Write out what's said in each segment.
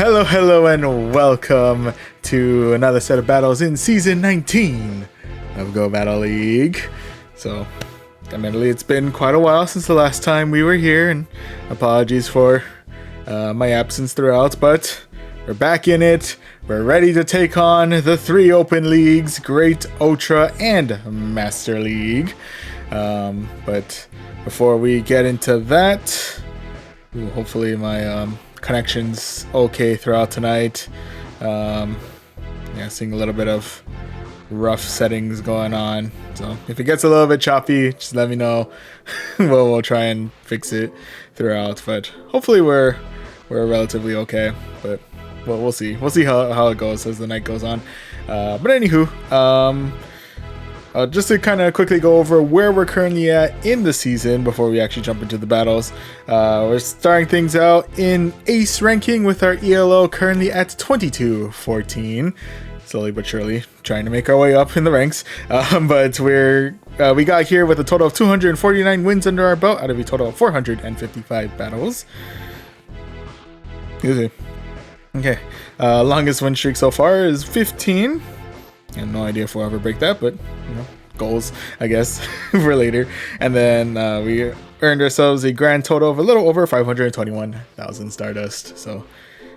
Hello, and welcome to another set of battles in Season 19 of Go Battle League. So, admittedly, it's been quite a while since the last time we were here, and apologies for my absence throughout, but we're back in it. We're ready to take on the three open leagues, Great, Ultra, and Master League. But before we get into that, hopefully my connection's okay throughout tonight. Seeing a little bit of rough settings going on. So if it gets a little bit choppy, just let me know. we'll try and fix it throughout. But hopefully we're relatively okay. But we'll see. We'll see how it goes as the night goes on. But anywho, just to kind of quickly go over where we're currently at in the season before we actually jump into the battles. We're starting things out in Ace ranking with our ELO currently at 22-14. Slowly but surely trying to make our way up in the ranks. But we got here with a total of 249 wins under our belt out of a total of 455 battles. Excuse me. Okay. Longest win streak so far is 15. I have no idea if we'll ever break that, but goals, I guess, for later. And then we earned ourselves a grand total of a little over 521,000 Stardust. So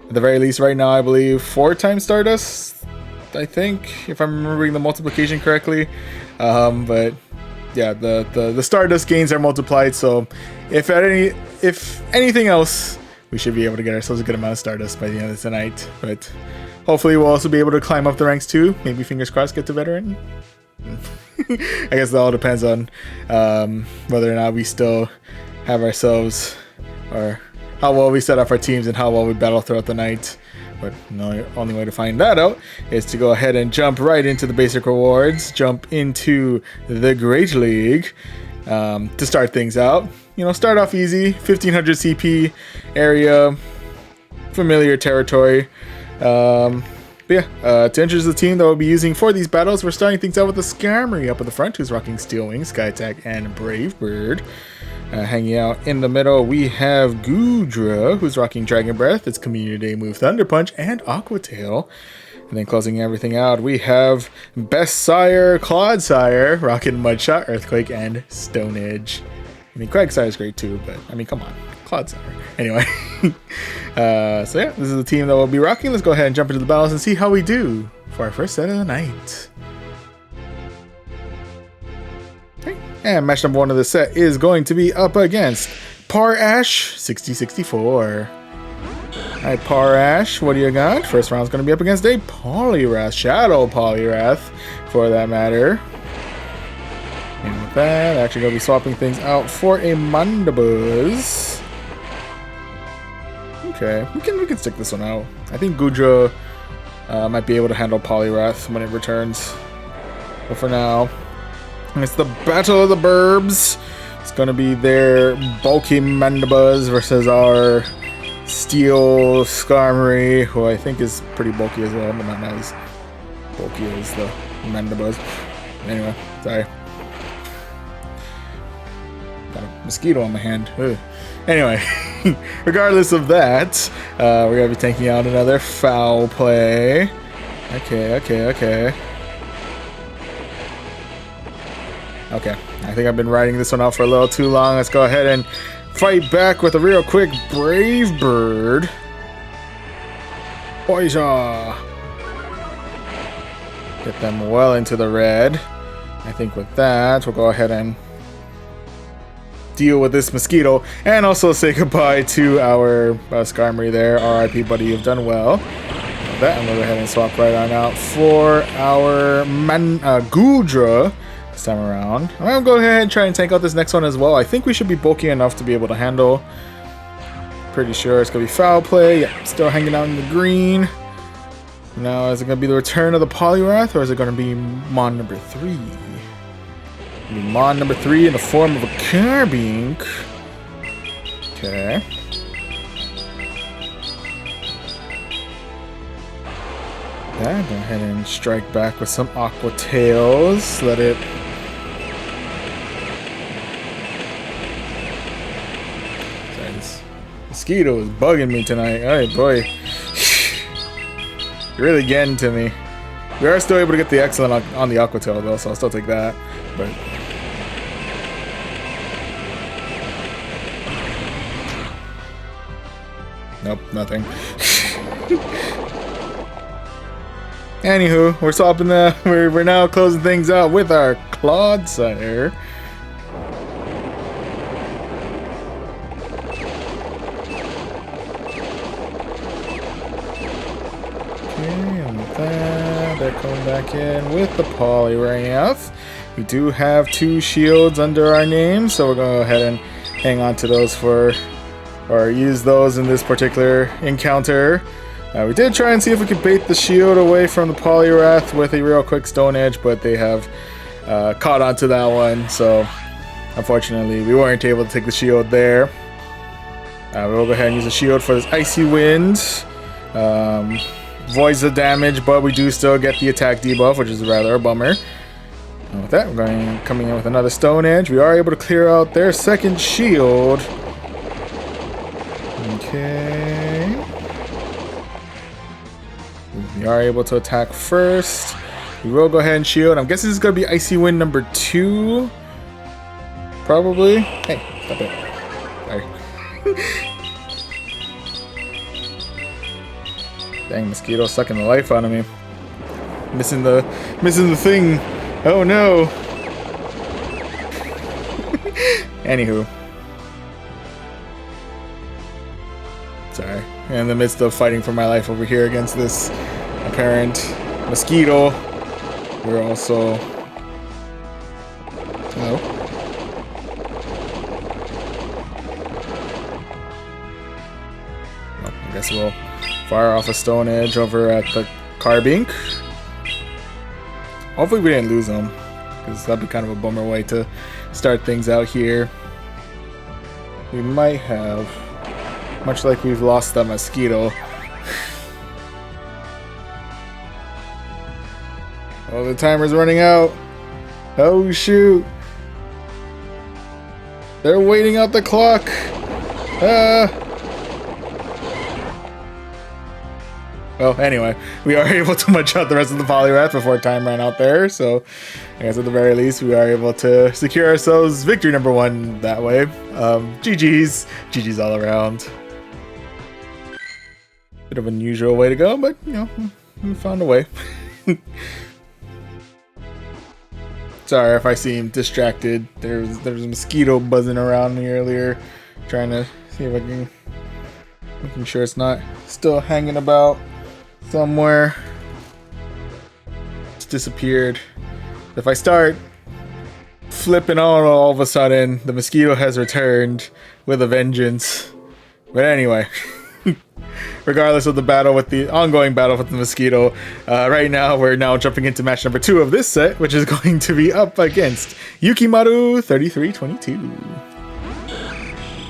at the very least right now, I believe 4 times Stardust, I think, if I'm remembering the multiplication correctly. But yeah, the Stardust gains are multiplied. So if anything else, we should be able to get ourselves a good amount of Stardust by the end of tonight. But hopefully we'll also be able to climb up the ranks too. Maybe, fingers crossed, get to veteran. I guess that all depends on whether or not we still have ourselves, or how well we set up our teams and how well we battle throughout the night. But the only way to find that out is to go ahead and jump right into the basic rewards. Jump into the Great League to start things out. Start off easy. 1500 CP area, familiar territory. To enter the team that we'll be using for these battles, we're starting things out with the Skarmory up at the front, who's rocking Steel Wing, Sky Attack, and Brave Bird. Hanging out in the middle, we have Goodra, who's rocking Dragon Breath, its Community Day move, Thunder Punch, and Aqua Tail. And then closing everything out, we have Best Sire, Clodsire, rocking Mudshot, Earthquake, and Stone Edge. I mean, Quagsire is great too, but I mean, come on, Clodsire. Anyway, so yeah, this is the team that we'll be rocking. Let's go ahead and jump into the battles and see how we do for our first set of the night. Okay. And match number 1 of the set is going to be up against Parash 6064. Alright, Parash, what do you got? First round's going to be up against a Poliwrath, Shadow Poliwrath, for that matter. And with that, actually going to be swapping things out for a Mandibuzz. Okay, we can stick this one out. I think Goodra might be able to handle Poliwrath when it returns. But for now, it's the Battle of the Burbs. It's going to be their bulky Mandibuzz versus our Steel Skarmory, who I think is pretty bulky as well, but not as bulky as the Mandibuzz. Anyway, sorry. Got a mosquito on my hand. Ugh. Anyway, regardless of that, we're going to be taking out another foul play. Okay. Okay, I think I've been writing this one out for a little too long. Let's go ahead and fight back with a real quick Brave Bird. Voyage. Get them well into the red. I think with that, we'll go ahead and deal with this mosquito and also say goodbye to our Skarmory there. RIP, buddy, you've done well. With that, I'm going to go ahead and swap right on out for our Goodra this time around. I'm going to go ahead and try and tank out this next one as well. I think we should be bulky enough to be able to handle. Pretty sure it's going to be foul play. Yeah, still hanging out in the green. Now, is it going to be the return of the Poliwrath, or is it going to be Mon number 3? Mon number 3 in the form of a Carbink. Okay. Yeah, go ahead and strike back with some Aqua Tails. Let it mosquito is bugging me tonight. Oh boy. You're really getting to me. We are still able to get the excellent on the Aqua Tail though, so I'll still take that. But nope, nothing. Anywho, we're swapping we're now closing things out with our Clodsire. They're coming back in with the Poliwrath. We do have 2 shields under our name, so we're going to go ahead and hang on to those or use those in this particular encounter. We did try and see if we could bait the shield away from the Poliwrath with a real quick Stone Edge, but they have caught onto that one, so unfortunately we weren't able to take the shield there. We'll go ahead and use the shield for this Icy Wind. Voids the damage, but we do still get the attack debuff, which is rather a bummer. And with that, we're coming in with another Stone Edge. We are able to clear out their second shield. Okay. We are able to attack first. We will go ahead and shield. I'm guessing this is going to be Icy Wind number 2. Probably. Hey, stop it. Sorry. Dang, mosquito sucking the life out of me. Missing the thing. Oh no. Anywho. Sorry. In the midst of fighting for my life over here against this apparent mosquito, we're also... Hello? Well, I guess we'll fire off a Stone Edge over at the Carbink. Hopefully we didn't lose them, because that'd be kind of a bummer way to start things out here. We might have, much like we've lost that mosquito. Oh, the timer's running out. Oh shoot. They're waiting out the clock. Well, anyway, we are able to munch out the rest of the Poliwrath before time ran out there, so I guess at the very least we are able to secure ourselves victory number 1 that way. GG's all around. Bit of an unusual way to go, but you know, we found a way. Sorry if I seem distracted. There's a mosquito buzzing around me earlier, trying to see if I can, making sure it's not still hanging about somewhere. It's disappeared. If I start flipping on all of a sudden, the mosquito has returned with a vengeance. But anyway, regardless of the battle with the ongoing battle with the mosquito, right now we're now jumping into match number 2 of this set, which is going to be up against Yukimaru 3322.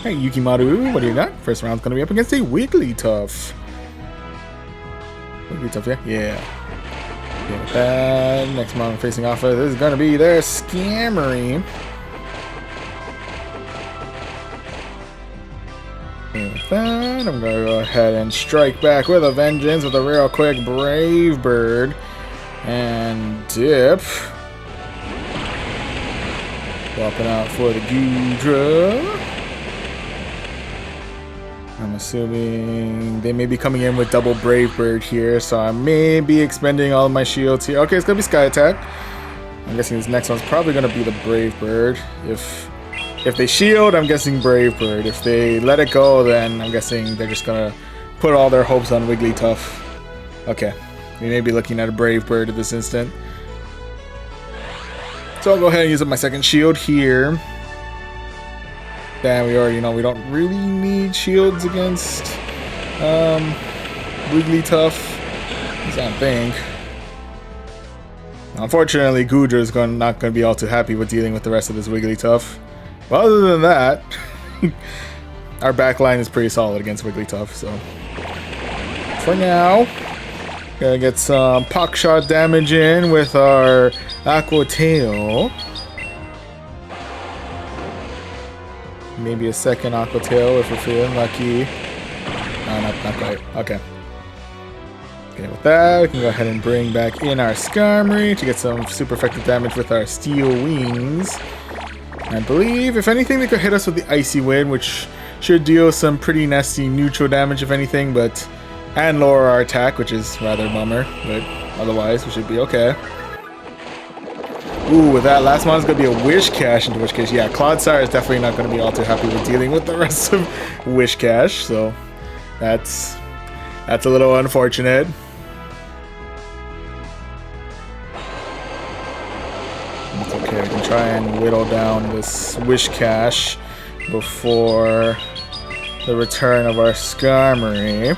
Hey Yukimaru, what do you got? First round's gonna be up against a Wigglytuff. Wigglytuff, yeah? Yeah. With that, next model facing off of this is gonna be their Scammery. And with that, I'm gonna go ahead and strike back with a vengeance with a real quick Brave Bird and dip. Swapping out for the Goodra. I'm assuming they may be coming in with double Brave Bird here, so I may be expending all of my shields here. Okay, it's gonna be Sky Attack. I'm guessing this next one's probably gonna be the Brave Bird. If they shield, I'm guessing Brave Bird. If they let it go, then I'm guessing they're just gonna put all their hopes on Wigglytuff. Okay, we may be looking at a Brave Bird at this instant. So I'll go ahead and use up my second shield here. Then we already know we don't really need shields against Wigglytuff. I don't think. Unfortunately, Goodra is not going to be all too happy with dealing with the rest of this Wigglytuff. But other than that, our backline is pretty solid against Wigglytuff. So for now, gonna get some Pock Shot damage in with our Aqua Tail. Maybe a second Aqua Tail if we're feeling lucky. No, not quite. Okay. Okay, with that, we can go ahead and bring back in our Skarmory to get some super effective damage with our Steel Wings. I believe, if anything, they could hit us with the Icy Wind, which should deal some pretty nasty neutral damage, if anything, and lower our attack, which is rather a bummer, but otherwise, we should be okay. Ooh, with that, last mon's gonna be a Wish Cache, in which case, yeah, Clodsire is definitely not gonna be all too happy with dealing with the rest of Wish Cache, so that's a little unfortunate. It's okay, we can try and whittle down this Wish Cache before the return of our Skarmory.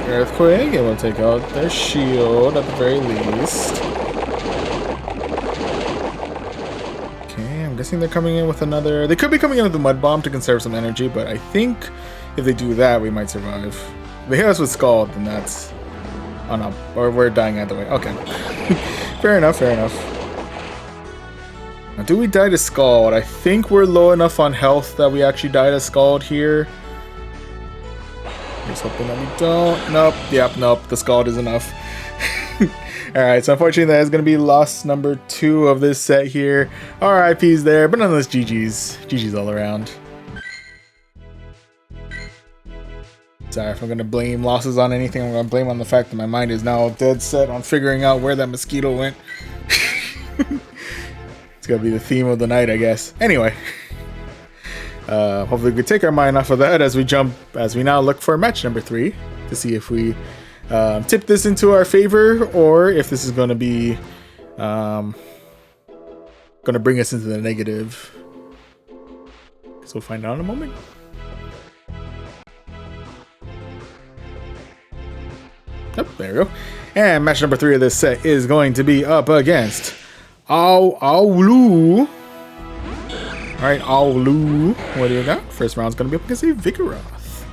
Earthquake, it will take out their shield at the very least. Okay, I'm guessing they're coming in with another... They could be coming in with the Mud Bomb to conserve some energy, but I think if they do that, we might survive. If they hit us with Scald, then that's... Oh no, or we're dying either way. Okay. Fair enough, fair enough. Now, do we die to Scald? I think we're low enough on health that we actually die to Scald here. Just hoping that we don't. Nope. Yep, nope. The Scald is enough. Alright, so unfortunately that is going to be loss number 2 of this set here. RIP's there, but nonetheless GG's. GG's all around. Sorry if I'm going to blame losses on anything. I'm going to blame on the fact that my mind is now dead set on figuring out where that mosquito went. It's going to be the theme of the night, I guess. Anyway. Hopefully we can take our mind off of that as we now look for match number 3 to see if we tip this into our favor or if this is going to be going to bring us into the negative. So we'll find out in a moment. Oh, there we go. And match number 3 of this set is going to be up against Aulu. Alright, Aulu, what do you got? First round's gonna be up against a Vigoroth.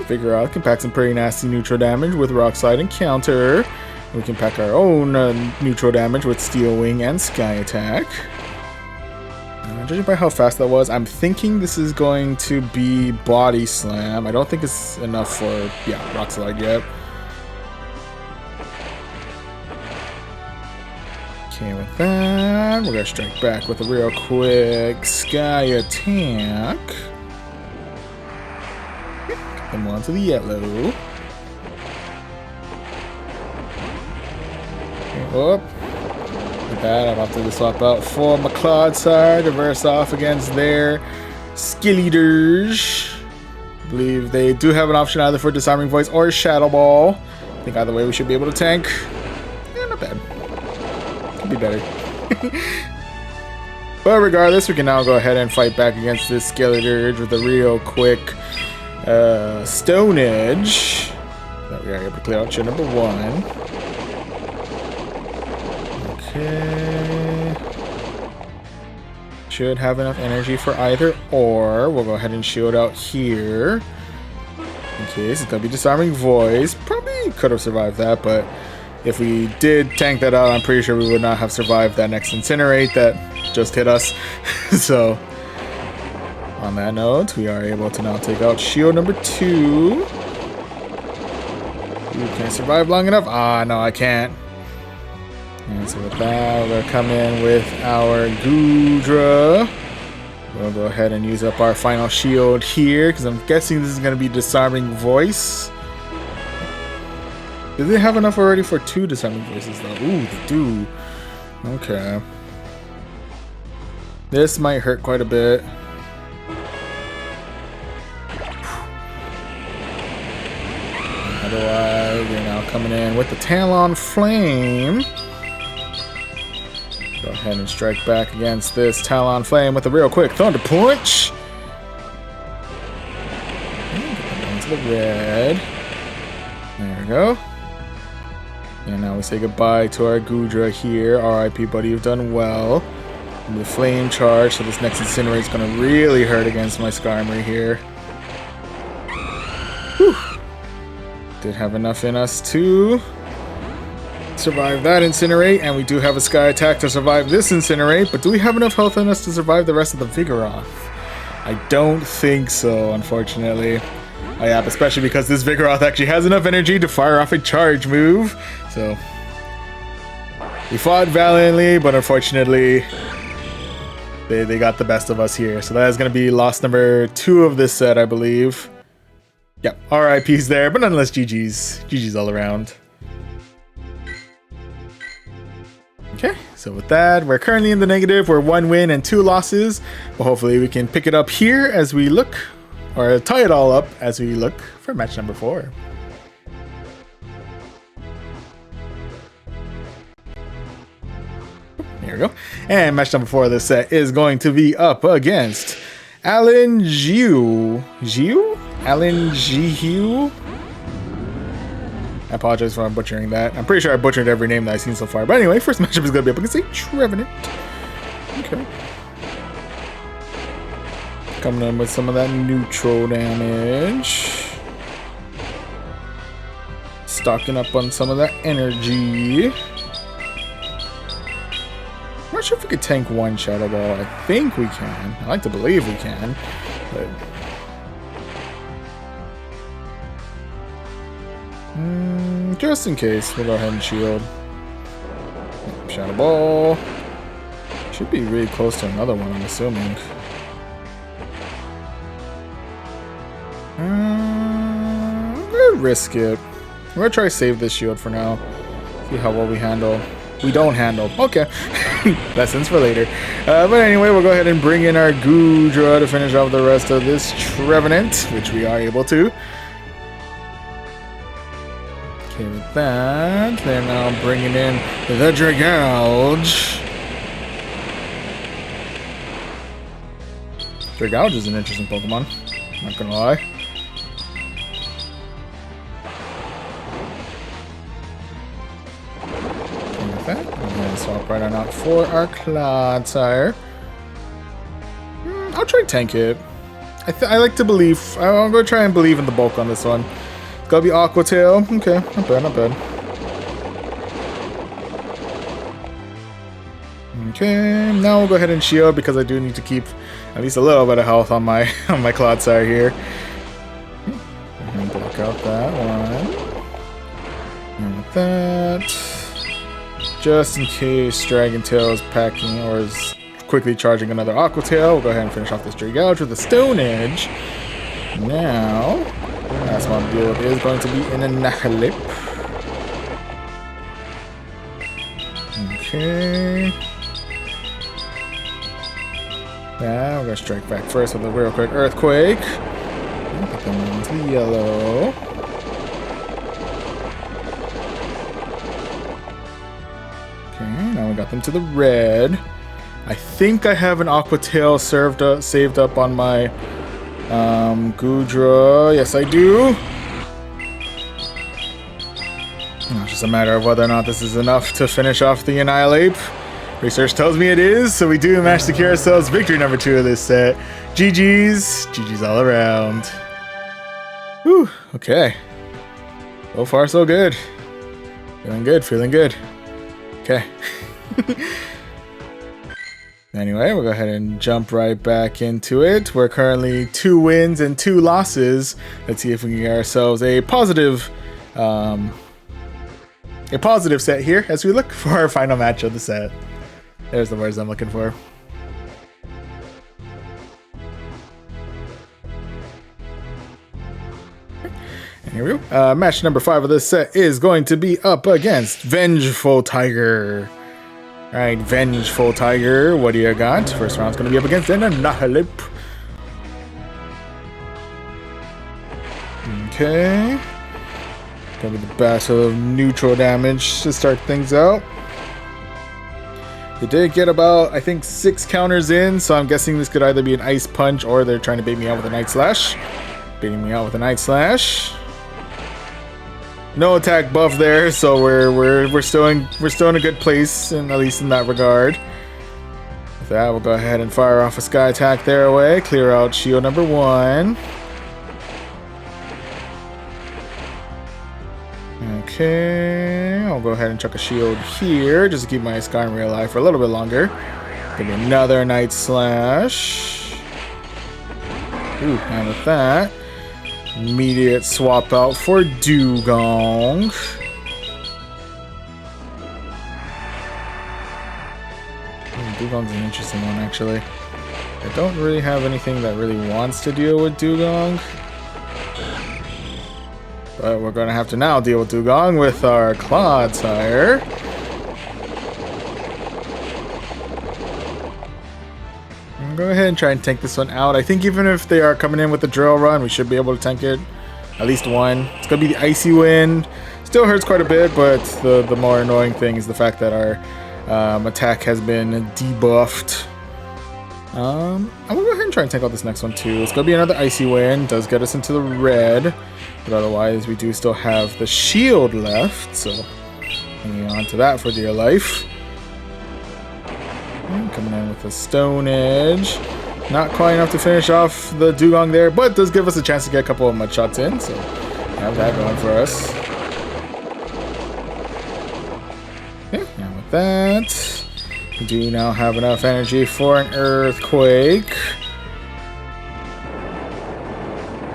Vigoroth can pack some pretty nasty neutral damage with Rock Slide and Counter. We can pack our own neutral damage with Steel Wing and Sky Attack. Judging by how fast that was, I'm thinking this is going to be Body Slam. I don't think it's enough for, yeah, Rock Slide yet. Okay, with that, we're gonna strike back with a real quick Sky Attack. Get them onto the yellow. Okay, whoop. With that, I'll have to swap out for my Clodsire to verse off against their Skilleators. I believe they do have an option either for Disarming Voice or Shadow Ball. I think either way we should be able to tank. Yeah, not bad. Be better. But regardless, we can now go ahead and fight back against this Skeletor with a real quick Stone Edge that we are able to clear out shield number 1. Okay. Should have enough energy for either or. We'll go ahead and shield out here. In case it's gonna be Disarming Voice. Probably could have survived that, but if we did tank that out, I'm pretty sure we would not have survived that next Incinerate that just hit us. So, on that note, we are able to now take out shield number 2. Can I survive long enough? Ah, no, I can't. And so with that, we're going to come in with our Goodra. We'll go ahead and use up our final shield here, because I'm guessing this is going to be Disarming Voice. Do they have enough already for 2 Disarming Voices, though? Ooh, they do. Okay. This might hurt quite a bit. Otherwise, we're now coming in with the Talon Flame. Go ahead and strike back against this Talon Flame with a real quick Thunder Punch. And get them into the red. There we go. And now we say goodbye to our Goodra here. RIP, buddy, you've done well. And the Flame Charge, so this next Incinerate is going to really hurt against my Skarmory here. Whew. Did have enough in us to survive that Incinerate, and we do have a Sky Attack to survive this Incinerate, but do we have enough health in us to survive the rest of the Vigoroth? I don't think so, unfortunately. Oh yeah, especially because this Vigoroth actually has enough energy to fire off a charge move. So we fought valiantly, but unfortunately they got the best of us here. So that is going to be loss number 2 of this set, I believe. Yep, RIPs there, but nonetheless GG's. GG's all around. Okay, so with that, we're currently in the negative. We're 1 win and 2 losses, but hopefully we can pick it up here as we look, or tie it all up as we look for match number 4. Here we go. And match number 4 of this set is going to be up against Alan Jiu. Alan Jiu? I apologize for butchering that. I'm pretty sure I butchered every name that I've seen so far. But anyway, first matchup is going to be up against a Trevenant. Okay. Coming in with some of that neutral damage. Stocking up on some of that energy. I'm not sure if we could tank 1 Shadow Ball. I think we can. I like to believe we can. But just in case, we'll go ahead and shield. Shadow Ball. Should be really close to another one, I'm assuming. I'm gonna risk it. I'm gonna try to save this shield for now. See how well we handle. We don't handle. Okay. Lessons for later. But anyway, we'll go ahead and bring in our Goodra to finish off the rest of this Trevenant, which we are able to. Okay, with that, they're now bringing in the Dragouge. Dragouge is an interesting Pokemon, not gonna lie. Okay, with that, I'm gonna swap right on out for our Clodsire. I'll try to tank it. I like to believe. I'm gonna try and believe in the bulk on this one. Gotta be Aqua Tail. Okay, not bad, not bad. Okay, now we'll go ahead and shield because I do need to keep at least a little bit of health on my Clodsire here. And block out that one. And with that, just in case Dragon Tail is packing or is quickly charging another Aqua Tail, we'll go ahead and finish off this Dragouge with a Stone Edge. Now, last one to deal with is going to be an Annihilate. Okay. Now we're gonna strike back first with a real quick Earthquake. Put them into the yellow. Okay, now we got them to the red. I think I have an Aqua Tail saved up on my Goodra. Yes, I do. Now it's just a matter of whether or not this is enough to finish off the Annihilate. Research tells me it is, so we do manage to secure ourselves victory number 2 of this set. GG's. GG's all around. Whew, okay. So far, so good. Feeling good, feeling good. Okay. Anyway, we'll go ahead and jump right back into it. We're currently 2 wins and 2 losses. Let's see if we can get ourselves a positive set here as we look for our final match of the set. There's the words I'm looking for. And here we go. Match number 5 of this set is going to be up against Vengeful Tiger. Alright, Vengeful Tiger, what do you got? First round's going to be up against an Annihilate. Okay. Gonna be the battle of neutral damage to start things out. They did get about, I think, 6 counters in, so I'm guessing this could either be an Ice Punch or they're trying to bait me out with a Night Slash. Baiting me out with a Night Slash. No attack buff there, so we're still in a good place, at least in that regard. With that, we'll go ahead and fire off a Sky Attack their away, clear out shield number 1. Okay, I'll go ahead and chuck a shield here just to keep my Skyrim alive for a little bit longer. Give me another Night Slash. Ooh, and with that, immediate swap out for Dugong. Dugong's an interesting one, actually. I don't really have anything that really wants to deal with Dugong. But we're going to have to now deal with Dugong with our Clodsire. Go ahead and try and tank this one out. I think even if they are coming in with the drill run, we should be able to tank it. At least one. It's going to be the Icy Wind. Still hurts quite a bit, but the more annoying thing is the fact that our attack has been debuffed. I'm going to go ahead and try and tank out this next one too. It's going to be another Icy Wind. Does get us into the red. But otherwise, we do still have the shield left. So, hanging on to that for dear life. Coming in with a Stone Edge. Not quite enough to finish off the Dugong there, but does give us a chance to get a couple of mud shots in. So, have that going for us. Okay, and with that, we do now have enough energy for an Earthquake.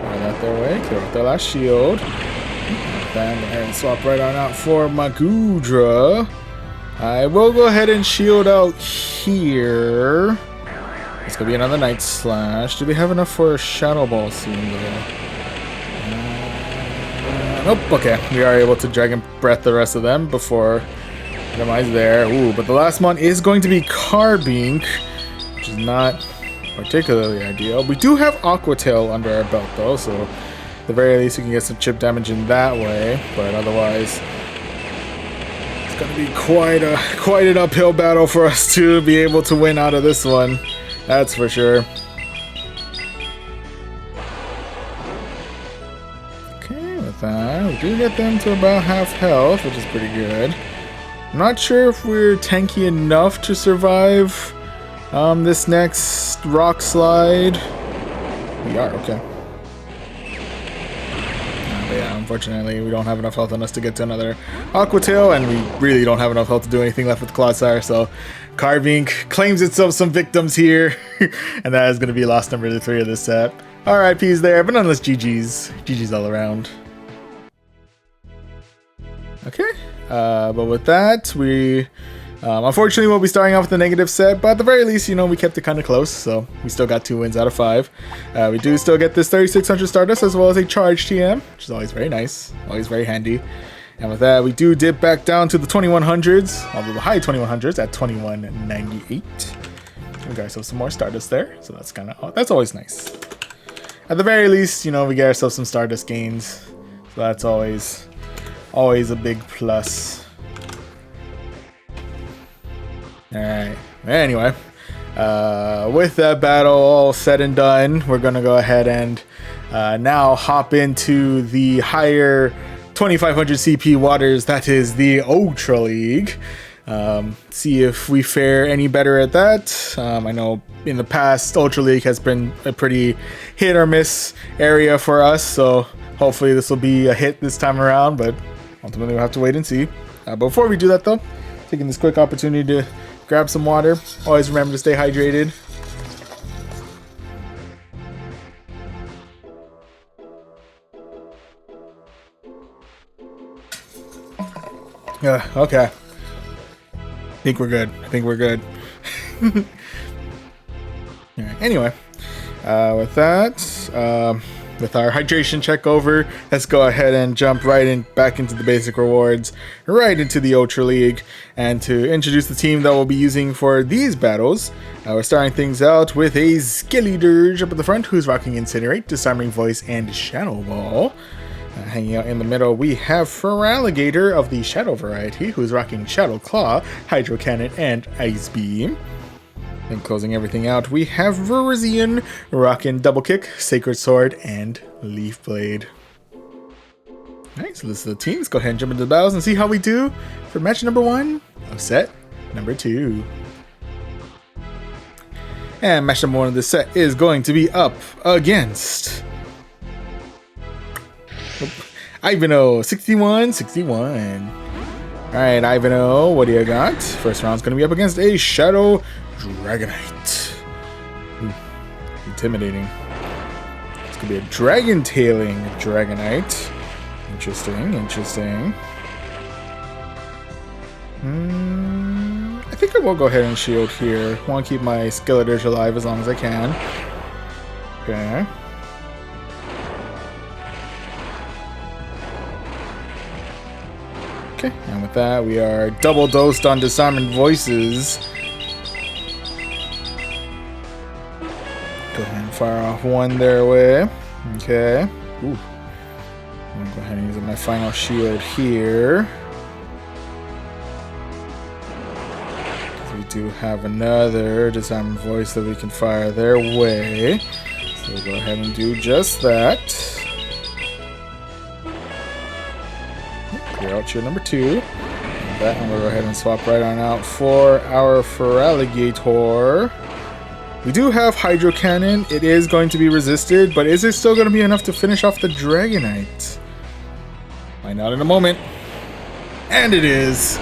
Right out their way, clear out their last shield. Then go ahead and swap right on out for Magudra. I will go ahead and shield out here. It's gonna be another Night Slash. Do we have enough for a Shadow Ball soon though? Nope, okay. We are able to Dragon Breath the rest of them before demise there. Ooh, but the last one is going to be Carbink, which is not particularly ideal. We do have Aqua Tail under our belt though, so at the very least we can get some chip damage in that way, but otherwise it's going to be quite an uphill battle for us to be able to win out of this one. That's for sure. Okay, with that, we do get them to about half health, which is pretty good. I'm not sure if we're tanky enough to survive this next rock slide. We are, okay. But yeah, unfortunately, we don't have enough health on us to get to another Aqua Tail, and we really don't have enough health to do anything left with Clodsire, so Carbink claims itself some victims here, and that is going to be loss number 3 of this set. RIPs there, but nonetheless, GG's. GG's all around. Okay, but with that, we unfortunately will be starting off with a negative set, but at the very least, you know, we kept it kind of close, so we still got 2 wins out of 5. We do still get this 3600 Stardust as well as a charge TM, which is always very nice, always very handy. And with that, we do dip back down to the 2100s, although the high 2100s at 2198. We got ourselves some more Stardust there, so that's always nice. At the very least, you know, we get ourselves some Stardust gains, so that's always a big plus. Alright, anyway, with that battle all said and done, we're gonna go ahead and now hop into the higher 2500 CP waters, that is the Ultra League. See if we fare any better at that. I know in the past, Ultra League has been a pretty hit or miss area for us, so hopefully this will be a hit this time around, but ultimately we'll have to wait and see. Before we do that though, taking this quick opportunity to grab some water. Always remember to stay hydrated. Okay. I think we're good. Alright, anyway, with that, with our hydration check over, let's go ahead and jump back into the basic rewards, right into the Ultra League. And to introduce the team that we'll be using for these battles, we're starting things out with a Skeledirge up at the front, who's rocking Incinerate, Disarming Voice, and Shadow Ball. Hanging out in the middle, we have Feraligatr of the Shadow variety, who's rocking Shadow Claw, Hydro Cannon, and Ice Beam. And closing everything out, we have Virizion, rocking Double Kick, Sacred Sword, and Leaf Blade. Alright, so this is the team. Let's go ahead and jump into the battles and see how we do for match number 1 of set number 2. And match number 1 of this set is going to be up against Ivano, 61-61. Alright, Ivano, what do you got? First round's going to be up against a Shadow Dragonite. Ooh, intimidating. It's going could be a dragon tailing Dragonite. Interesting. I think I will go ahead and shield here. Want to keep my Skeledirge alive as long as I can. Okay. Okay, and with that, we are double dosed on Disarming Voices. Go ahead and fire off one their way. Okay. Ooh. I'm gonna go ahead and use my final shield here. We do have another Disarming Voice that we can fire their way. So we'll go ahead and do just that. Clear out shield number 2. And that one we'll go ahead and swap right on out for our Feraligatr. We do have Hydro Cannon. It is going to be resisted, but is it still going to be enough to finish off the Dragonite? Find out in a moment. And it is.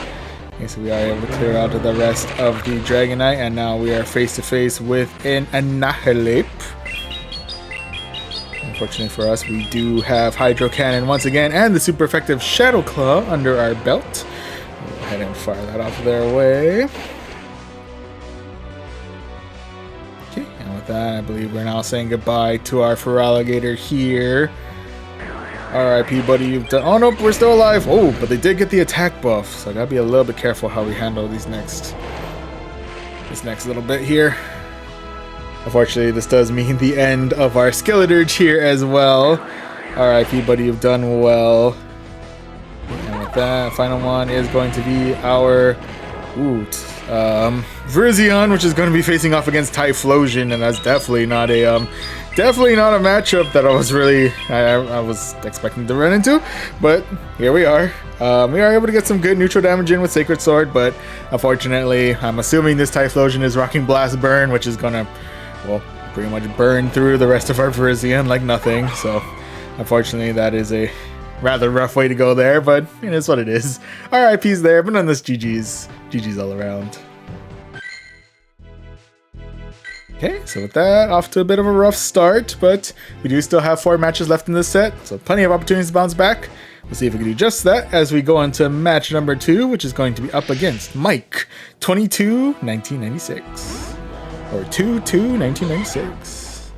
Okay, so we are able to clear out the rest of the Dragonite, and now we are face to face with an Annihilate. Unfortunately for us, we do have Hydro Cannon once again, and the super effective Shadow Claw under our belt. We'll go ahead and fire that off their way. Okay, and with that, I believe we're now saying goodbye to our Feraligatr here. RIP, buddy, you've done. Oh, nope, we're still alive. Oh, but they did get the attack buff, so I gotta be a little bit careful how we handle this next little bit here. Unfortunately, this does mean the end of our Skeledirge here as well. RIP, buddy, you've done well. And with that, final one is going to be our Virizion, which is going to be facing off against Typhlosion, and that's definitely not a matchup that I was expecting to run into, but here we are. We are able to get some good neutral damage in with Sacred Sword, but unfortunately, I'm assuming this Typhlosion is rocking Blast Burn, which is gonna, well, pretty much burn through the rest of our Virizion like nothing. So, unfortunately, that is a rather rough way to go there, but it is what it is. RIP's there, but nonetheless, GG's all around. Okay, so with that, off to a bit of a rough start, but we do still have 4 matches left in this set, so plenty of opportunities to bounce back. We'll see if we can do just that as we go into match number 2, which is going to be up against Mike, 22-1996. Or 2-2-1996.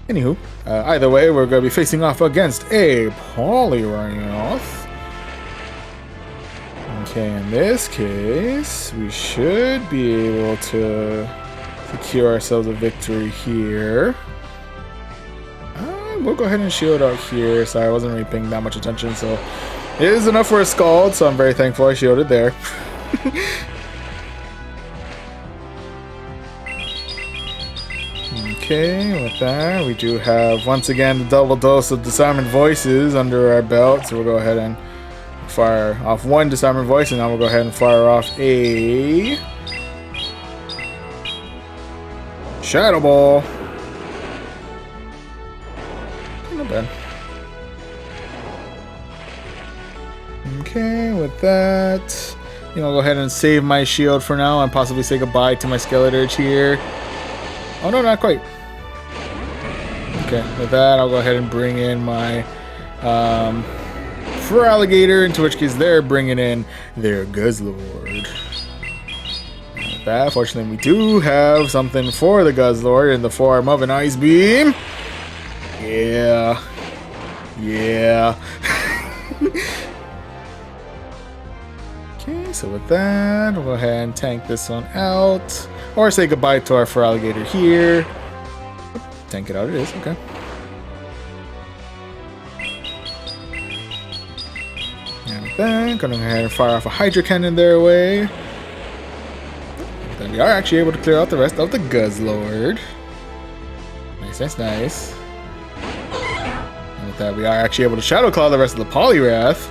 Anywho, either way, we're going to be facing off against a Poliwrath. Okay, in this case, we should be able to secure ourselves a victory here. We'll go ahead and shield out here. Sorry, I wasn't really paying that much attention, so it is enough for a Scald, so I'm very thankful I shielded there. Okay, with that, we do have once again the double dose of Disarming Voices under our belt, so we'll go ahead and fire off one Disarming Voice, and now we'll go ahead and fire off a Shadow Ball. Not bad. Okay, with that, I'll go ahead and save my shield for now and possibly say goodbye to my Skeledirge here. Oh no, not quite. Okay, with that, I'll go ahead and bring in my Feraligatr, into which case they're bringing in their Guzzlord. Fortunately, we do have something for the Guzzlord in the form of an Ice Beam. Yeah. Okay, so with that, we'll go ahead and tank this one out. Or say goodbye to our Feraligatr here. Tank it out, it is, okay. And with that, gonna go ahead and fire off a Hydro Cannon their way. Then we are actually able to clear out the rest of the Guzzlord. Nice. And with that, we are actually able to Shadow Claw the rest of the Poliwrath.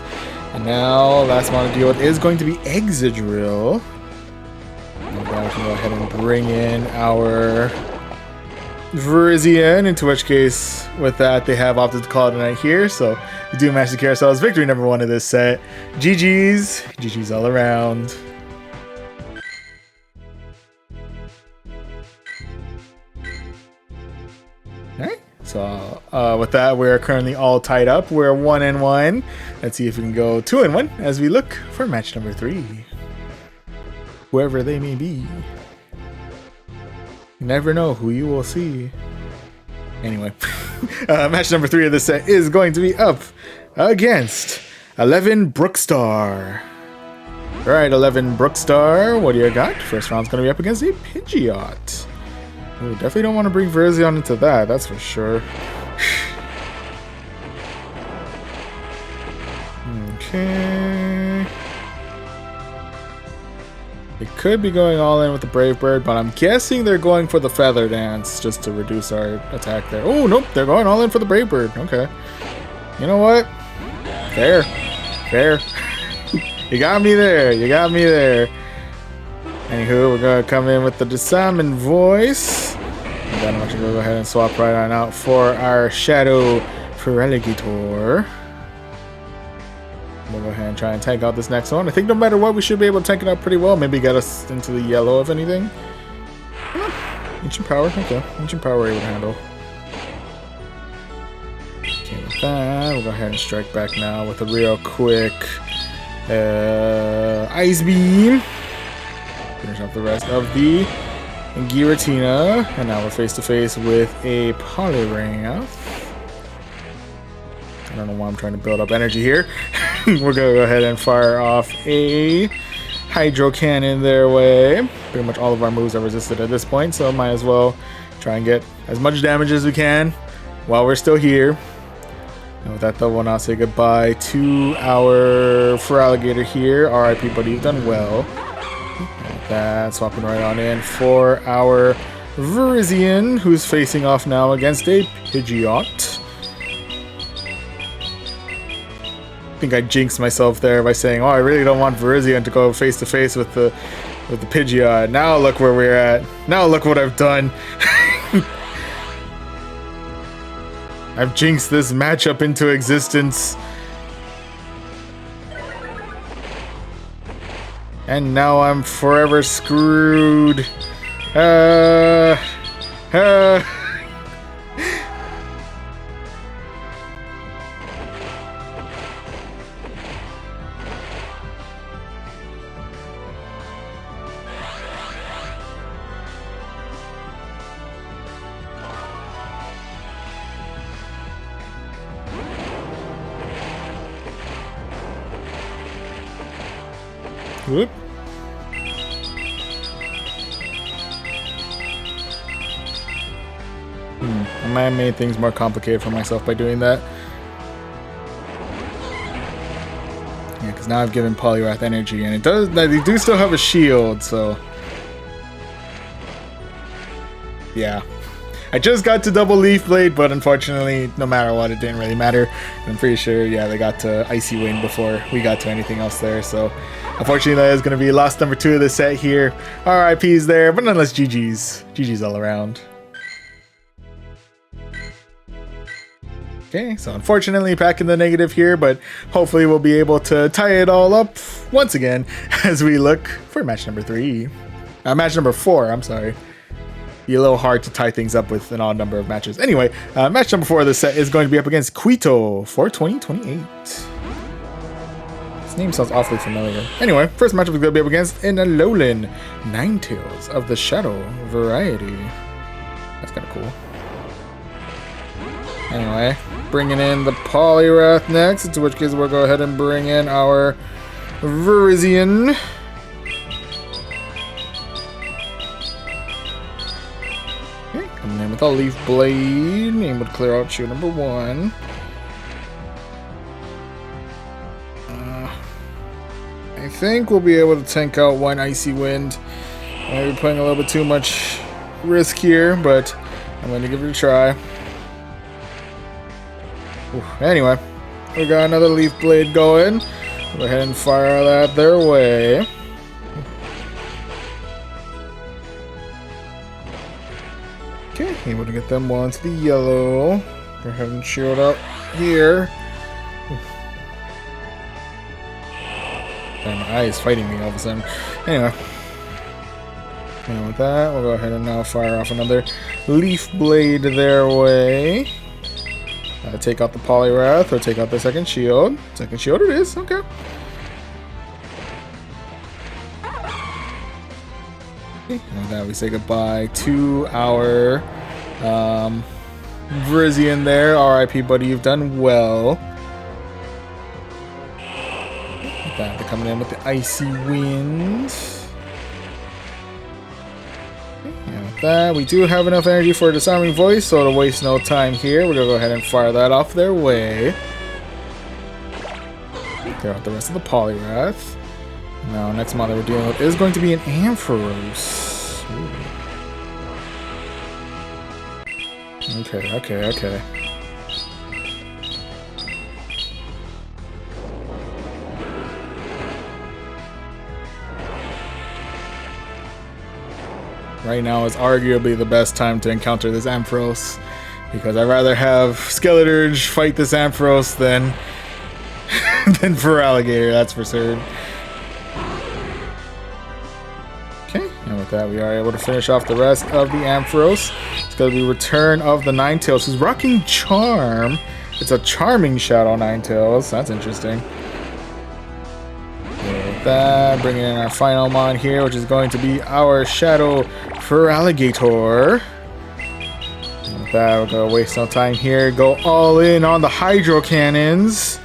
And now, last one to deal with is going to be Exegrill. And now we can go ahead and bring in our Virizion, into which case, with that, they have opted to call it a night here. So, we do manage to secure ourselves victory number 1 of this set. GG's all around. Alright, so with that, we're currently all tied up. We're 1-1. Let's see if we can go 2-1 as we look for match number 3. Whoever they may be. You never know who you will see. Anyway, match number 3 of the set is going to be up against 11 Brookstar. Alright, 11 Brookstar, what do you got? First round's going to be up against a Pidgeot. Ooh, definitely don't want to bring Virizion into that's for sure. Okay. They could be going all in with the Brave Bird, but I'm guessing they're going for the Feather Dance just to reduce our attack there. Oh, nope, they're going all in for the Brave Bird. Okay. You know what? Fair. Fair. You got me there. You got me there. Anywho, we're going to come in with the Desalmon Voice. And then I'm actually going to go ahead and swap right on out for our Shadow Feraligatr. We'll go ahead and try and tank out this next one. I think no matter what, we should be able to tank it out pretty well. Maybe get us into the yellow, if anything. Ancient Power. Okay. Ancient Power we're able to handle. Okay, with that, we'll go ahead and strike back now with a real quick Ice Beam. Finish off the rest of the Giratina. And now we're face to face with a Poliwrath. I don't know why I'm trying to build up energy here. We're going to go ahead and fire off a Hydro Cannon their way. Pretty much all of our moves are resisted at this point, so might as well try and get as much damage as we can while we're still here. And with that though, we'll now say goodbye to our Feraligatr here. RIP, buddy, you've done well. And with that, swapping right on in for our Virizion, who's facing off now against a Pidgeot. I think I jinxed myself there by saying, oh, I really don't want Virizion to go face to face with the Pidgeot. Now look where we're at. Now look what I've done. I've jinxed this matchup into existence. And now I'm forever screwed. Whoop. I might have made things more complicated for myself by doing that. Yeah, because now I've given Poliwrath energy, and they do still have a shield, so yeah. I just got to double Leaf Blade, but unfortunately, no matter what, it didn't really matter. I'm pretty sure, yeah, they got to Icy Wind before we got to anything else there, so unfortunately, that is going to be loss number 2 of the set here. RIPs there, but nonetheless, GG's. GG's all around. Okay, so unfortunately, back in the negative here, but hopefully we'll be able to tie it all up once again as we look for match number 3. Match number 4, I'm sorry. Be a little hard to tie things up with an odd number of matches. Anyway, match number 4 of the set is going to be up against Quito for 2028. Name sounds awfully familiar. Anyway, first matchup is going to be up against an Alolan Ninetales of the Shadow variety. That's kind of cool. Anyway, bringing in the Poliwrath next, in which case we'll go ahead and bring in our Virizion. Okay, coming in with a Leaf Blade. Name would clear out shield number 1. I think we'll be able to tank out one Icy Wind. Maybe putting a little bit too much risk here, but I'm going to give it a try. Anyway, we got another Leaf Blade going. Go ahead and fire that their way. Okay, able to get them one to the yellow. Go ahead and shield up here. And my eye is fighting me all of a sudden. Anyway. And with that, we'll go ahead and now fire off another Leaf Blade their way. Take out the Poliwrath or take out the second shield. Second shield it is, okay. And with that, we say goodbye to our Virizion there. RIP, buddy, you've done well. With that, they're coming in with the Icy Wind. And with that, we do have enough energy for a Disarming Voice, so to waste no time here, we're going to go ahead and fire that off their way. Clear out the rest of the Poliwrath. Now, next model we're dealing with is going to be an Ampharos. Ooh. Okay. Right now is arguably the best time to encounter this Ampharos, because I'd rather have Skeleturge fight this Ampharos than Feraligatr, that's for certain. Okay, and with that we are able to finish off the rest of the Ampharos. It's going to be Return of the Ninetales, who's rocking Charm. It's a Charming Shadow Ninetales, that's interesting. With that, bringing in our final mon here, which is going to be our Shadow Feraligatr. And with that, we're going to waste no time here, go all in on the Hydro Cannons.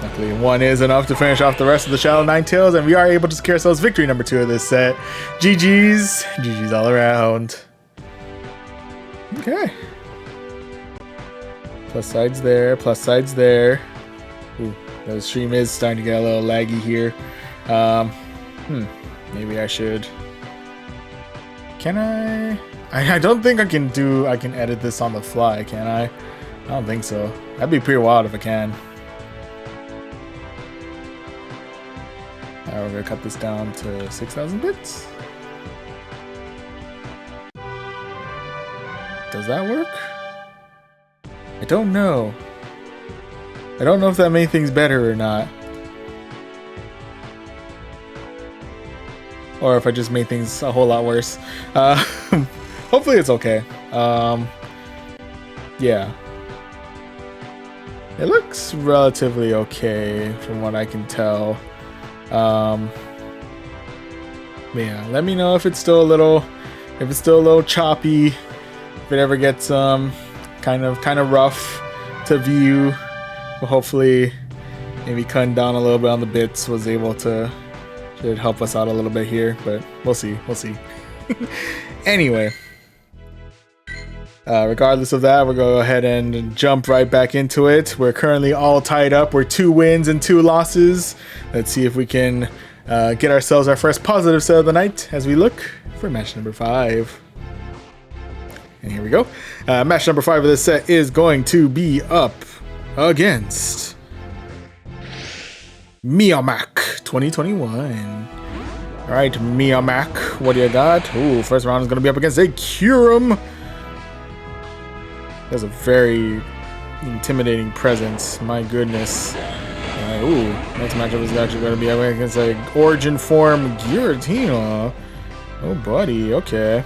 Luckily, one is enough to finish off the rest of the Shadow Ninetales, and we are able to secure ourselves victory number 2 of this set. GG's all around. Okay. Plus sides there, plus sides there. Ooh, the stream is starting to get a little laggy here. Maybe I should. Can I? I don't think I can edit this on the fly, can I? I don't think so. That'd be pretty wild if I can. We're gonna cut this down to 6,000 bits. Does that work? I don't know. I don't know if that made things better or not. Or if I just made things a whole lot worse. Hopefully it's okay. Yeah. It looks relatively okay from what I can tell. Yeah, let me know if it's still a little choppy, if it ever gets kind of rough to view. But hopefully maybe cutting down a little bit on the bits was able to should help us out a little bit here, but we'll see. Anyway, regardless of that, we'll go ahead and jump right back into it. We're currently all tied up. We're 2 wins and 2 losses. Let's see if we can get ourselves our first positive set of the night as we look for match number 5. And here we go. Match number 5 of this set is going to be up against Miamak 2021. Alright, Miamak, what do you got? Ooh, first round is going to be up against a Kyurem. That's a very intimidating presence. My goodness. Ooh, next matchup is actually going to be against a Origin Form Giratina. Oh, buddy. Okay.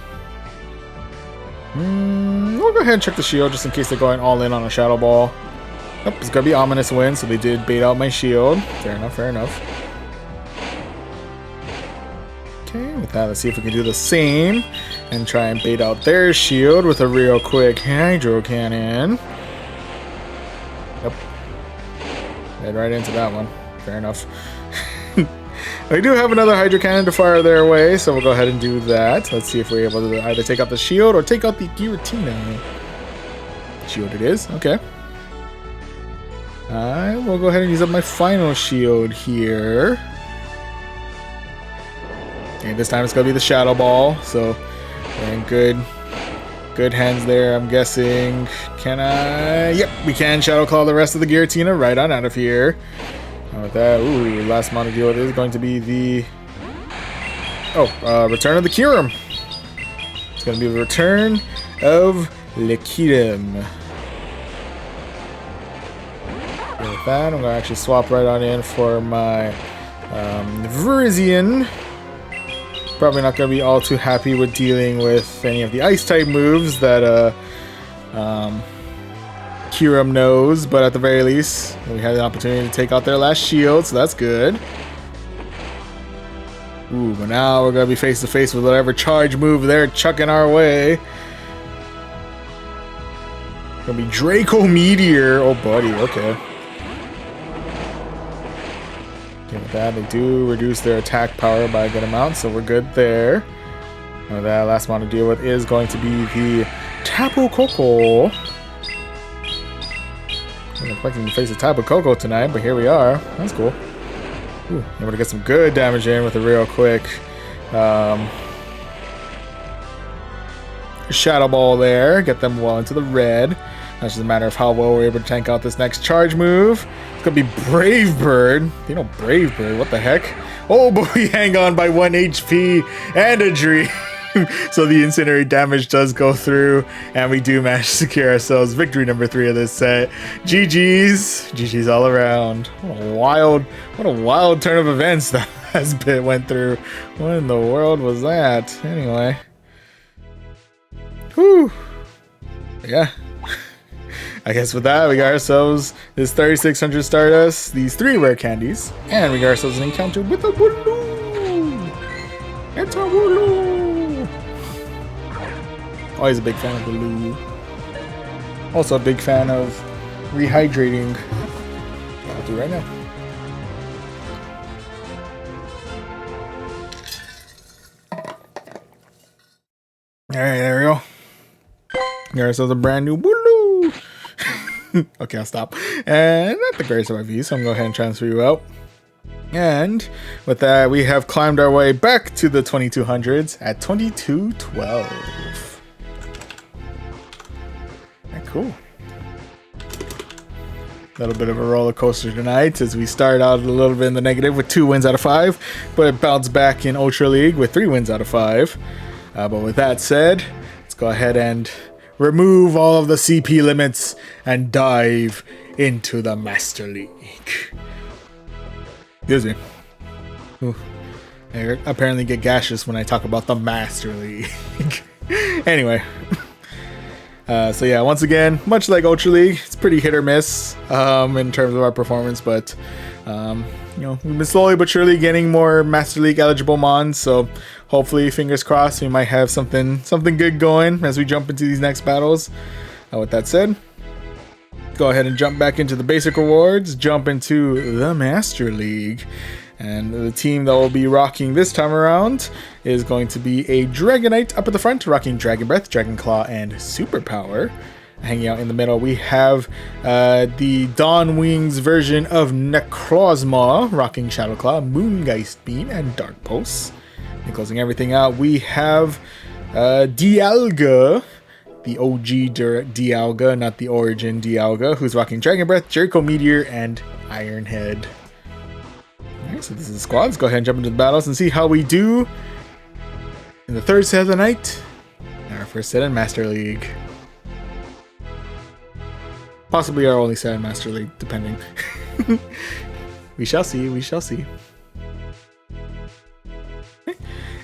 We'll go ahead and check the shield just in case they're going all in on a Shadow Ball. Yep, it's going to be Ominous Wind, so they did bait out my shield. Fair enough. Okay, with that, let's see if we can do the same and try and bait out their shield with a real quick Hydro Cannon. Yep. Head right into that one. Fair enough. We do have another Hydro Cannon to fire their way, so we'll go ahead and do that. Let's see if we're able to either take out the shield or take out the Giratina. Shield it is. Okay. I will go ahead and use up my final shield here. Okay, this time it's going to be the Shadow Ball, so and good hands there, I'm guessing. Can I? Yep, we can Shadow Claw the rest of the Giratina right on out of here. And with that, ooh, last mono deal it is going to be the Return of the Kyurem. It's going to be the Return of Kyurem. With that, I'm going to actually swap right on in for my Virizion. Probably not going to be all too happy with dealing with any of the Ice-type moves that Kirim knows, but at the very least, we had the opportunity to take out their last shield, so that's good. Ooh, but now we're going to be face to face with whatever charge move they're chucking our way. Gonna be Draco Meteor. Oh, buddy, okay. Okay, with that, they do reduce their attack power by a good amount, so we're good there. Now that last one to deal with is going to be the Tapu Koko. I'm expecting to face a Tapu Koko tonight, but here we are. That's cool. Ooh, able to get some good damage in with it real quick. Shadow Ball there, get them well into the red. That's just a matter of how well we're able to tank out this next charge move. It's gonna be Brave Bird. You know, Brave Bird, what the heck? Oh, but we hang on by 1 HP and a dream. So the incinerate damage does go through, and we do manage to secure ourselves victory number 3 of this set. GG's. GG's all around. What a wild turn of events that last bit went through. What in the world was that? Anyway. Whew. Yeah. I guess with that, we got ourselves this 3600 Stardust, these 3 rare candies, and we got ourselves an encounter with a Wooloo! It's a Wooloo! Always a big fan of Wooloo. Also a big fan of rehydrating. I'll do right now. Alright, there we go. Got ourselves a brand new Wooloo! Okay, I'll stop. And not the greatest of our views, so I'm going to go ahead and transfer you out. And with that, we have climbed our way back to the 2200s at 2212. Right, cool. A little bit of a roller coaster tonight as we start out a little bit in the negative with 2 wins out of 5, but it bounced back in Ultra League with 3 wins out of 5. But with that said, let's go ahead and remove all of the CP limits and dive into the Master League. Excuse me. Ooh. I apparently get gaseous when I talk about the Master League. Anyway. So yeah, once again, much like Ultra League, it's pretty hit or miss in terms of our performance, but you know, we've been slowly but surely getting more Master League eligible mons, so hopefully, fingers crossed, we might have something good going as we jump into these next battles. With that said, go ahead and jump back into the basic rewards, jump into the Master League. And the team that will be rocking this time around is going to be a Dragonite up at the front, rocking Dragon Breath, Dragon Claw, and Superpower. Hanging out in the middle, we have the Dawn Wings version of Necrozma, rocking Shadow Claw, Moongeist Beam, and Dark Pulse. And closing everything out, we have Dialga, the OG Dialga, not the origin Dialga, who's rocking Dragon Breath, Jericho Meteor, and Iron Head. Alright, so this is the squad. Let's go ahead and jump into the battles and see how we do in the 3rd set of the night, and our 1st set in Master League. Possibly our only set in Master League, depending. We shall see, we shall see.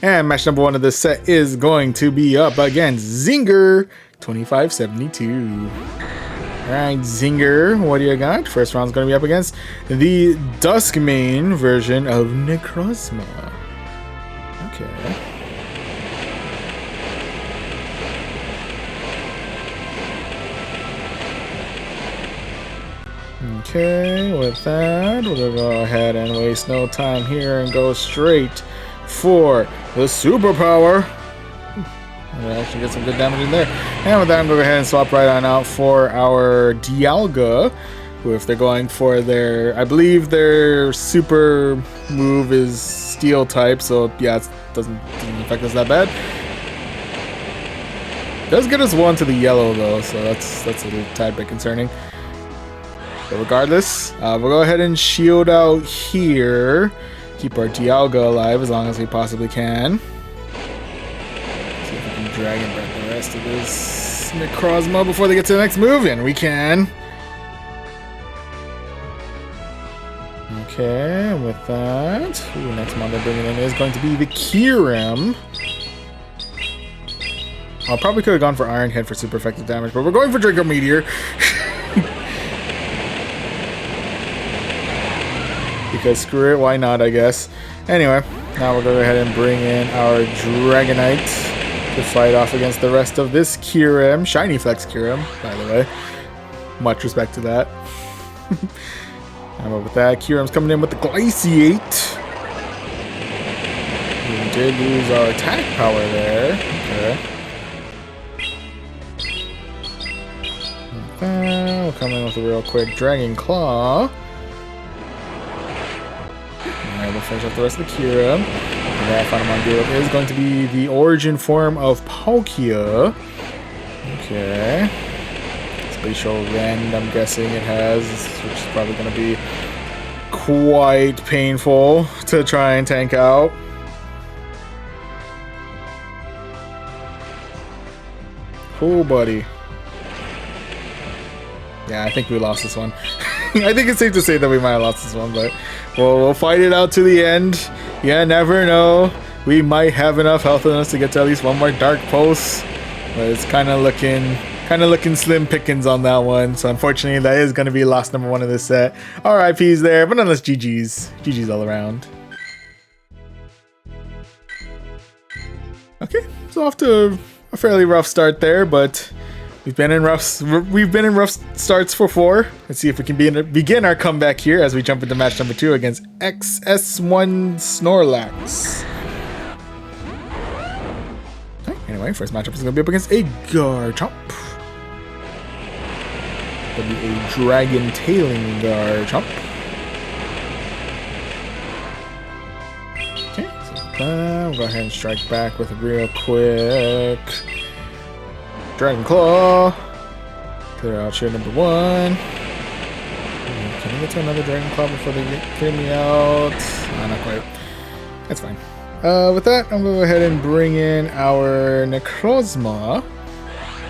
And match number 1 of this set is going to be up against Zinger 2572. Alright, Zinger, what do you got? First round's going to be up against the Duskmane version of Necrozma. Okay. Okay, with that, we're going to go ahead and waste no time here and go straight for the Superpower. We'll actually get some good damage in there. And with that, I'm going to go ahead and swap right on out for our Dialga, who, if they're going for their, I believe their super move is Steel type, so yeah, it doesn't affect us that bad. It does get us 1 to the yellow though, so that's a little tad bit concerning. But regardless, we'll go ahead and shield out here. Keep our Dialga alive as long as we possibly can. See if we can Dragon Breath the rest of this Necrozma before they get to the next move, and we can. Okay, with that, next mon they're bringing in is going to be the Kirim. I probably could have gone for Iron Head for super effective damage, but we're going for Draco Meteor. because screw it, why not, I guess. Anyway, now we'll go ahead and bring in our Dragonite to fight off against the rest of this Kyurem. Shiny Flex Kyurem, by the way. Much respect to that. And with that, Kyurem's coming in with the Glaciate. We did lose our attack power there. Okay. We'll come in with a real quick Dragon Claw. Alright, we'll finish off the rest of the Kyurem. And that final Mongoose is going to be the origin form of Palkia. Okay. Spatial Rend, I'm guessing it has, which is probably going to be quite painful to try and tank out. Cool, buddy. Yeah, I think we lost this one. I think it's safe to say that we might have lost this one, but we'll fight it out to the end. Yeah, never know. We might have enough health in us to get to at least one more Dark Pulse, but it's kind of looking slim pickings on that one. So unfortunately, that is going to be loss number 1 of this set. RIPs there, but nonetheless, GG's. GG's all around. Okay, so off to a fairly rough start there, but we've been in rough starts before. Let's see if we can begin our comeback here as we jump into match number 2 against S19 Snorlax. Okay, anyway, first matchup is going to be up against a Garchomp. It'll be a Dragon Tailing Garchomp. Okay, so we'll go ahead and strike back with a real quick Dragon Claw. Clear out shield number 1. Can we get to another Dragon Claw before they clear me out? Not quite. That's fine. With that, I'm going to go ahead and bring in our Necrozma.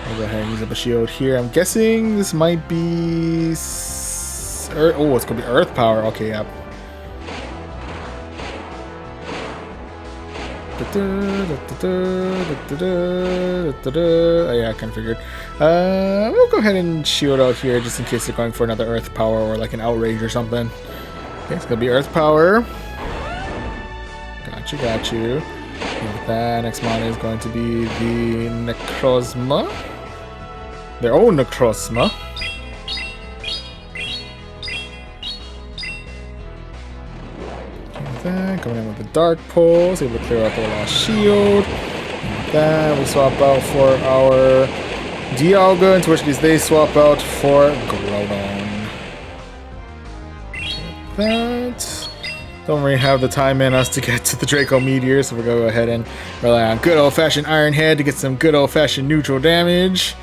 I'll go ahead and use up a shield here. I'm guessing this might be... it's going to be Earth Power. Okay, yep. Oh, yeah, I kind of figured. We'll go ahead and shield out here just in case they're going for another Earth Power or like an Outrage or something. Okay, it's going to be Earth Power. Got you. And with that, next mon is going to be the Necrozma. Their own Necrozma. With that, coming in with the Dark Pulse, able to clear out the last shield. And with that, we swap out for our Dialga, into which case they swap out for Groudon. With that. Don't really have the time in us to get to the Draco Meteor, so we're going to go ahead and rely on good old-fashioned Iron Head to get some good old-fashioned neutral damage.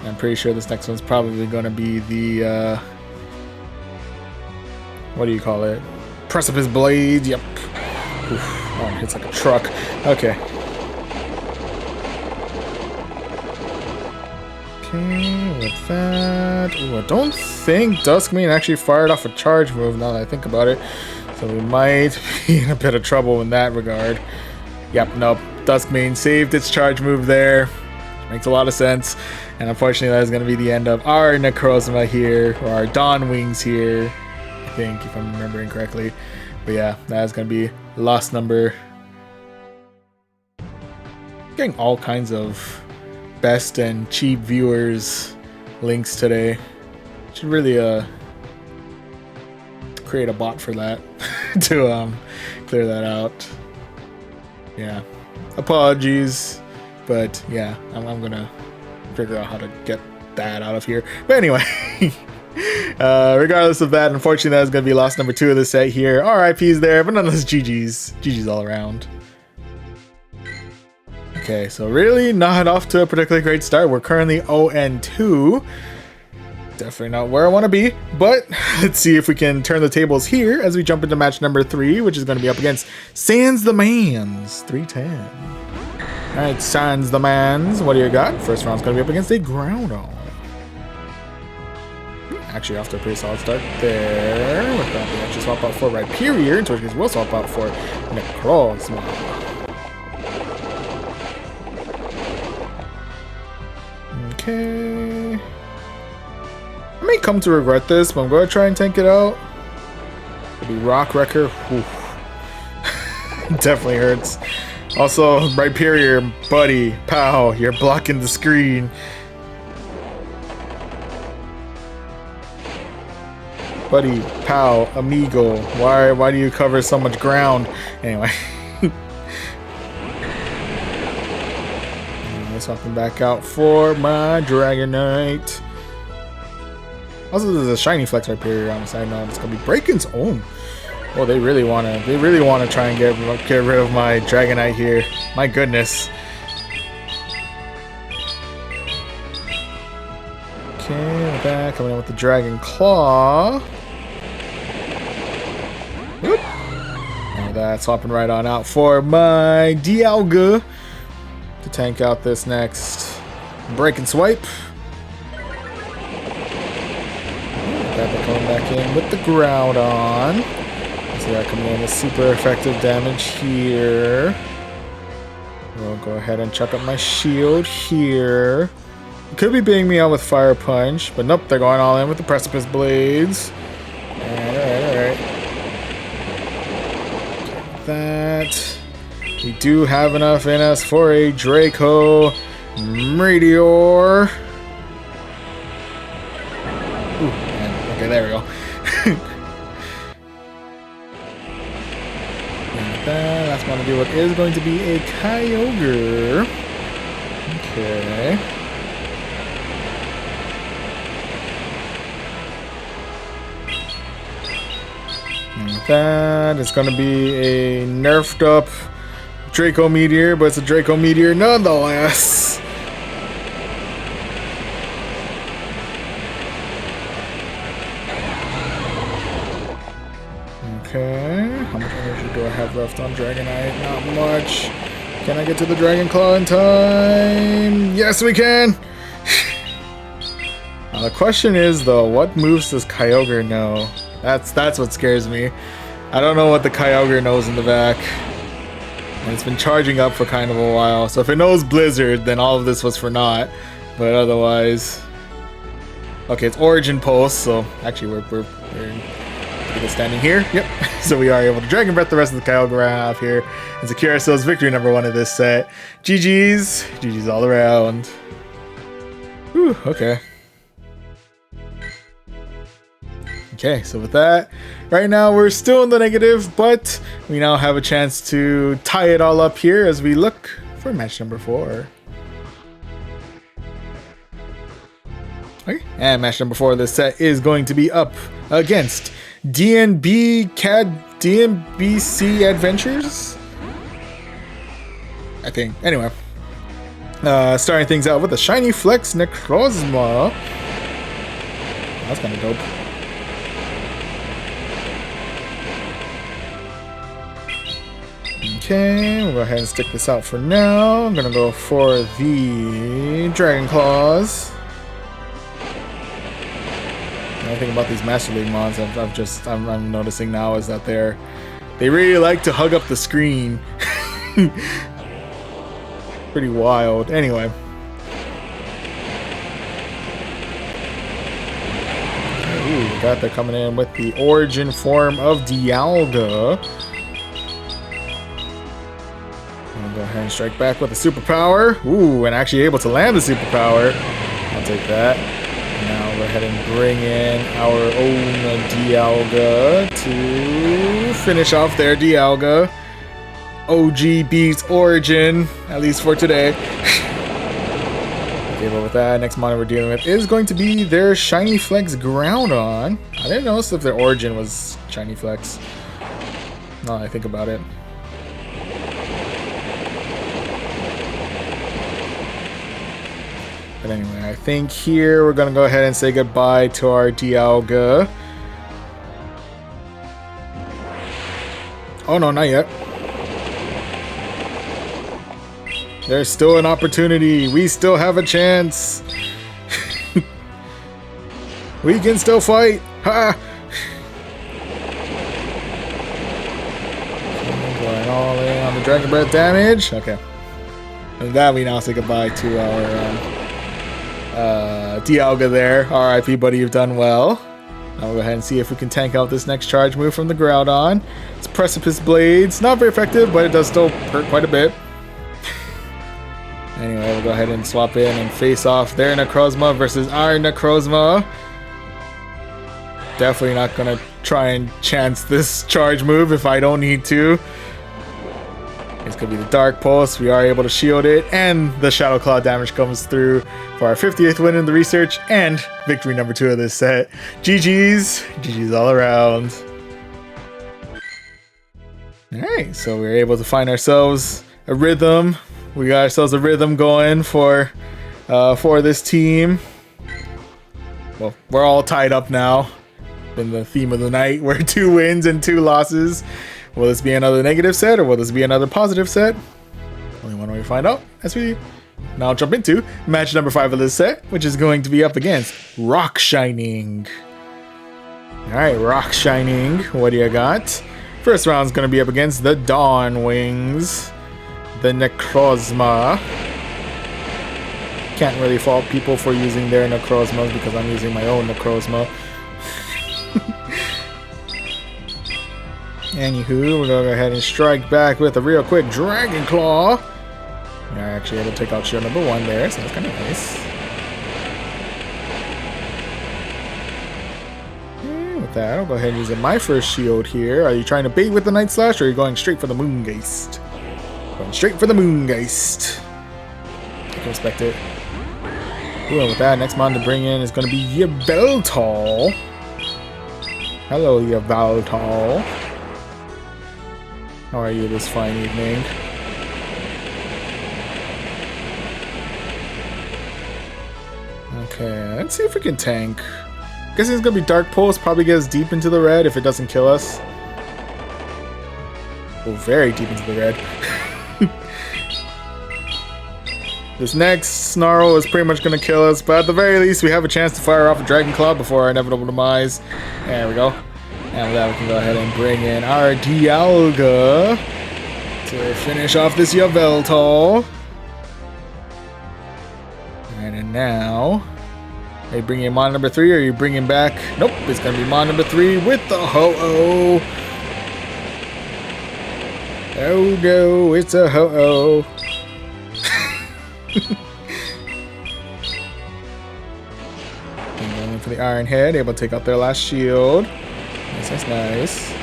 I'm pretty sure this next one's probably going to be the, what do you call it? Precipice Blade, yep. Oof. Oh, it hits like a truck. Okay. Okay, with that... Ooh, I don't think Duskmane actually fired off a charge move now that I think about it. So we might be in a bit of trouble in that regard. Yep, nope. Duskmane saved its charge move there. Makes a lot of sense. And unfortunately, that is going to be the end of our Necrozma here, or our Dawn Wings here, I think, if I'm remembering correctly. But yeah, that is going to be loss number. Getting all kinds of best and cheap viewers links today. Should really create a bot for that to clear that out. Yeah, apologies, but yeah, I'm gonna figure out how to get that out of here. But anyway, regardless of that, unfortunately that is gonna be loss number 2 of the set here. RIPs there, but nonetheless GG's all around. Okay, so really not off to a particularly great start. We're currently 0-2. Definitely not where I want to be, but let's see if we can turn the tables here as we jump into match number 3, which is going to be up against Sans the Mans, 310. Alright, Sans the Mans, what do you got? First round's going to be up against a Groudon. Actually, off to a pretty solid start there. With that, we actually swap out for Rhyperior, into which case we'll swap out for Necrozma. Okay. I may come to regret this, but I'm going to try and tank it out. Could be Rock Wrecker. Oof. Definitely hurts. Also, Rhyperior, buddy, pow, you're blocking the screen. Buddy, pow, amigo, why do you cover so much ground? Anyway. Swapping back out for my Dragonite. Also, there's a shiny flex Rhyperior on the side now. It's gonna be Breakin's Own. Oh, they really wanna try and get rid of my Dragonite here. My goodness. Okay, with that, coming in with the Dragon Claw. Whoop. And with that, swapping right on out for my Dialga to tank out this next Break and Swipe. That they're coming back in with the Groudon. So they're coming in with super effective damage here. We'll go ahead and chuck up my shield here. Could be baiting me out with Fire Punch, but nope, they're going all in with the Precipice Blades. Alright. That. We do have enough in us for a Draco Meteor. Ooh, man. Okay, there we go. Last one to deal with is going to be a Kyogre. Okay. And with that, it's going to be a nerfed up Draco Meteor, but it's a Draco Meteor nonetheless. Okay, how much energy do I have left on Dragonite? Not much. Can I get to the Dragon Claw in time? Yes, we can! Now the question is, though, what moves does Kyogre know? That's what scares me. I don't know what the Kyogre knows in the back. And it's been charging up for kind of a while. So if it knows Blizzard, then all of this was for naught. But otherwise... Okay, it's Origin Pulse, so actually we're standing here. Yep. So we are able to Dragon Breath the rest of the Kyogre off here and secure ourselves victory number 1 of this set. GG's. GG's all around. Whew, okay. Okay, so with that, right now we're still in the negative, but we now have a chance to tie it all up here as we look for match number 4. Okay, and match number 4 of this set is going to be up against DNBC Adventures? I think. Anyway. Starting things out with a Shiny Flex Necrozma. That's kind of dope. Okay, we'll go ahead and stick this out for now. I'm gonna go for the Dragon Claws. The thing about these Master League mods I'm noticing now is that they really like to hug up the screen. Pretty wild. Anyway. Ooh, got that coming in with the origin form of Dialga. Go ahead and strike back with a superpower. Ooh, and actually able to land the superpower. I'll take that. Now we'll go ahead and bring in our own Dialga to finish off their Dialga. OG beats Origin, at least for today. Okay, but with that, next model we're dealing with is going to be their Shiny Flex Groudon. I didn't notice if their Origin was Shiny Flex. Now that I think about it. But anyway, I think here we're gonna go ahead and say goodbye to our Dialga. Oh no, not yet. There's still an opportunity. We still have a chance. We can still fight. Ha! Going all in on the Dragon Breath damage. Okay. And that we now say goodbye to our Dialga there. RIP, buddy, you've done well. Now we'll go ahead and see if we can tank out this next charge move from the Groudon. It's Precipice Blades. Not very effective, but it does still hurt quite a bit. Anyway, we'll go ahead and swap in and face off their Necrozma versus our Necrozma. Definitely not going to try and chance this charge move if I don't need to. It's going to be the Dark Pulse. We are able to shield it, and the Shadow Claw damage comes through for our 50th win in the research and victory number 2 of this set. GG's. GG's all around. Alright, so we were able to find ourselves a rhythm. We got ourselves a rhythm going for this team. Well, we're all tied up now. Been the theme of the night. We're 2 wins and 2 losses. Will this be another negative set or will this be another positive set? Only one way to find out as we now jump into match number 5 of this set, which is going to be up against Rock Shining. Alright, Rock Shining, what do you got? First round's going to be up against the Dawn Wings, the Necrozma. Can't really fault people for using their Necrozmas because I'm using my own Necrozma. Anywho, we're gonna go ahead and strike back with a real quick Dragon Claw. I actually had to take out shield number 1 there, so that's kind of nice. With that, I'll go ahead and use my first shield here. Are you trying to bait with the Night Slash, or are you going straight for the Moongeist? Going straight for the Moongeist. I can respect it. Ooh, and with that, next mon to bring in is going to be Yveltal. Hello, Yveltal. How are you this fine evening? Okay, let's see if we can tank. Guessing it's gonna be Dark Pulse, probably get us deep into the red if it doesn't kill us. Oh, very deep into the red. This next Snarl is pretty much gonna kill us, but at the very least we have a chance to fire off a Dragon Claw before our inevitable demise. There we go. And with that, we can go ahead and bring in our Dialga to finish off this Yveltal. Alright, and now, are you bringing in mon number 3 or are you bringing back? Nope, it's going to be mon number 3 with the Ho-Oh. Oh no, it's a Ho-Oh. Going for the Iron Head, able to take out their last shield. Nice, nice, nice.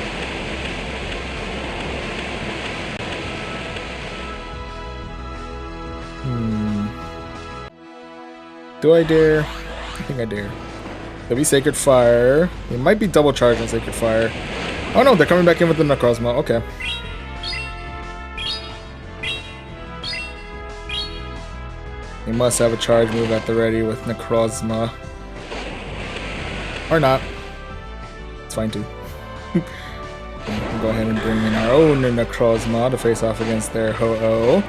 Do I dare? I think I dare. There'll be Sacred Fire. It might be double charged on Sacred Fire. Oh no, they're coming back in with the Necrozma. Okay. They must have a charge move at the ready with Necrozma. Or not. It's fine too. We can go ahead and bring in our own Necrozma to face off against their Ho-Oh.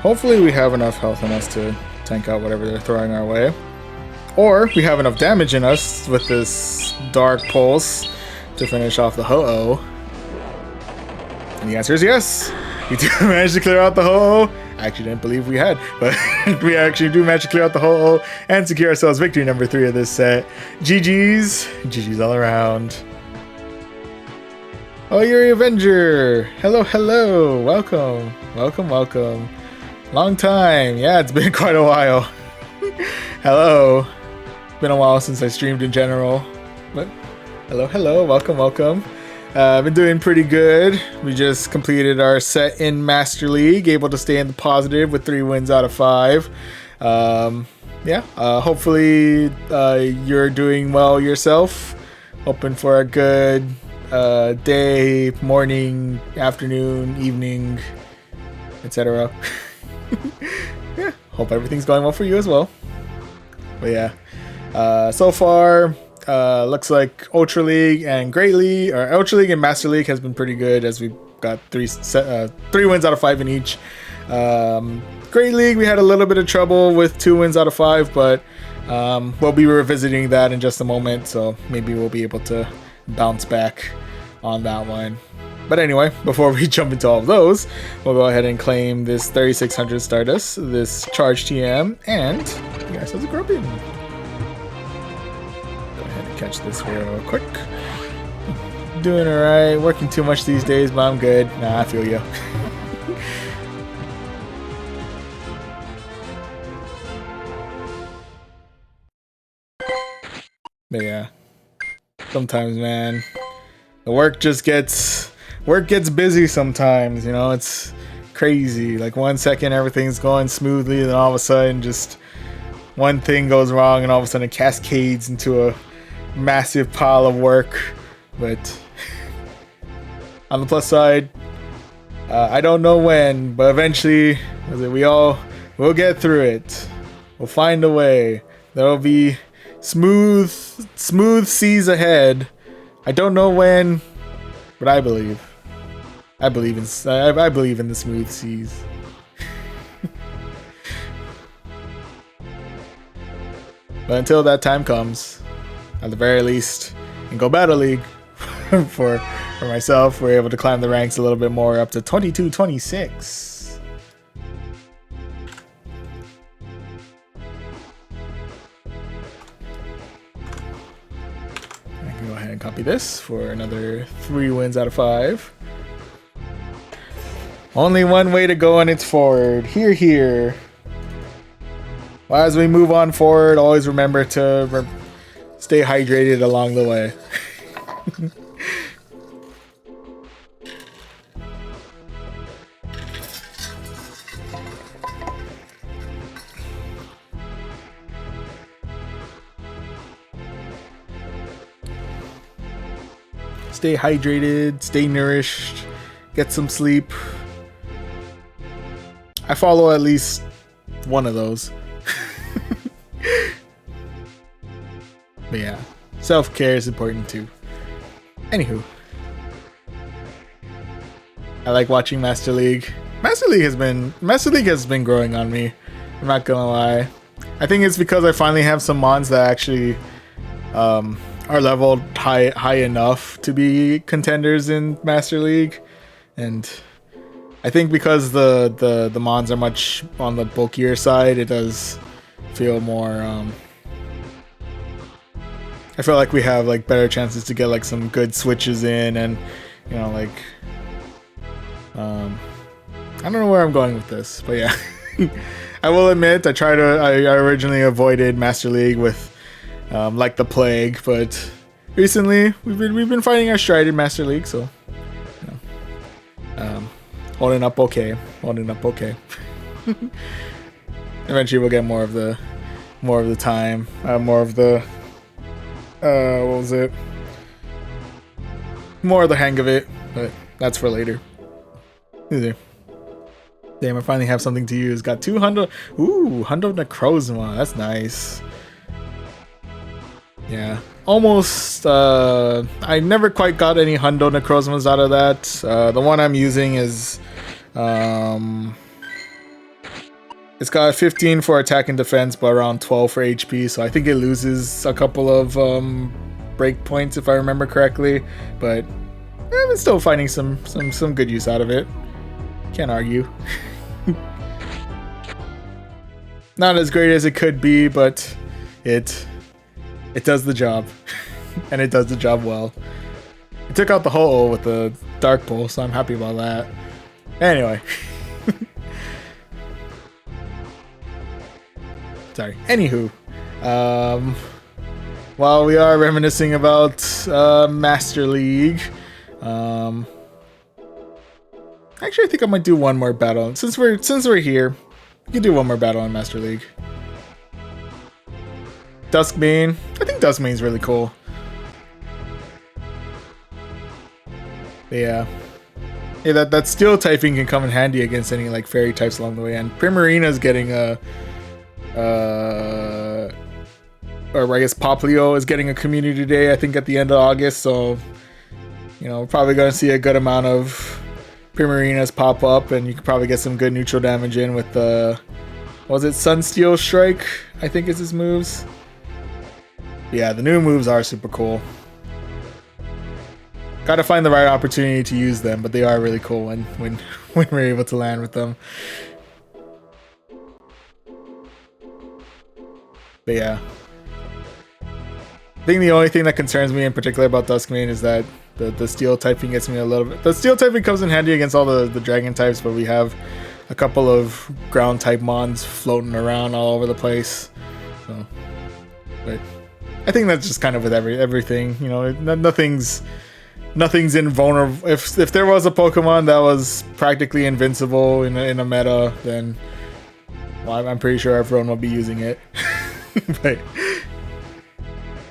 Hopefully we have enough health in us to tank out whatever they're throwing our way. Or we have enough damage in us with this Dark Pulse to finish off the Ho-Oh. And the answer is yes. We do manage to clear out the Ho-Oh. I actually didn't believe we had, but we actually do manage to clear out the Ho-Oh and secure ourselves victory number 3 of this set. GG's. GG's all around. Oh, you're Avenger. Hello, hello. Welcome. Welcome, welcome. Long time. Yeah, it's been quite a while. Hello. Been a while since I streamed in general. But hello, hello. Welcome, welcome. I've been doing pretty good. We just completed our set in Master League, able to stay in the positive with 3 wins out of 5. Hopefully you're doing well yourself. Hoping for a good day, morning, afternoon, evening, etc. Yeah, hope everything's going well for you as well. But yeah, so far looks like Ultra League and Great League, or Ultra League and Master League has been pretty good as we've got 3 wins out of 5 in each. Great League, we had a little bit of trouble with 2 wins out of 5, but we'll be revisiting that in just a moment, so maybe we'll be able to bounce back on that one. But anyway, before we jump into all of those, we'll go ahead and claim this 3600 Stardust, this Charge TM, and we got ourselves a Grubbin. Go ahead and catch this real quick. Doing alright, working too much these days, but I'm good. Nah, I feel you. But yeah, sometimes, man, the work gets busy sometimes, you know, it's crazy. Like 1 second everything's going smoothly, then all of a sudden just one thing goes wrong and all of a sudden it cascades into a massive pile of work. But on the plus side, I don't know when, but eventually we'll get through it. We'll find a way. There'll be smooth seas ahead. I don't know when, but I believe in the smooth seas. But until that time comes, at the very least, in Go Battle League, for myself, we're able to climb the ranks a little bit more, up to 22-26. I can go ahead and copy this for another 3 wins out of 5. Only one way to go, and it's forward. Here. Well, as we move on forward, always remember to stay hydrated along the way. Stay hydrated, stay nourished, get some sleep. I follow at least one of those. But yeah, self-care is important too. Anywho, I like watching Master League. Master League has been growing on me. I'm not gonna lie. I think it's because I finally have some mons that actually are leveled high enough to be contenders in Master League, and I think because the mons are much on the bulkier side, it does feel more. I feel like we have like better chances to get like some good switches in, and you know, like I don't know where I'm going with this, but yeah. I will admit I originally avoided Master League with like the plague, but recently we've been finding our stride in Master League, so you know, holding up okay. Eventually we'll get more of the time, more of the what was it? More of the hang of it, but that's for later. Easy. Damn, I finally have something to use. Got 200. Ooh, Hundo Necrozma. That's nice. Yeah, almost. I never quite got any Hundo Necrozmas out of that. The one I'm using is, it's got 15 for attack and defense, but around 12 for HP. So I think it loses a couple of break points if I remember correctly. But I'm still finding some good use out of it. Can't argue. Not as great as it could be, but it does the job. And it does the job well. It took out the hole with the Dark Pulse, so I'm happy about that. Anyway. Sorry. Anywho. While we are reminiscing about Master League, actually, I think I might do one more battle. Since we're here, we can do one more battle on Master League. Duskbane. I think Duskbane's really cool. But yeah, that steel typing can come in handy against any like fairy types along the way. And Primarina's getting a, or I guess Poplio is getting a community day. I think at the end of August. So you know, we're probably gonna see a good amount of Primarinas pop up, and you could probably get some good neutral damage in with the, was it Sunsteel Strike? I think is his moves. Yeah, the new moves are super cool. Gotta find the right opportunity to use them, but they are really cool when we're able to land with them. But yeah. think the only thing that concerns me in particular about Duskmane is that the steel typing gets me a little bit. The steel typing comes in handy against all the dragon types, but we have a couple of ground type mons floating around all over the place. So, but I think that's just kind of with everything. You know, nothing's invulnerable. If there was a Pokemon that was practically invincible in a meta, then well, I'm pretty sure everyone will be using it. But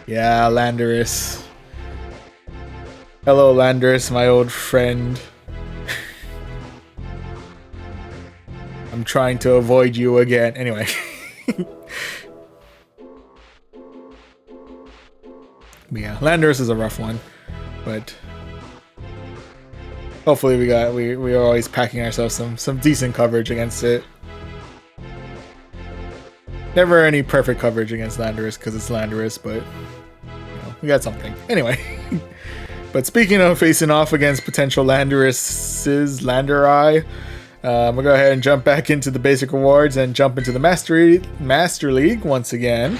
yeah, Landorus. Hello, Landorus, my old friend. I'm trying to avoid you again. Anyway. But yeah, Landorus is a rough one, but hopefully we are always packing ourselves some decent coverage against it. Never any perfect coverage against Landorus because it's Landorus, but you know, we got something. Anyway. But speaking of facing off against potential Landorus's Landori, we'll go ahead and jump back into the basic rewards and jump into the Master League once again.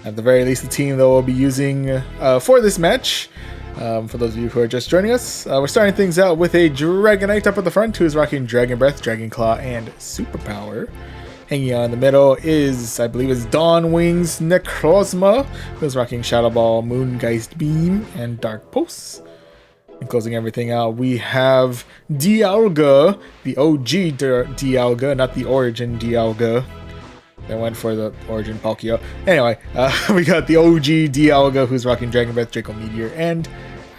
At the very least, the team that we'll be using for this match. For those of you who are just joining us, we're starting things out with a Dragonite up at the front, who is rocking Dragon Breath, Dragon Claw, and Superpower. Hanging out in the middle is, I believe, Dawn Wings Necrozma, who's rocking Shadow Ball, Moongeist Beam, and Dark Pulse. And closing everything out, we have Dialga, the OG Dialga, not the Origin Dialga. I went for the Origin Palkia. Anyway, we got the OG Dialga, who's rocking Dragon Breath, Draco Meteor, and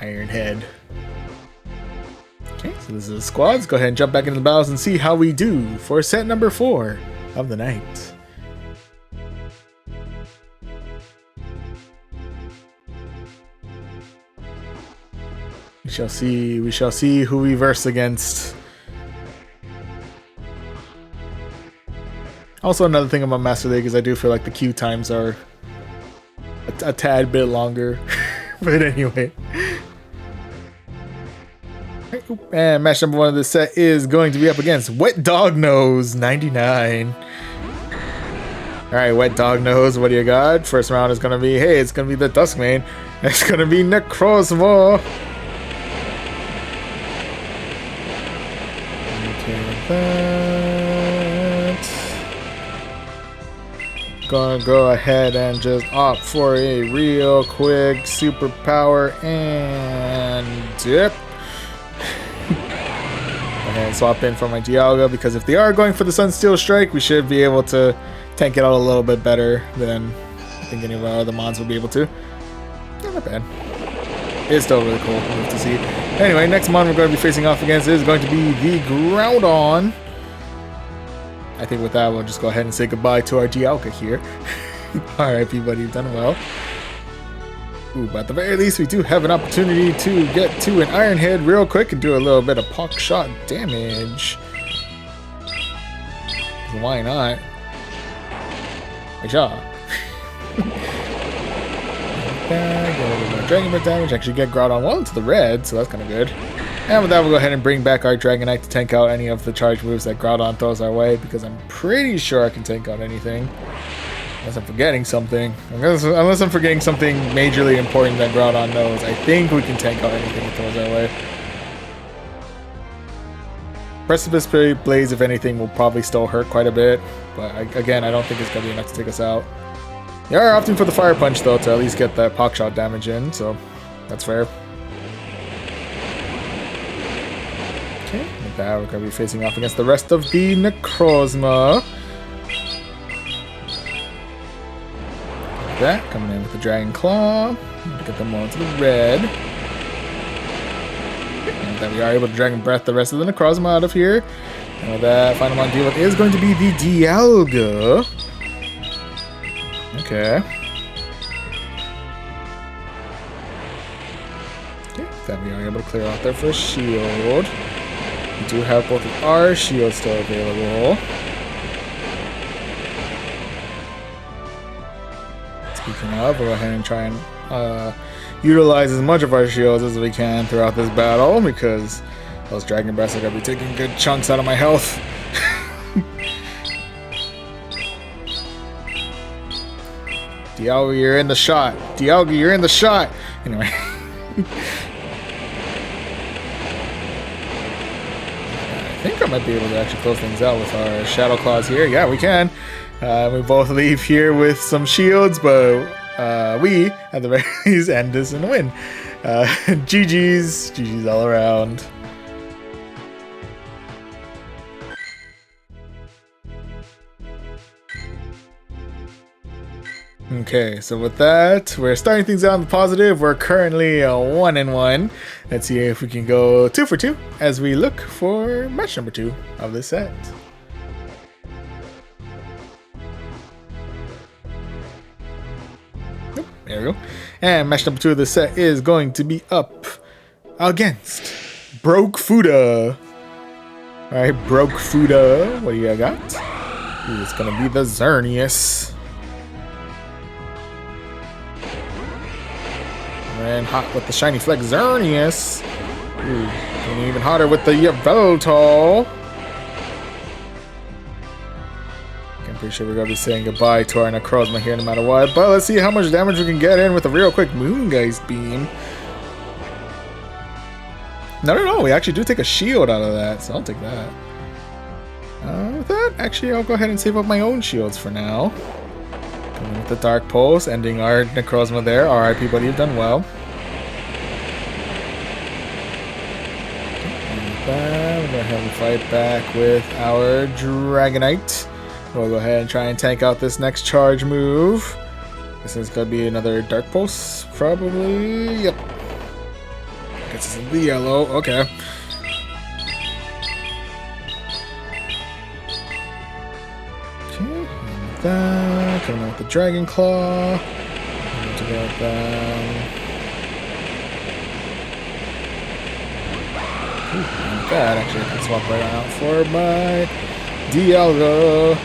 Iron Head. Okay, so this is the squads. Go ahead and jump back into the battles and see how we do for set number 4 of the night. We shall see who we verse against. Also, another thing about Master League is I do feel like the queue times are a tad bit longer. But anyway. And match number 1 of this set is going to be up against Wet Dog Nose 99. Alright, Wet Dog Nose, what do you got? First round is going to be, hey, it's going to be the Duskmane. It's going to be Necrozma. Okay, with that. Gonna go ahead and just opt for a real quick superpower and dip. And swap in for my Dialga, because if they are going for the Sunsteel Strike, we should be able to tank it out a little bit better than I think any of our other mons will be able to. Yeah, not bad. It's still really cool to see. Anyway, next mon we're going to be facing off against is going to be the Groudon. I think with that, we'll just go ahead and say goodbye to our Dialga here. Alright, buddy, you've done well. Ooh, but at the very least, we do have an opportunity to get to an Iron Head real quick and do a little bit of Pock Shot damage. Why not? Good job. Dragon Breath damage, actually get Groudon well into the red, so that's kind of good. And with that, we'll go ahead and bring back our Dragonite to tank out any of the charge moves that Groudon throws our way, because I'm pretty sure I can tank out anything. Unless I'm forgetting something. Unless I'm forgetting something majorly important that Groudon knows, I think we can tank out anything that throws our way. Precipice Blaze, if anything, will probably still hurt quite a bit. But again, I don't think it's going to be enough to take us out. They are opting for the Fire Punch, though, to at least get that Pock Shot damage in, so that's fair. Okay, with that, we're going to be facing off against the rest of the Necrozma. That coming in with the Dragon Claw. Get them all into the red. And then we are able to Dragon Breath the rest of the Necrozma out of here. And with that, final one to deal with is going to be the Dialga. Okay. Okay, then we are able to clear out their first shield. We do have both of our shields still available. Speaking of, we'll go ahead and try and utilize as much of our shields as we can throughout this battle, because those Dragon Breaths are going to be taking good chunks out of my health. Dialga, you're in the shot. Dialga, you're in the shot. Anyway. I think I might be able to actually close things out with our Shadow Claws here. Yeah, we can. We both leave here with some shields, but we, at the very least, end this in a win. GG's all around. Okay, so with that, we're starting things out on the positive. We're currently 1-1. Let's see if we can go 2 for 2 as we look for match number 2 of this set. Yep, there we go. And match number 2 of this set is going to be up against Broke Fuda. Alright, Broke Fuda. What do you got? It's gonna be the Xerneas. And hot with the shiny flex Xerneas. Getting even hotter with the Yveltal. I'm pretty sure we're gonna be saying goodbye to our Necrozma here no matter what. But let's see how much damage we can get in with a real quick Moongeist Beam. No, we actually do take a shield out of that, so I'll take that. With that, actually, I'll go ahead and save up my own shields for now. Coming with the Dark Pulse, ending our Necrozma there. RIP, buddy, you've done well. We're going to have a fight back with our Dragonite. We'll go ahead and try and tank out this next charge move. This is going to be another Dark Pulse, probably. Yep. Gets us in the yellow. Okay. That, coming out with the Dragon Claw. To get that. Like that, actually, I can swap right on out for my Dialga.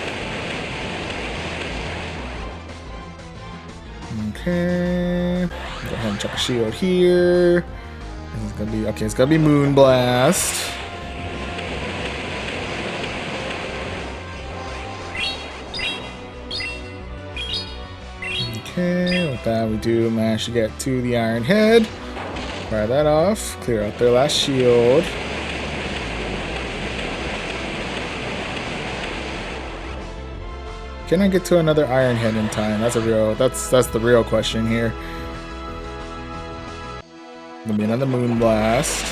Okay. Go ahead and chuck a shield here. And it's gonna be okay. It's gonna be Moonblast. Okay, with that we do manage to get to the Iron Head. Fire that off. Clear out their last shield. Can I get to another Iron Head in time? That's the real question here. Gonna be another Moonblast.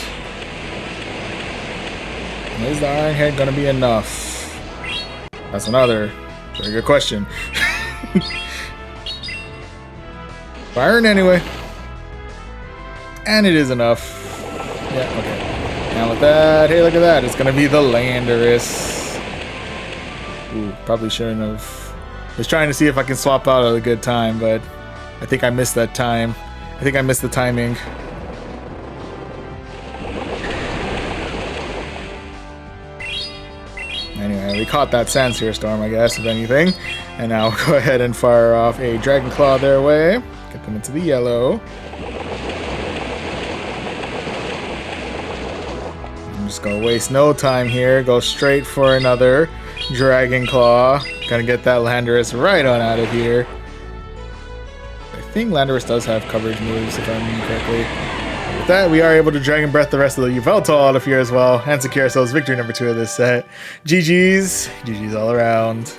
Is the Iron Head gonna be enough? That's another very good question. Firing anyway. And it is enough. Yeah, okay. Now with that, hey, look at that. It's gonna be the Landorus. Ooh, probably shouldn't have. I was trying to see if I can swap out at a good time, but I think I missed that time. I think I missed the timing. Anyway, we caught that Sandsphere Storm, I guess, if anything. And now we'll go ahead and fire off a Dragon Claw their way. Get them into the yellow. I'm just gonna waste no time here. Go straight for another Dragon Claw. Gonna get that Landorus right on out of here. I think Landorus does have coverage moves, if I remember correctly. With that, we are able to Dragon Breath the rest of the Yveltal out of here as well, and secure ourselves victory number 2 of this set. GG's. GG's all around.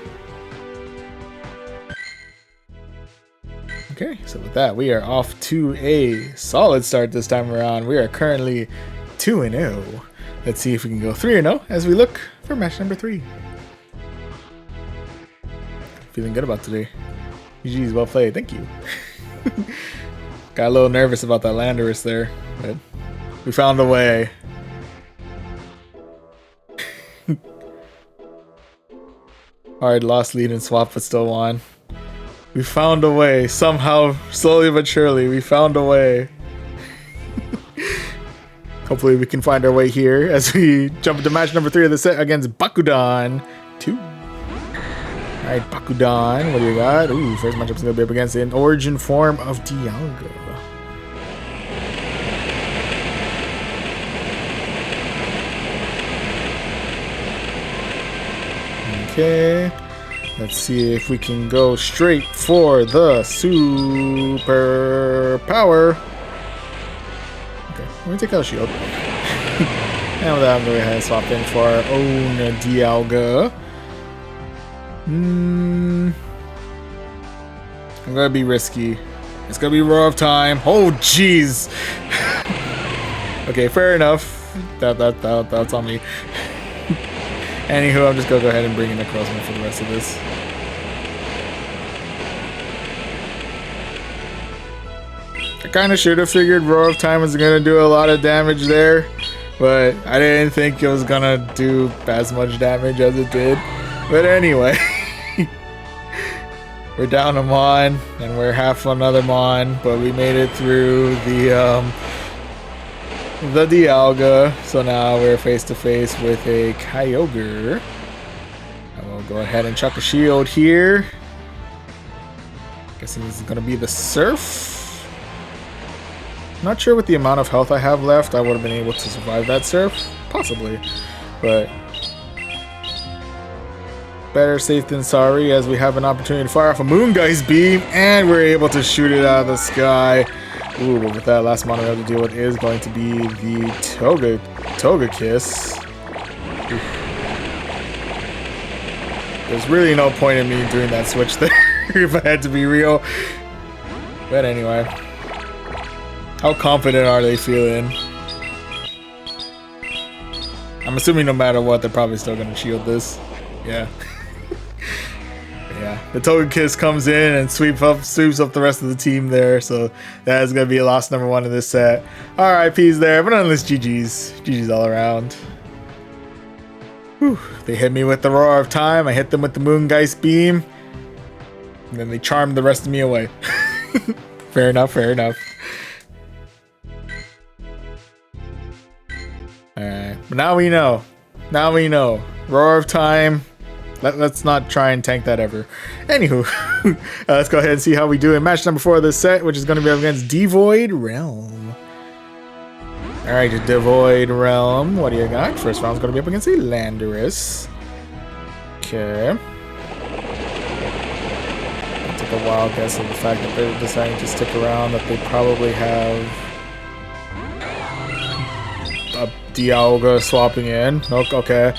Okay, so with that, we are off to a solid start this time around. We are currently 2-0. Let's see if we can go 3-0 as we look for match number 3. Feeling good about today. GG's, well played. Thank you. Got a little nervous about that Landorus there, but we found a way. Hard lost lead and swap, but still won. We found a way. Somehow, slowly but surely, we found a way. Hopefully we can find our way here as we jump into match number 3 of the set against Bakudan 2. Alright, Bakudan, what do you got? Ooh, first matchup's gonna be up against an origin form of Dialga. Okay. Let's see if we can go straight for the super power. Okay, let me take out a shield. And with that, I'm going to go ahead and swap in for our own Dialga. I'm going to be risky. It's going to be Roar of Time. Oh, jeez. Okay, fair enough. That's on me. Anywho, I'm just going to go ahead and bring in a Crossman for the rest of this. I kind of should have figured Roar of Time was going to do a lot of damage there, but I didn't think it was going to do as much damage as it did. But anyway, we're down a Mon, and we're half another Mon, but we made it through the Dialga, so now we're face to face with a Kyogre. And we'll go ahead and chuck a shield here. Guessing this is going to be the Surf. Not sure what the amount of health I have left. I would have been able to survive that Surf, possibly, but better safe than sorry, as we have an opportunity to fire off a Moongeist Beam, and we're able to shoot it out of the sky. Ooh, but with that, last mono we have to deal with is going to be the Togekiss. Oof. There's really no point in me doing that switch there, if I had to be real. But anyway, how confident are they feeling? I'm assuming no matter what, they're probably still going to shield this. Yeah. Yeah, the Togekiss comes in and sweeps up the rest of the team there, so that is going to be loss number 1 in this set. RIP's there, but nonetheless, GG's. GG's all around. Whew, they hit me with the Roar of Time, I hit them with the Moongeist Beam, and then they charmed the rest of me away. Fair enough, fair enough. Alright, but now we know. Now we know. Roar of Time. Let's not try and tank that ever. Anywho, let's go ahead and see how we do in match number 4 of this set, which is going to be up against Devoid Realm. Alright, Devoid Realm, what do you got? First round's going to be up against a Landorus. Okay. I'll take a wild guess of the fact that they're deciding to stick around, that they probably have a Dialga swapping in. Okay.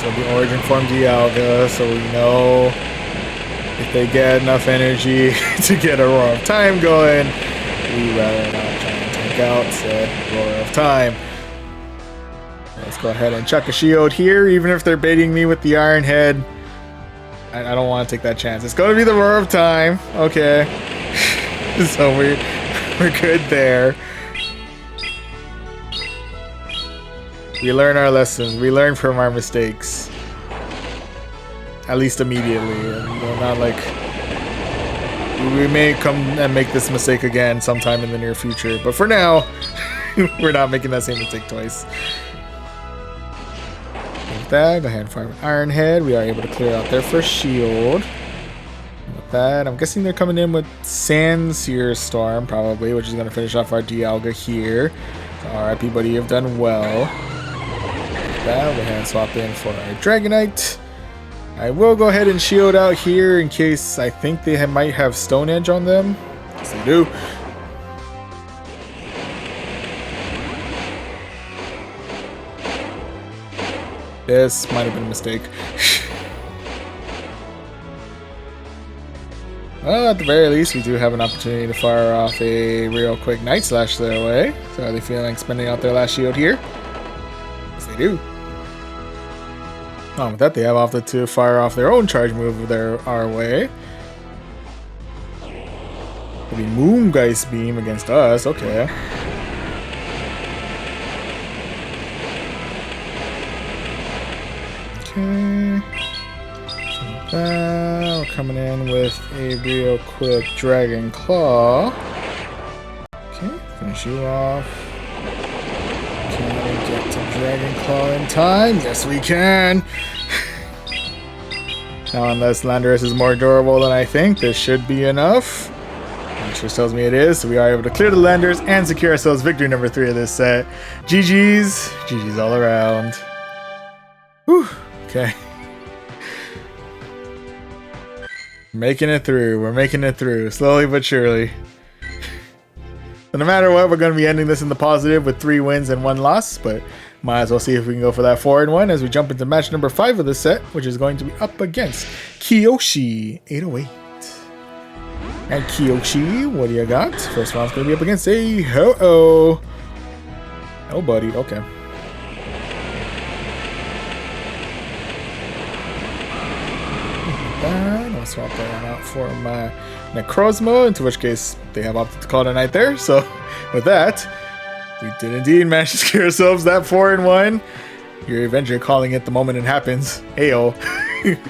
The origin form Dialga, so we know if they get enough energy to get a Roar of Time going, we rather not try and tank out said Roar of Time. Let's go ahead and chuck a shield here, even if they're baiting me with the Iron Head. I don't want to take that chance. It's going to be the Roar of Time. Okay. So we're good there. We learn our lessons. We learn from our mistakes. At least immediately. And not like... We may come and make this mistake again sometime in the near future. But for now, we're not making that same mistake twice. With that, go ahead and fire an Iron Head. We are able to clear out their first shield. With that, I'm guessing they're coming in with Sandsear Storm, probably, which is going to finish off our Dialga here. So, RIP, buddy, you've done well. That, we'll go ahead and swap in for our Dragonite. I will go ahead and shield out here in case I think they might have Stone Edge on them. Yes, they do. This might have been a mistake. Well, at the very least, we do have an opportunity to fire off a real quick Night Slash their way. So are they feeling like spending out their last shield here? Yes, they do. With that, they have opted to fire off their own charge move our way. It'll be Moongeist Beam against us. Okay. Okay. So we're coming in with a real quick Dragon Claw. Okay, finish you off. Can we get to Dragon Claw in time? Yes, we can! Now, unless Landorus is more durable than I think, this should be enough. Which tells me it is, so we are able to clear the landers and secure ourselves victory number 3 of this set. GG's. GG's all around. Whew. Okay. Making it through. We're making it through. Slowly but surely. So no matter what, we're going to be ending this in the positive with 3 wins and 1 loss, but might as well see if we can go for that 4-1 as we jump into match number 5 of the set, which is going to be up against Kiyoshi 808. And Kiyoshi, what do you got? First round's going to be up against a Ho-Oh. Oh, buddy. Okay. I'll swap that one out for my Necrozma, into which case they have opted to call it a night there. So with that, we did indeed manage to secure ourselves that 4-1. Your Avenger calling it the moment it happens. Heyo.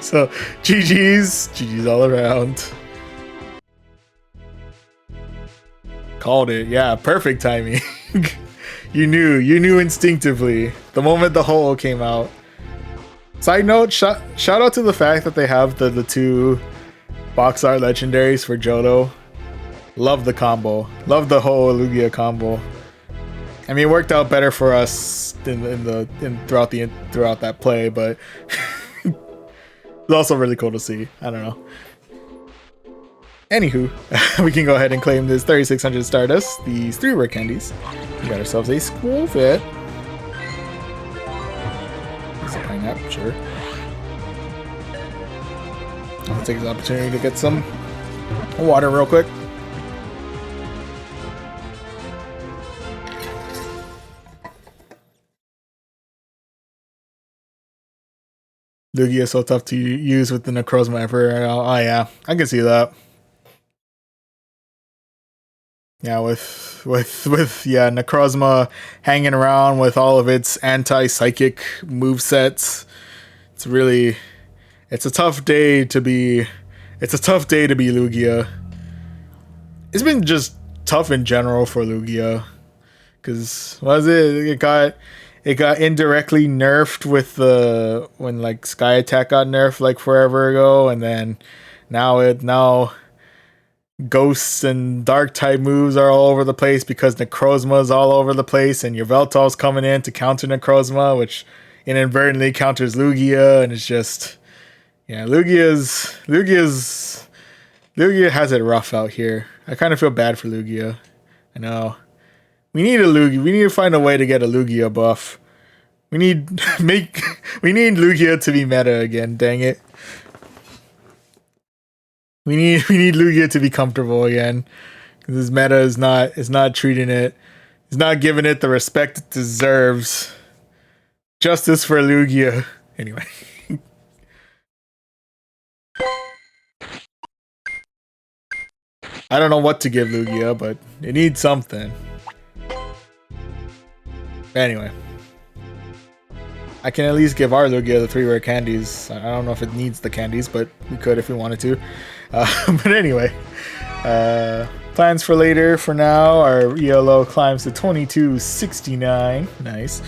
So GG's. GG's all around. Called it. Yeah, perfect timing. You knew instinctively the moment the hole came out. Side note, shout out to the fact that they have the 2 box art legendaries for Johto. Love the combo. Love the whole Lugia combo. I mean, it worked out better for us throughout that play, but it's also really cool to see. I don't know. Anywho, we can go ahead and claim this 3600 Stardust, these 3 rare candies. We got ourselves a School Fit. It's a pineapple, sure. I'll take this opportunity to get some water real quick. Lugia is so tough to use with the Necrozma effort. Oh yeah, I can see that. Yeah, with Necrozma hanging around with all of its anti-psychic movesets, it's a tough day to be Lugia. It's been just tough in general for Lugia, because it got indirectly nerfed with when like Sky Attack got nerfed like forever ago, and then now Ghosts and Dark type moves are all over the place because Necrozma is all over the place, and your Yveltal's coming in to counter Necrozma, which inadvertently counters Lugia, and it's just, yeah, Lugia has it rough out here. I kind of feel bad for Lugia. I know. We need to find a way to get a Lugia buff. We need Lugia to be meta again, dang it. We need Lugia to be comfortable again, because his meta is not treating it, is not giving it the respect it deserves. Justice for Lugia. Anyway. I don't know what to give Lugia, but it needs something. Anyway. I can at least give our Lugia the 3 rare candies. I don't know if it needs the candies, but we could if we wanted to. But anyway, plans for later. For now, our ELO climbs to 2269. Nice.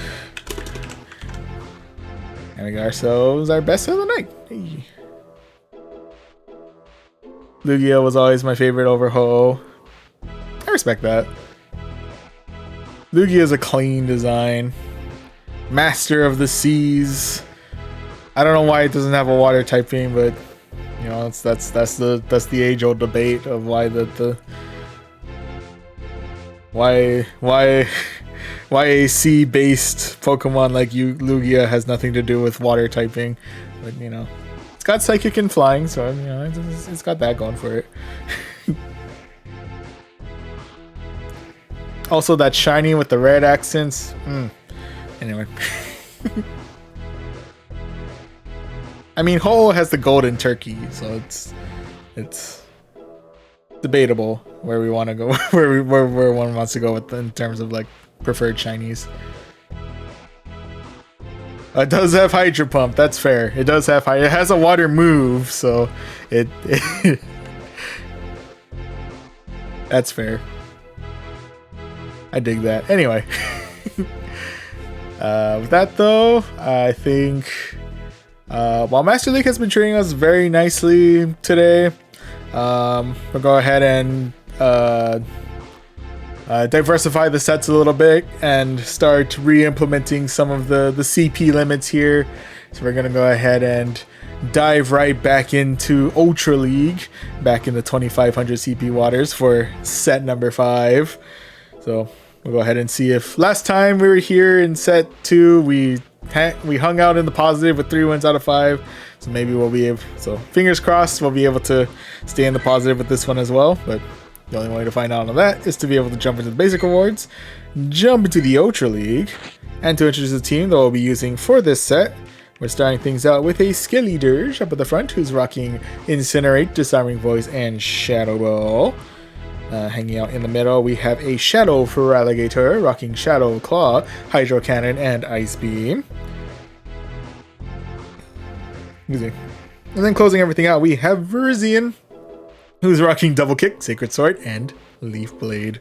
And we got ourselves our best of the night. Hey. Lugia was always my favorite over Ho. I respect that. Lugia is a clean design. Master of the Seas. I don't know why it doesn't have a water typing, but you know, that's the age-old debate of why a sea-based Pokemon like Lugia has nothing to do with water typing. But you know, it's got Psychic and Flying, so you know, it's got that going for it. Also, that shiny with the red accents. Anyway. I mean, Ho has the golden turkey, so it's debatable where we want to go, where one wants to go with in terms of like preferred shinies. It does have Hydro Pump. That's fair. It does have it has a water move, so it that's fair. I dig that. Anyway. With that though, I think while Master League has been treating us very nicely today, we'll go ahead and diversify the sets a little bit and start re-implementing some of the CP limits here. So we're gonna go ahead and dive right back into Ultra League, back in the 2500 CP waters for set number 5. So we'll go ahead and see if last time we were here in set 2 we hung out in the positive with 3 wins out of 5. So maybe we'll be able, so fingers crossed we'll be able to stay in the positive with this one as well. But the only way to find out on that is to be able to jump into the basic rewards, jump into the Ultra League, and to introduce the team that we'll be using for this set. We're starting things out with a skill leader up at the front who's rocking Incinerate, Disarming Voice, and Shadow Ball. Hanging out in the middle, we have a Shadow Feraligatr rocking Shadow Claw, Hydro Cannon, and Ice Beam. Excuse me. And then closing everything out, we have Verizian, who's rocking Double Kick, Sacred Sword, and Leaf Blade.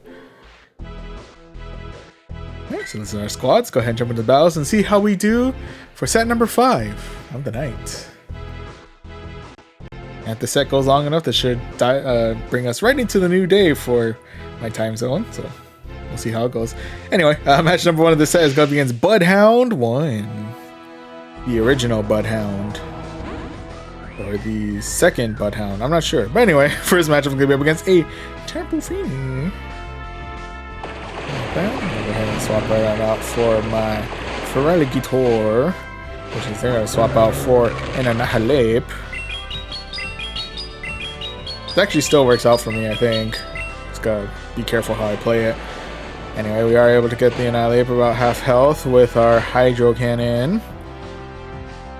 Alright, so this is our squad. Let's go ahead and jump into the battles and see how we do for set number 5 of the night. And if the set goes long enough, this should bring us right into the new day for my time zone. So we'll see how it goes. Anyway, match number 1 of the set is going to be against Budhound 1. The original Budhound. Or the second Budhound. I'm not sure. But anyway, first matchup I'm going to be up against a Tapu Fini. I'll go ahead and swap right out for my Feraligatr, which is there. I'll swap out for an Annihilate. It actually still works out for me, I think. Just gotta be careful how I play it. Anyway, we are able to get the Annihilate about half health with our Hydro Cannon.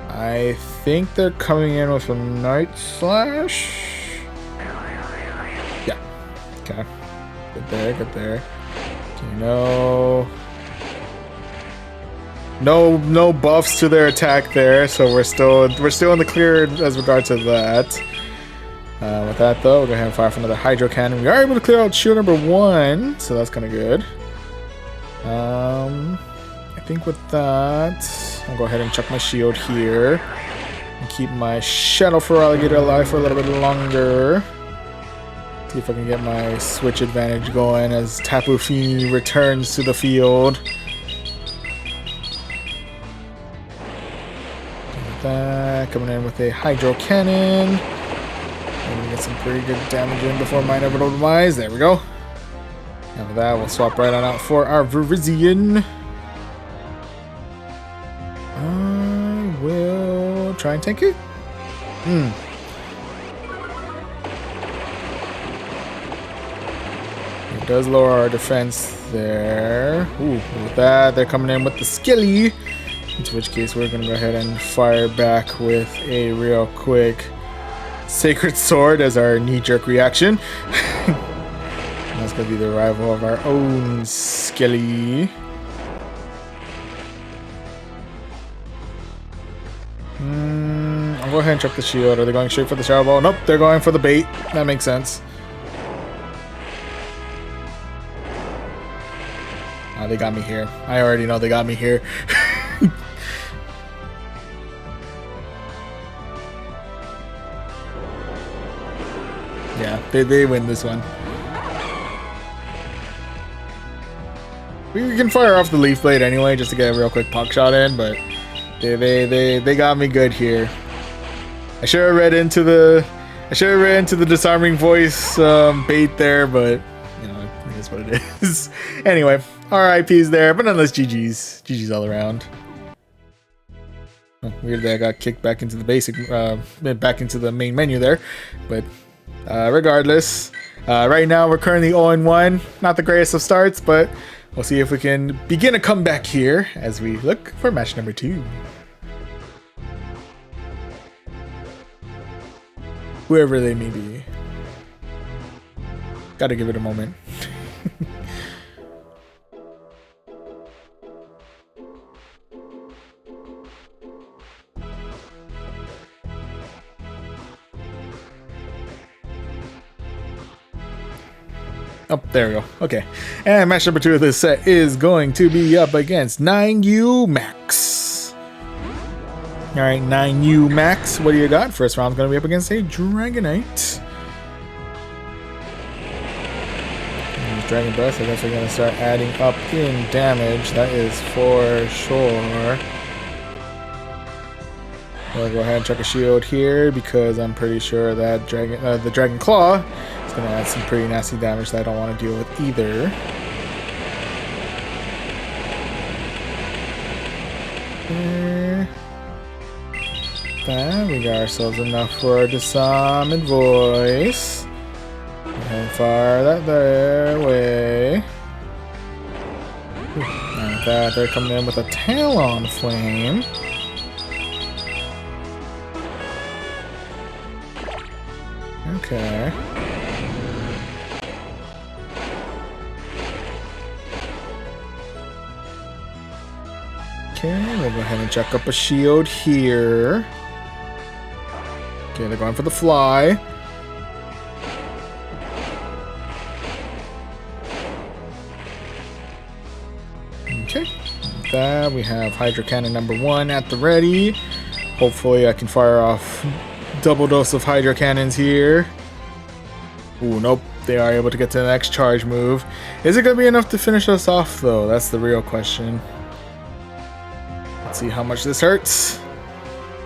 I think they're coming in with a Night Slash. Yeah. Okay. Good there, good there. No buffs to their attack there, so we're still in the clear as regards to that. With that though, we'll go ahead and fire for another Hydro Cannon. We are able to clear out shield number 1, so that's kind of good. I think with that, I'll go ahead and chuck my shield here and keep my Shadow Feraligatr alive for a little bit longer. See if I can get my switch advantage going as Tapu Fini returns to the field. With that, coming in with a Hydro Cannon. I'm gonna get some pretty good damage in before my inevitable demise. There we go. And with that, we'll swap right on out for our Verizian. I will try and tank it. It does lower our defense there. Ooh, with that, they're coming in with the Skilly. In which case, we're going to go ahead and fire back with a real quick Sacred Sword as our knee-jerk reaction. That's going to be the arrival of our own Skilly. I'll go ahead and check the shield. Are they going straight for the Shadow Ball? Nope, they're going for the bait. That makes sense. Oh, they got me here. I already know they got me here. Yeah, they win this one. We can fire off the Leaf Blade anyway, just to get a real quick puck shot in, but they got me good here. I should have read into the Disarming Voice bait there, but you know, that's what it is. Anyway, RIPs there, but nonetheless, GG's all around. Oh, weird that I got kicked back into the back into the main menu there, but regardless, right now we're currently 0-1. Not the greatest of starts, but we'll see if we can begin a comeback here as we look for match number 2. Whoever they may be. Gotta give it a moment. Oh, there we go. Okay. And match number 2 of this set is going to be up against 9U Max. Alright, 9U Max. What do you got? First round's going to be up against a Dragonite. Dragon Breath, I guess we're gonna start adding up in damage. That is for sure. We'll go ahead and chuck a shield here because I'm pretty sure that the Dragon Claw is gonna add some pretty nasty damage that I don't want to deal with either. We got ourselves enough for a disarming voice. And fire that their way. And with that, they're coming in with a Talon Flame. Okay. Okay, we'll go ahead and chuck up a shield here. Okay, they're going for the fly. Okay, with that we have Hydro Cannon number 1 at the ready. Hopefully I can fire off double dose of Hydro Cannons here. Ooh, nope. They are able to get to the next charge move. Is it going to be enough to finish us off though? That's the real question. Let's see how much this hurts.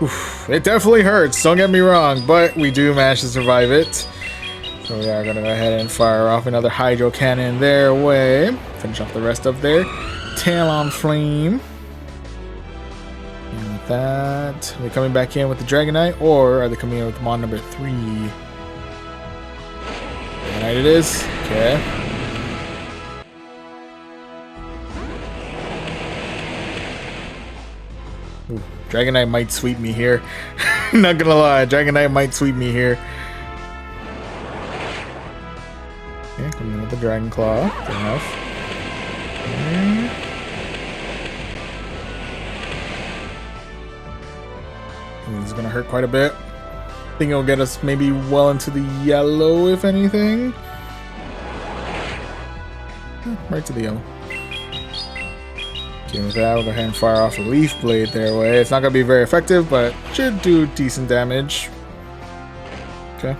Oof, it definitely hurts, don't get me wrong, but we do manage to survive it. So we are going to go ahead and fire off another Hydro Cannon their way. Finish off the rest of their Talon Flame. And with that, are they coming back in with the Dragonite, or are they coming in with Mon number 3? Dragonite it is. Okay. Ooh, Dragonite might sweep me here. Not gonna lie, Dragonite might sweep me here. Okay, coming in with the Dragon Claw. Good enough. This is gonna hurt quite a bit. I think it'll get us maybe well into the yellow, if anything. Right to the yellow. Okay, with that, we'll go ahead and fire off a Leaf Blade their way. It's not going to be very effective, but should do decent damage. Okay.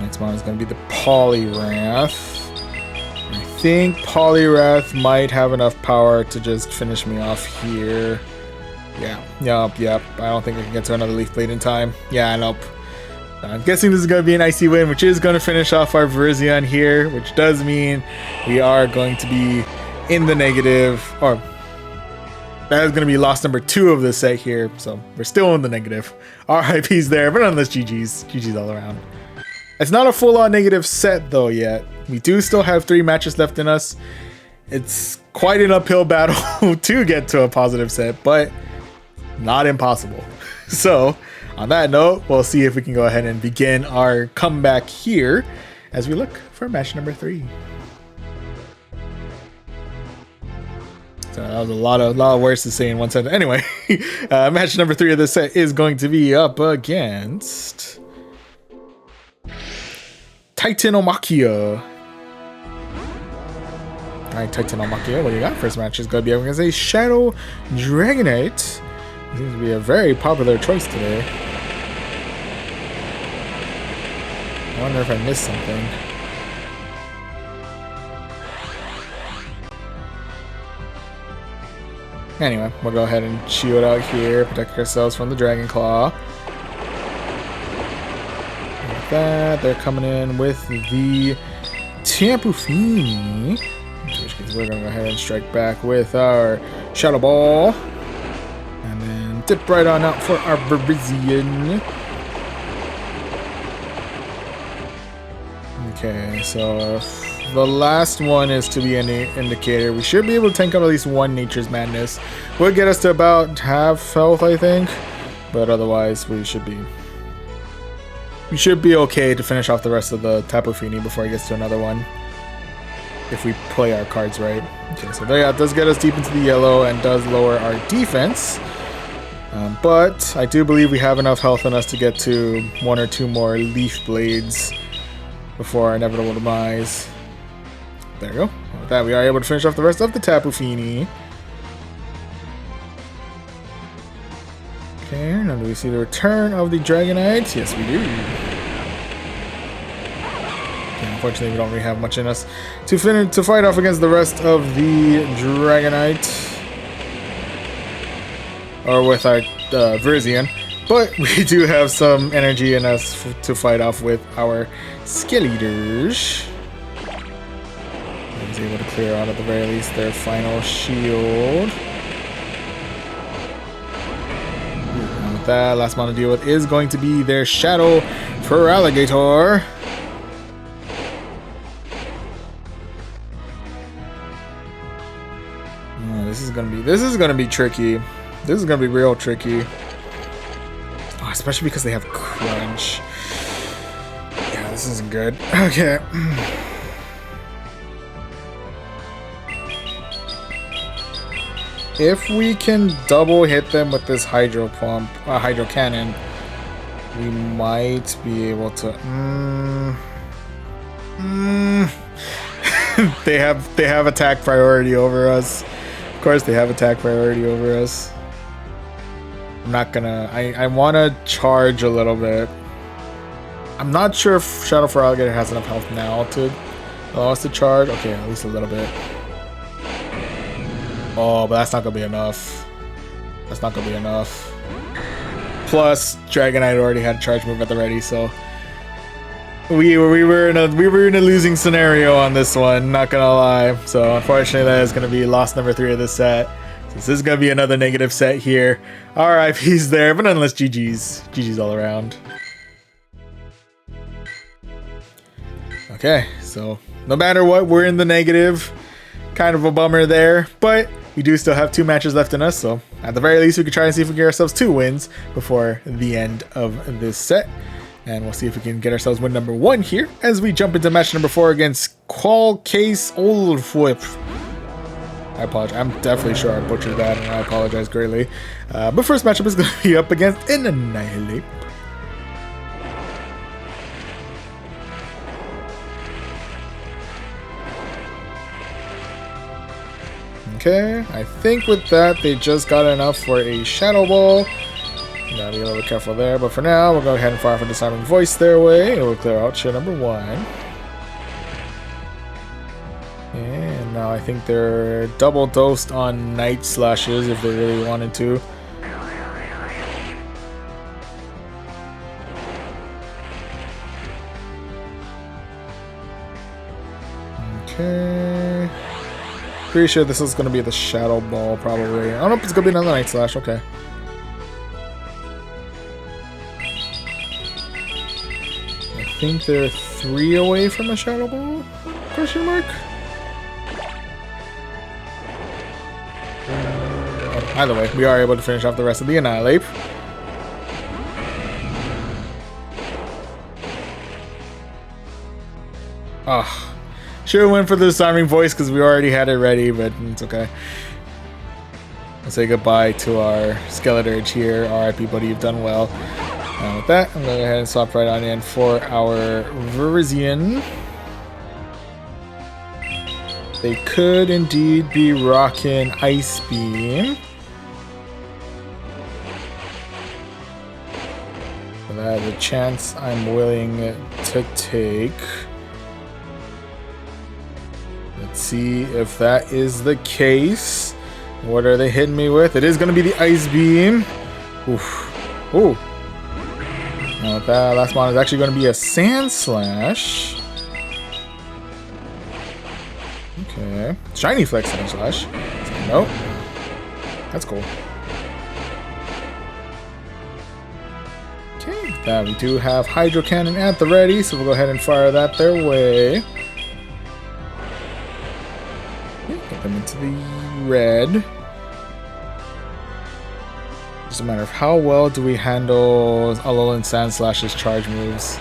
Next one is going to be the Poliwrath. I think Poliwrath might have enough power to just finish me off here. Yeah, yep. I don't think I can get to another Leaf Blade in time. Yeah, nope. I'm guessing this is going to be an icy win, which is going to finish off our Virizion here, which does mean we are going to be in the negative, or that is going to be loss number 2 of the set here, so we're still in the negative. RIP's there, but nonetheless, GG's all around. It's not a full-on negative set though yet. We do still have 3 matches left in us. It's quite an uphill battle to get to a positive set, but not impossible. So, on that note, we'll see if we can go ahead and begin our comeback here as we look for match number 3. So that was a lot of words to say in one sentence. Anyway, match number 3 of this set is going to be up against Titanomaquia. Alright, Titanomaquia, what do you got? First match is going to be up against a Shadow Dragonite. Seems to be a very popular choice today. I wonder if I missed something. Anyway, we'll go ahead and shield out here, protect ourselves from the Dragon Claw. Like that, they're coming in with the Tapu Fini. In which case, we're going to go ahead and strike back with our Shadow Ball. And then dip right on out for our Virizion. Okay, so the last one is to be an indicator. We should be able to tank up at least 1 Nature's Madness. Would get us to about half health, I think. But otherwise, we should be okay to finish off the rest of the Tapu Fini before it gets to another one. If we play our cards right. Okay, so that does get us deep into the yellow and does lower our defense. But I do believe we have enough health in us to get to 1 or 2 more Leaf Blades before our inevitable demise. There we go. With that, we are able to finish off the rest of the Tapu Fini. Okay, now do we see the return of the Dragonite? Yes, we do. Yeah, unfortunately, we don't really have much in us to fight off against the rest of the Dragonite. Or with our Virizion. But we do have some energy in us to fight off with our Skeleators. I was able to clear out at the very least their final shield. And with that, last one to deal with is going to be their Shadow Feraligatr. Oh, this is gonna be tricky. This is gonna be real tricky. Oh, especially because they have Crunch. Yeah, this isn't good. Okay. If we can double hit them with this Hydro Cannon, we might be able to. They have attack priority over us. Of course, they have attack priority over us. I'm not gonna. I want to charge a little bit. I'm not sure if Shadow Feraligatr has enough health now to allow us to charge. Okay, at least a little bit. Oh, but that's not gonna be enough. That's not gonna be enough. Plus, Dragonite already had a charge move at the ready, so we were in a losing scenario on this one. Not gonna lie. So unfortunately, that is gonna be loss number 3 of this set. This is going to be another negative set here. RIP's there, but nonetheless, GG's. GG's all around. Okay, so no matter what, we're in the negative. Kind of a bummer there, but we do still have 2 matches left in us, so at the very least, we can try and see if we can get ourselves 2 wins before the end of this set. And we'll see if we can get ourselves win number 1 here as we jump into match number 4 against Qualcase Oldwhip. I apologize. I'm definitely sure I butchered that, and I apologize greatly. But first matchup is going to be up against an Annihilate. Okay, I think with that, they just got enough for a Shadow Ball. Gotta be a little bit careful there, but for now, we'll go ahead and fire for Disarming Voice their way. It will clear out share number 1. And now I think they're double dosed on Night Slashes if they really wanted to. Okay. Pretty sure this is going to be the Shadow Ball, probably. I don't know if it's going to be another Night Slash. Okay. I think they're 3 away from a Shadow Ball? Question mark? Either way, we are able to finish off the rest of the Annihilate. Ah, should have went for the Disarming Voice because we already had it ready, but it's okay. I'll say goodbye to our Skeletor here. RIP, buddy, you've done well. And with that, I'm going to go ahead and swap right on in for our Virizion. They could indeed be rocking Ice Beam. That is a chance I'm willing to take. Let's see if that is the case. What are they hitting me with? It is going to be the Ice Beam. Oof. Ooh. Now with that, last one is actually going to be a Sand Slash. Okay. Shiny Flex Sand Slash. Nope. That's cool. That we do have Hydro Cannon at the ready, so we'll go ahead and fire that their way. Get them into the red. Just a matter of how well do we handle Alolan Sand Slash's charge moves.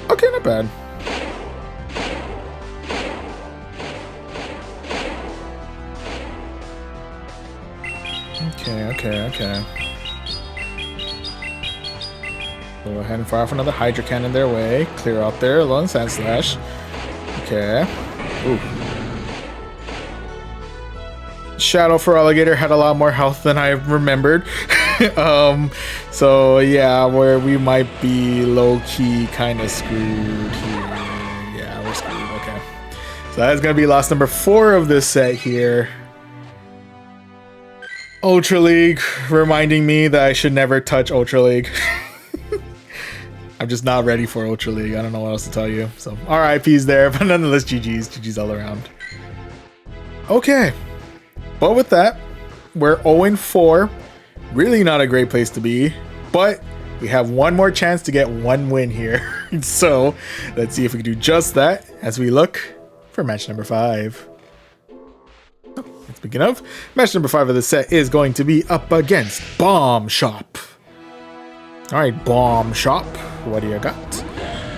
Okay, not bad. Okay. We'll go ahead and fire off another Hydro Cannon their way. Clear out their Alolan Sand Slash. Okay. Ooh. Shadow Feraligatr had a lot more health than I remembered. So yeah, where we might be low-key kind of screwed here. So that's going to be loss number 4 of this set here. Ultra League reminding me that I should never touch Ultra League. I'm just not ready for Ultra League. I don't know what else to tell you. So RIP's there, but nonetheless GG's. GG's all around. Okay. But with that, we're 0-4. Really not a great place to be. But we have one more chance to get 1 win here. So let's see if we can do just that as we look for match number 5. Speaking of, match number 5 of the set is going to be up against Bomb Shop. Alright, Bomb Shop. What do you got?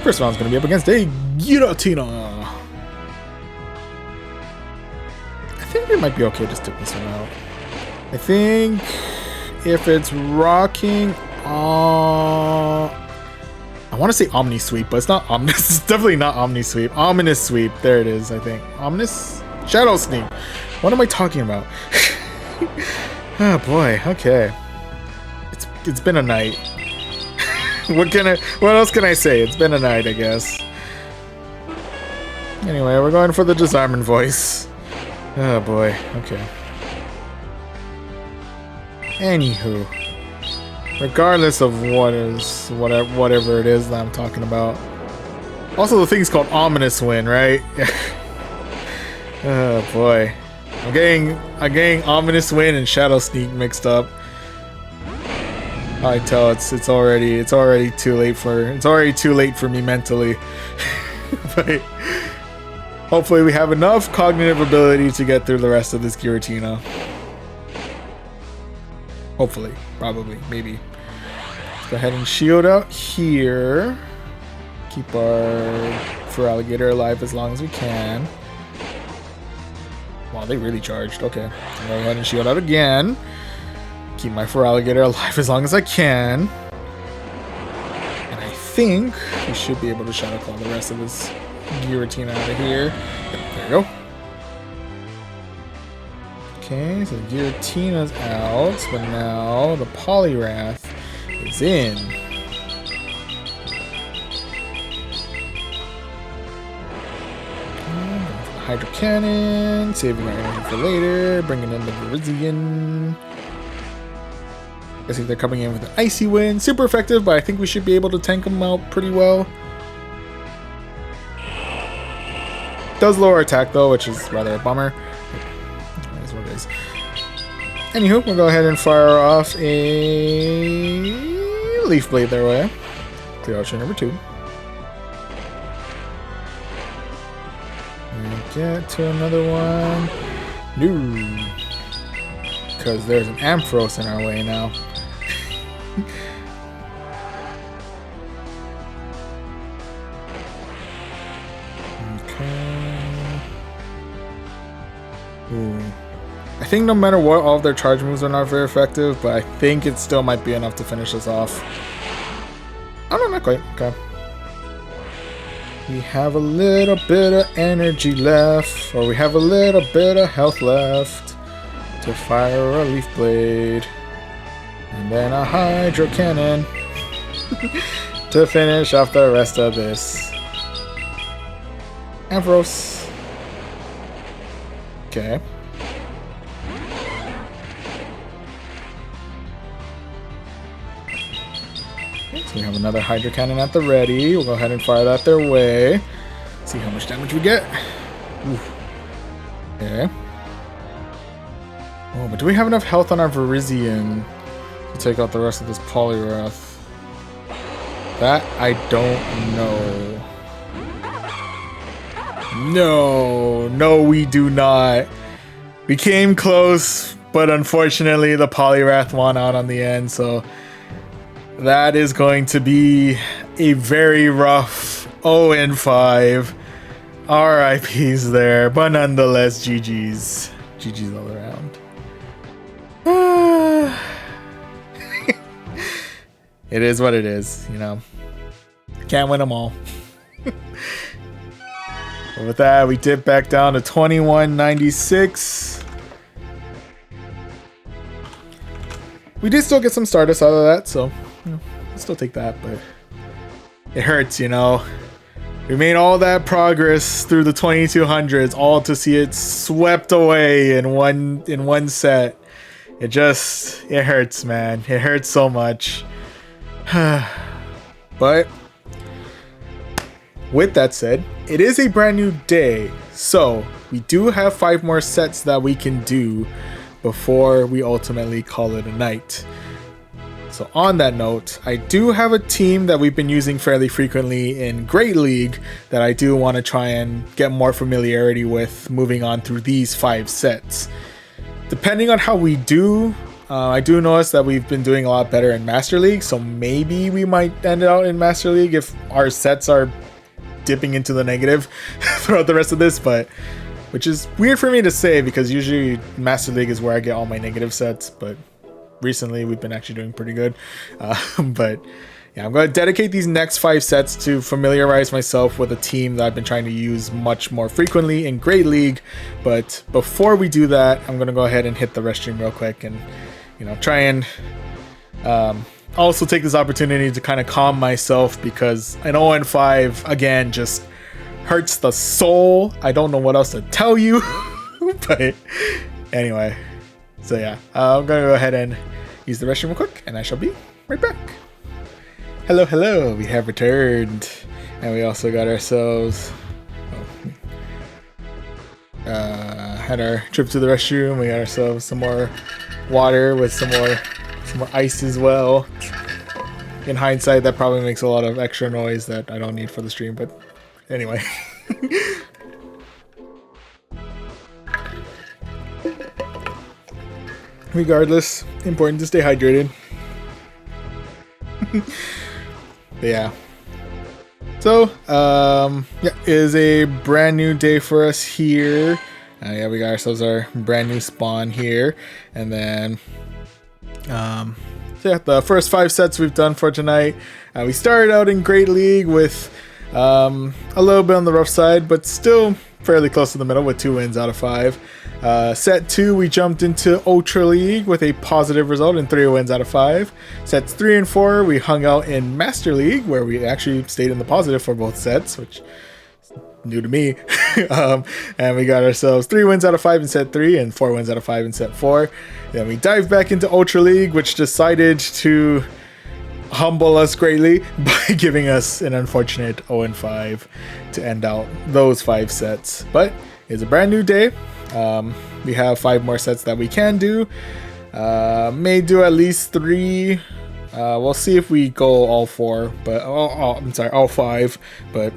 First round's going to be up against a Giratina. I think we might be okay to stick this one out. I think if it's rocking, I want to say Omni Sweep, but it's not Omnis. It's definitely not Omni Sweep. Ominous Sweep. There it is, I think. Ominous? Shadow Sneak. What am I talking about? Oh boy, okay. It's been a night. What else can I say? It's been a night, I guess. Anyway, we're going for the disarming voice. Oh boy, okay. Anywho. Regardless of whatever it is that I'm talking about. Also, the thing's called Ominous Wind, right? Oh boy. I'm getting Ominous Wind and Shadow Sneak mixed up. I tell it's already too late for me mentally. But hopefully we have enough cognitive ability to get through the rest of this Giratina. Hopefully, probably, maybe. Let's go ahead and shield out here. Keep our Feraligatr alive as long as we can. Wow, they really charged. Okay. I'll go ahead and shield out again. Keep my Feraligatr alive as long as I can. And I think we should be able to Shadow Claw the rest of this Giratina out of here. Yep, there we go. Okay, so Giratina's out, but now the Poliwrath is in. Hydro Cannon, saving our energy for later, bringing in the Virizion. I think they're coming in with an Icy Wind. Super effective, but I think we should be able to tank them out pretty well. Does lower attack though, which is rather a bummer. That is what it is. Anywho, we'll go ahead and fire off a Leaf Blade their way. Clear option number 2. Get to another one. No. Because there's an Ampharos in our way now. Okay. Ooh. I think no matter what, all of their charge moves are not very effective, but I think it still might be enough to finish us off. Oh no, not quite. Okay. We have a little bit of energy left, or we have a little bit of health left to fire a Leaf Blade. And then a Hydro Cannon to finish off the rest of this. Ampharos. Okay. So we have another Hydro Cannon at the ready. We'll go ahead and fire that their way. See how much damage we get. Ooh. Okay. Oh, but do we have enough health on our Virizion to take out the rest of this Poliwrath? That I don't know. No, we do not. We came close, but unfortunately the Poliwrath won out on the end, so that is going to be a very rough 0-5. RIPs there, but nonetheless, GG's. GG's all around. It is what it is, you know. Can't win them all. But with that, we dip back down to 2196. We did still get some Stardust out of that, so you know, I'll still take that, but it hurts, you know. We made all that progress through the 2200s, all to see it swept away in one set. It hurts, man. It hurts so much. But with that said, it is a brand new day, so we do have 5 more sets that we can do before we ultimately call it a night. So on that note, I do have a team that we've been using fairly frequently in Great League that I do want to try and get more familiarity with moving on through these 5 sets. Depending on how we do, I do notice that we've been doing a lot better in Master League, so maybe we might end out in Master League if our sets are dipping into the negative throughout the rest of this, but which is weird for me to say because usually Master League is where I get all my negative sets, but recently we've been actually doing pretty good. But yeah, I'm going to dedicate these next 5 sets to familiarize myself with a team that I've been trying to use much more frequently in Great League. But before we do that, I'm going to go ahead and hit the restroom real quick and try and also take this opportunity to kind of calm myself because an 0-5 again just hurts the soul. I don't know what else to tell you. But anyway, so yeah, I'm gonna go ahead and use the restroom real quick and I shall be right back. Hello, we have returned, and we also got ourselves had our trip to the restroom. We got ourselves some more water with some more ice as well. In hindsight, that probably makes a lot of extra noise that I don't need for the stream, but anyway. Regardless, important to stay hydrated. But yeah. So, yeah, it is a brand new day for us here. Yeah, we got ourselves our brand new spawn here. And then, so yeah, the first 5 sets we've done for tonight. We started out in Great League with a little bit on the rough side, but still fairly close to the middle with 2 wins out of 5. Set 2, we jumped into Ultra League with a positive result and 3 wins out of 5. Sets 3 and 4, we hung out in Master League where we actually stayed in the positive for both sets, which is new to me. And we got ourselves 3 wins out of 5 in set 3 and 4 wins out of 5 in set 4. Then we dived back into Ultra League, which decided to humble us greatly by giving us an unfortunate 0-5 to end out those 5 sets. But it's a brand new day. We have 5 more sets that we can do. May do at least 3. We'll see if we go all 4, but all 5. But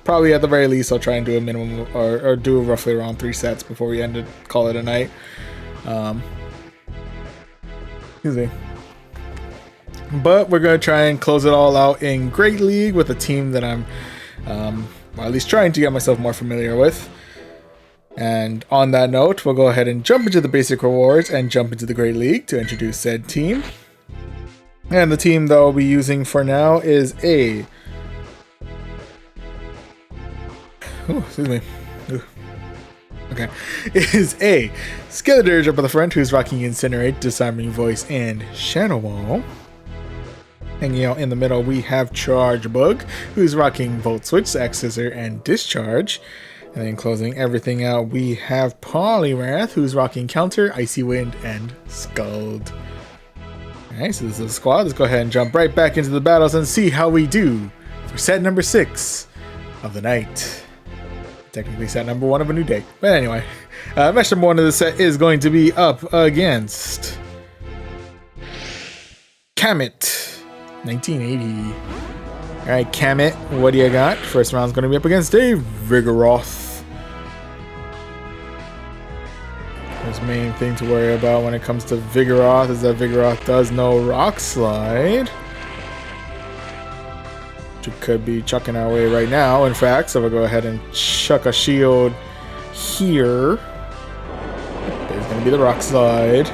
probably at the very least, I'll try and do a minimum or do roughly around 3 sets before we call it a night. Excuse me. But we're going to try and close it all out in Great League with a team that I'm at least trying to get myself more familiar with. And on that note, we'll go ahead and jump into the basic rewards and jump into the Great League to introduce said team. And the team that I'll be using for now is a... Oh, excuse me. Ooh. Okay. Is a Skeletor up at the front who's rocking Incinerate, Disarming Voice, and Shadow Ball. Hanging out in the middle, we have Charge Bug, who's rocking Volt Switch, Axe Scissor, and Discharge. And then closing everything out, we have Poliwrath, who's rocking Counter, Icy Wind, and Scald. Alright, so this is the squad. Let's go ahead and jump right back into the battles and see how we do for set number 6 of the night. Technically set number 1 of a new day. But anyway, match number 1 of the set is going to be up against Kamet, 1980. Alright, Kamet, what do you got? First round's going to be up against a Vigoroth. There's the main thing to worry about when it comes to Vigoroth is that Vigoroth does no Rock Slide. Which it could be chucking our way right now, in fact. So we'll go ahead and chuck a shield here. There's going to be the Rock Slide.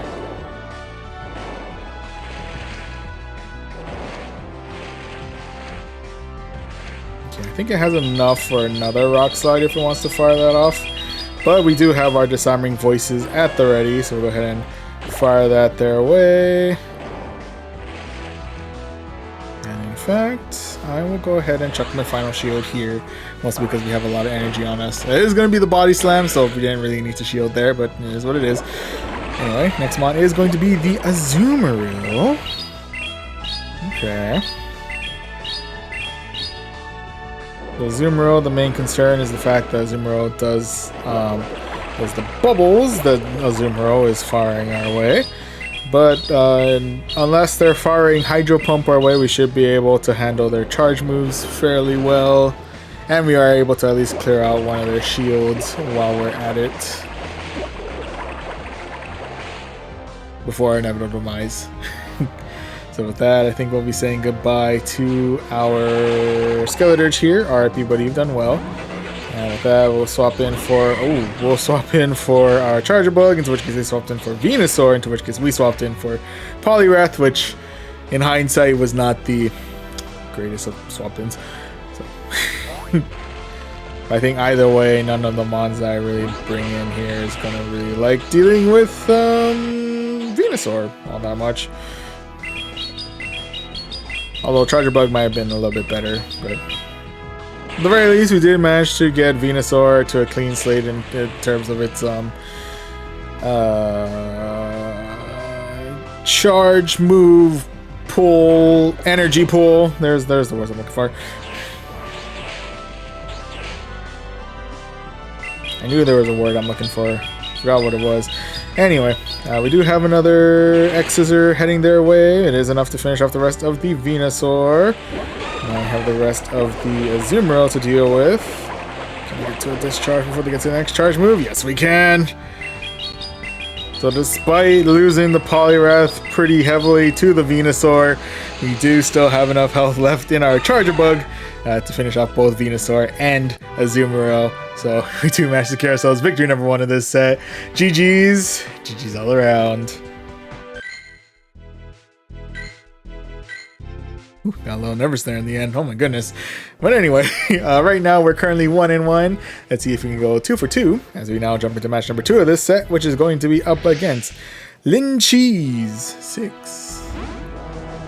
I think it has enough for another Rock Slide if it wants to fire that off. But we do have our Disarming Voices at the ready, so we'll go ahead and fire that their way. And in fact, I will go ahead and chuck my final shield here, mostly because we have a lot of energy on us. It is going to be the body slam, so we didn't really need to shield there, but it is what it is. Anyway, next mon is going to be the Azumarill. Okay. The Azumarill, the main concern is the fact that Azumarill does the bubbles that Azumarill is firing our way. But unless they're firing Hydro Pump our way, we should be able to handle their charge moves fairly well. And we are able to at least clear out one of their shields while we're at it. Before our inevitable demise. So with that, I think we'll be saying goodbye to our Skeledirge here. RIP, buddy, you've done well. And with that, we'll swap in for our Charger Bug, into which case they swapped in for Venusaur, into which case we swapped in for Poliwrath, which in hindsight was not the greatest of swap-ins. So I think either way, none of the mons that I really bring in here is gonna really like dealing with Venusaur all that much. Although Charger Bug might have been a little bit better, but at the very least, we did manage to get Venusaur to a clean slate in terms of its charge, move, pull, energy pull. There's the words I'm looking for. I knew there was a word I'm looking for. Forgot what it was. Anyway, we do have another X-Scissor heading their way. It is enough to finish off the rest of the Venusaur. Now I have the rest of the Azumarill to deal with. Can we get to a discharge before they get to the next charge move? Yes, we can! So despite losing the Poliwrath pretty heavily to the Venusaur, we do still have enough health left in our Charger Bug to finish off both Venusaur and Azumarill. So we do manage to secure ourselves victory number 1 of this set. GG's. GG's all around. Ooh, got a little nervous there in the end. Oh my goodness. But anyway, right now we're currently 1-1. Let's see if we can go 2 for 2 as we now jump into match number 2 of this set, which is going to be up against Lin Cheese 6.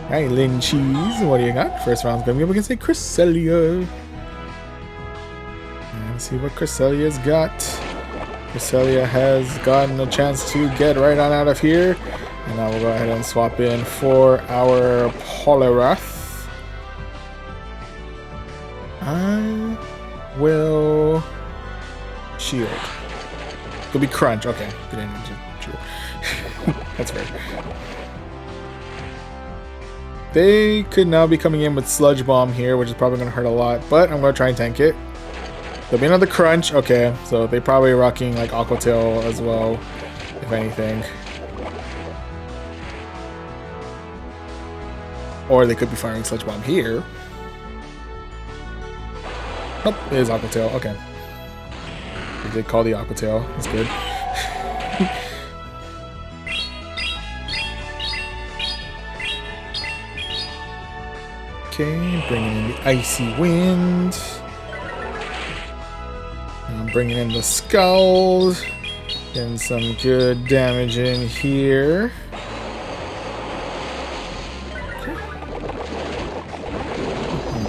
Alright, Lin Cheese, what do you got? First round's going to be up against a Cresselia. Let's see what Cresselia's got. Cresselia has gotten a chance to get right on out of here. And now we'll go ahead and swap in for our Poliwrath. I will shield. It'll be crunch. Okay, good energy. That's fair. They could now be coming in with Sludge Bomb here, which is probably going to hurt a lot, but I'm going to try and tank it. There'll be another crunch. Okay, so they probably rocking like Aqua Tail as well, if anything. Or they could be firing Sludge Bomb here. Nope, it is Aqua Tail. Okay. They did call the Aqua Tail. That's good. Okay, bringing in the Icy Wind. I'm bringing in the Scald. Getting some good damage in here.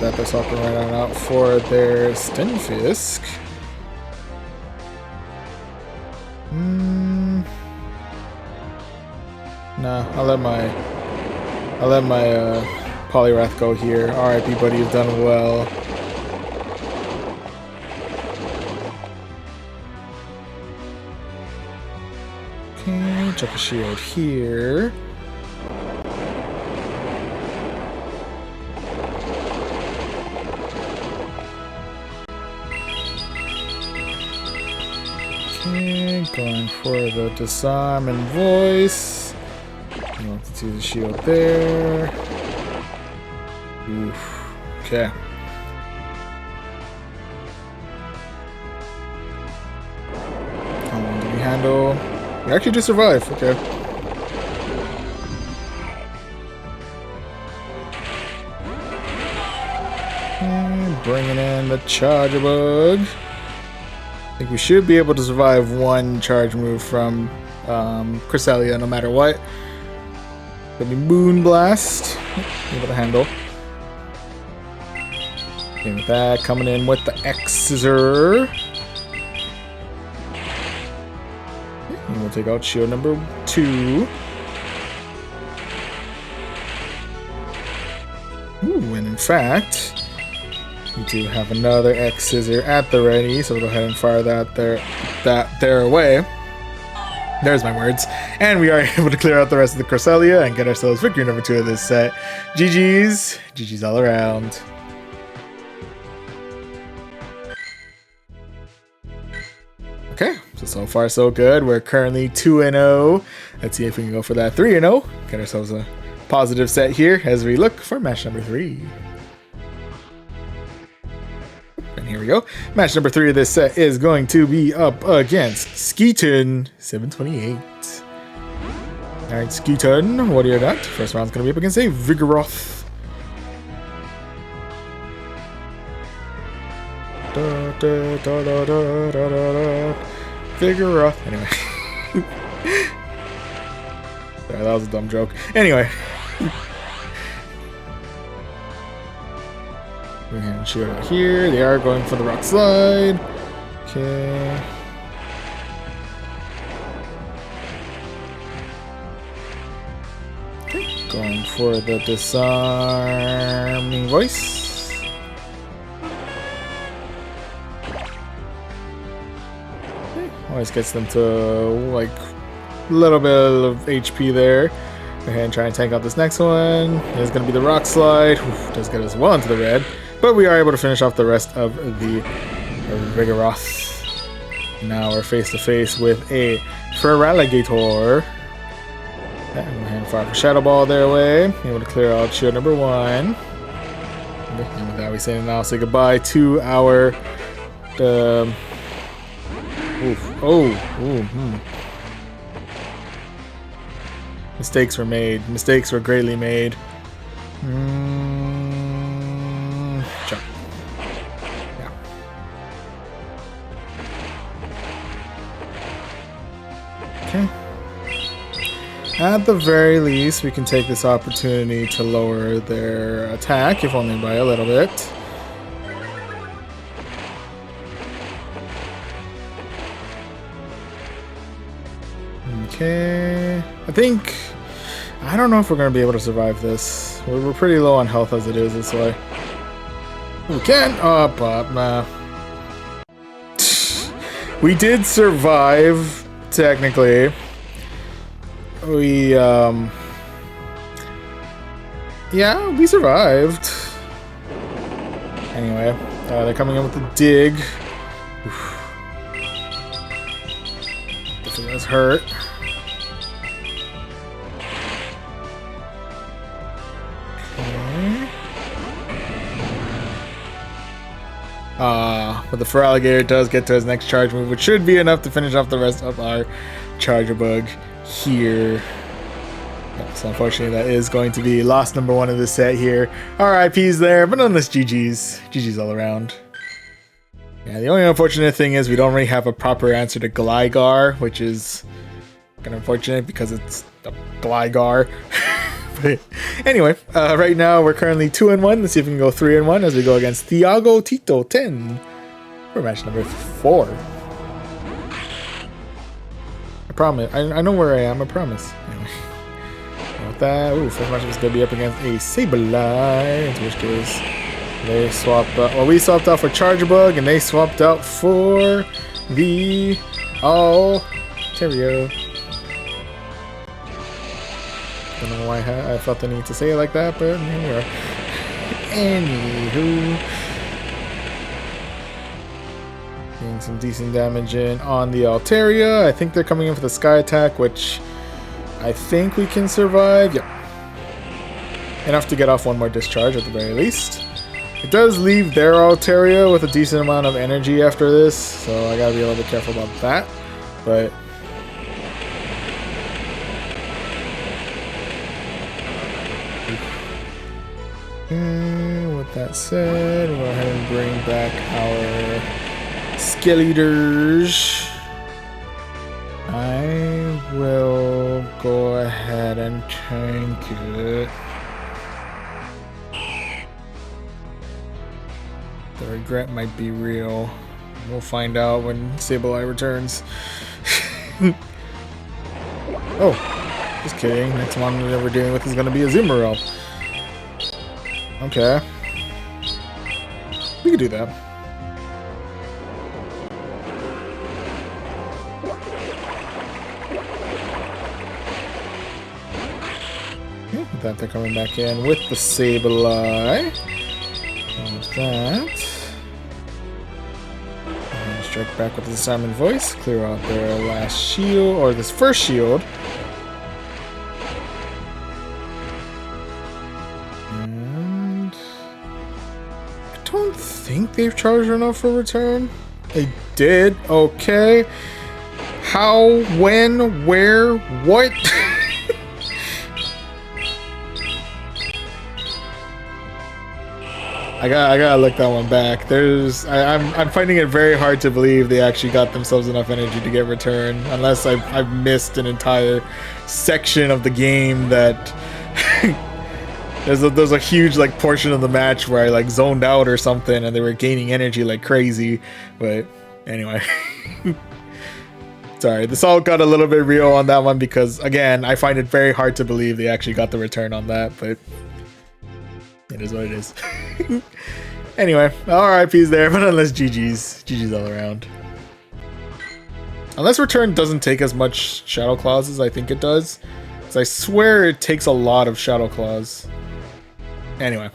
They're swapping right on out for their Stunfisk. Nah, I'll let my Poliwrath go here. RIP, buddy, you've done well. Okay, chuck a shield here. Going for the Disarm and Voice. You want to see the shield there. Oof. Okay. How long do we handle? We actually just survive. Okay. And bringing in the Charger Bug. I think we should be able to survive one charge move from Cresselia no matter what. Gonna be Moonblast. Able to handle. And with that, coming in with the Xer. And we'll take out shield number 2. Ooh, and in fact, we do have another X Scissor at the ready, so we'll go ahead and fire that there away. There's my words. And we are able to clear out the rest of the Corsellia and get ourselves victory number 2 of this set. GG's. GG's all around. Okay, so far so good. We're currently 2-0. Let's see if we can go for that 3-0. Get ourselves a positive set here as we look for match number 3. And here we go. Match number 3 of this set is going to be up against Skeeton 728. Alright, Skeeton, what do you got? First round's going to be up against a Vigoroth. Vigoroth. Anyway. Sorry, that was a dumb joke. Anyway. We're going to shoot out here. They are going for the rock slide. Okay. Going for the disarming voice. Always gets them to like a little bit of HP there. Go ahead and try and tank out this next one. There's going to be the rock slide. Oof, does get us well into the red. But we are able to finish off the rest of the Vigoroth. Now we're face to face with a Feraligatr. And go ahead and fire for Shadow Ball their way. Able to clear out shield number 1. And with that, we say now say goodbye to our Mistakes were made. Mistakes were greatly made. Jump. Yeah. Okay. At the very least, we can take this opportunity to lower their attack, if only by a little bit. Okay, I don't know if we're going to be able to survive this. We're pretty low on health as it is this way. We can, but nah. We did survive, technically. Yeah, we survived. Anyway, they're coming in with the dig. Definitely does hurt. But the Feraligatr does get to his next charge move, which should be enough to finish off the rest of our Charger Bug here. So unfortunately, that is going to be loss number 1 of the set here. RIPs there, but nonetheless, GG's. GG's all around. Yeah, the only unfortunate thing is we don't really have a proper answer to Gligar, which is kind of unfortunate because it's a Gligar. But anyway, right now we're currently 2-1. Let's see if we can go 3-1 as we go against Thiago Tito 10 for match number 4. I promise. I know where I am. I promise. Anyway, with that, first match is going to be up against a Sableye, in which case they swapped. Well, we swapped out for Charger Bug, and they swapped out for the Altaria. Don't know why I felt the need to say it like that, but here we are. Anywho, getting some decent damage in on the Altaria. I think they're coming in for the Sky Attack, which I think we can survive. Yep. Enough to get off one more discharge at the very least. It does leave their Altaria with a decent amount of energy after this, so I gotta be a little bit careful about that. But with that said, we'll go ahead and bring back our Skeletors. I will go ahead and tank it. The regret might be real. We'll find out when Sableye returns. Oh, just kidding. Next one that we're dealing with is going to be a Azumarill. Okay. We could do that. With that, they're coming back in with the Sableye. There's that. And strike back with the Simon Voice. Clear out their last shield, or this first shield. And I don't think they've charged enough for return. They did. Okay. How? When? Where? What? I gotta look that one back. I'm finding it very hard to believe they actually got themselves enough energy to get return, unless I've missed an entire section of the game that there's a huge like portion of the match where I like zoned out or something and they were gaining energy like crazy. But anyway, sorry, this all got a little bit real on that one because again I find it very hard to believe they actually got the return on that, but it is what it is. Anyway, RIP's there, but unless GG's all around. Unless return doesn't take as much Shadow Claws as I think it does. Because I swear it takes a lot of Shadow Claws. Anyway,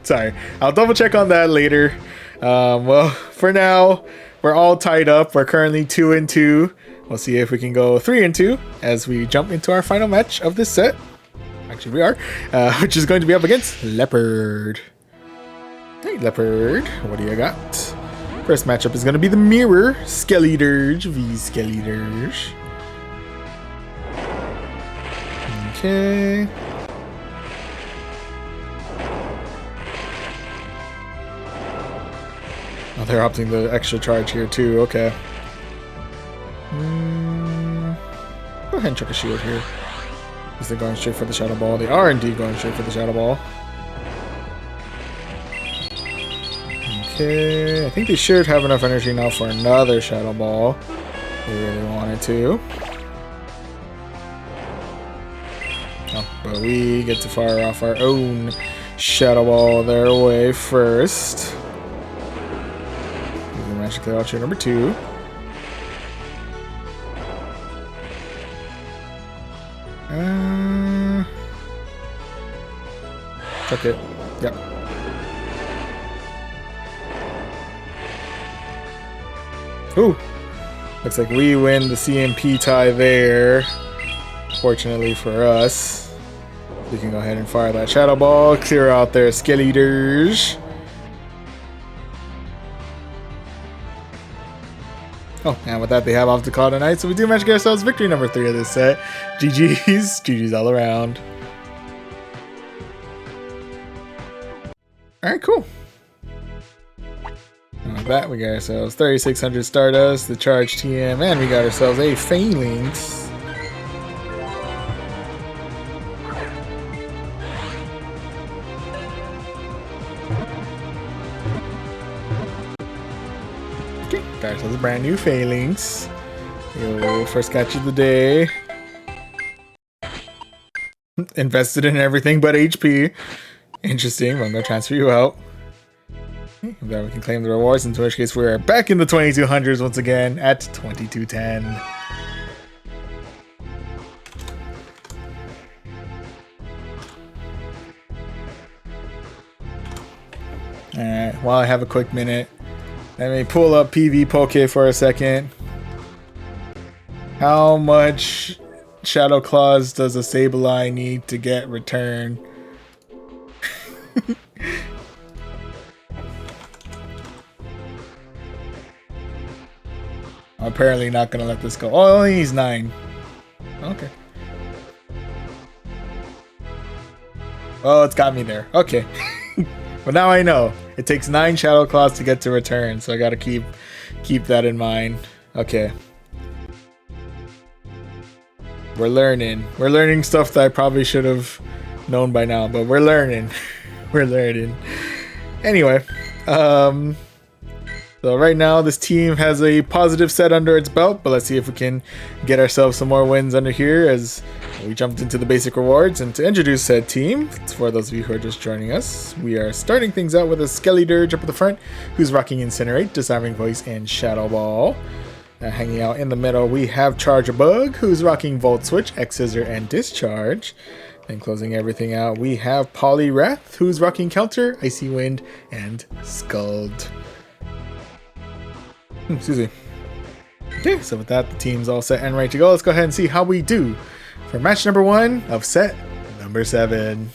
sorry. I'll double check on that later. Well, for now, we're all tied up. We're currently 2-2. We'll see if we can go 3-2 as we jump into our final match of this set. Actually, we are, which is going to be up against Leopard. Hey, Leopard, what do you got? First matchup is going to be the Mirror Skeledirge v Skeledirge. Okay. Oh, they're opting the extra charge here too. Okay. Go ahead and check a shield here. Is they going straight for the Shadow Ball? They are indeed going straight for the Shadow Ball. Okay, I think they should have enough energy now for another Shadow Ball. They really wanted to. Oh, but we get to fire off our own Shadow Ball their way first. Magic Launcher number 2. Chuck it. Yep. Ooh. Looks like we win the CMP tie there. Fortunately for us. We can go ahead and fire that Shadow Ball. Clear out their Skeledirge. Oh, and with that, they have off the call tonight. So we do manage to get ourselves victory number 3 of this set. GG's. GG's all around. Alright, cool. And with that, we got ourselves 3600 Stardust, the Charge TM, and we got ourselves a Phalanx. Okay, got ourselves a brand new Phalanx. Yo, first catch of the day. Invested in everything but HP. Interesting, I'm going to transfer you out. Okay, then we can claim the rewards, in which case we're back in the 2200s once again at 2210. Alright, while I have a quick minute, let me pull up PV Poke for a second. How much Shadow Claws does a Sableye need to get return? I'm apparently not gonna let this go. Oh, only needs 9. Okay. Oh, it's got me there. Okay. But now I know. It takes 9 Shadow Claws to get to return, so I gotta keep that in mind. Okay. We're learning. We're learning stuff that I probably should have known by now, but we're learning. We're learning. Anyway, So right now, this team has a positive set under its belt, but let's see if we can get ourselves some more wins under here as we jumped into the basic rewards. And to introduce said team, for those of you who are just joining us, we are starting things out with a Skelly Dirge up at the front, who's rocking Incinerate, Disarming Voice, and Shadow Ball. Hanging out in the middle, we have Charge a Bug, who's rocking Volt Switch, X Scissor, and Discharge. And closing everything out, we have Poliwrath, who's rocking Counter, Icy Wind, and Scald. Excuse me. Okay, so with that, the team's all set and ready to go. Let's go ahead and see how we do for match number 1 of set number 7.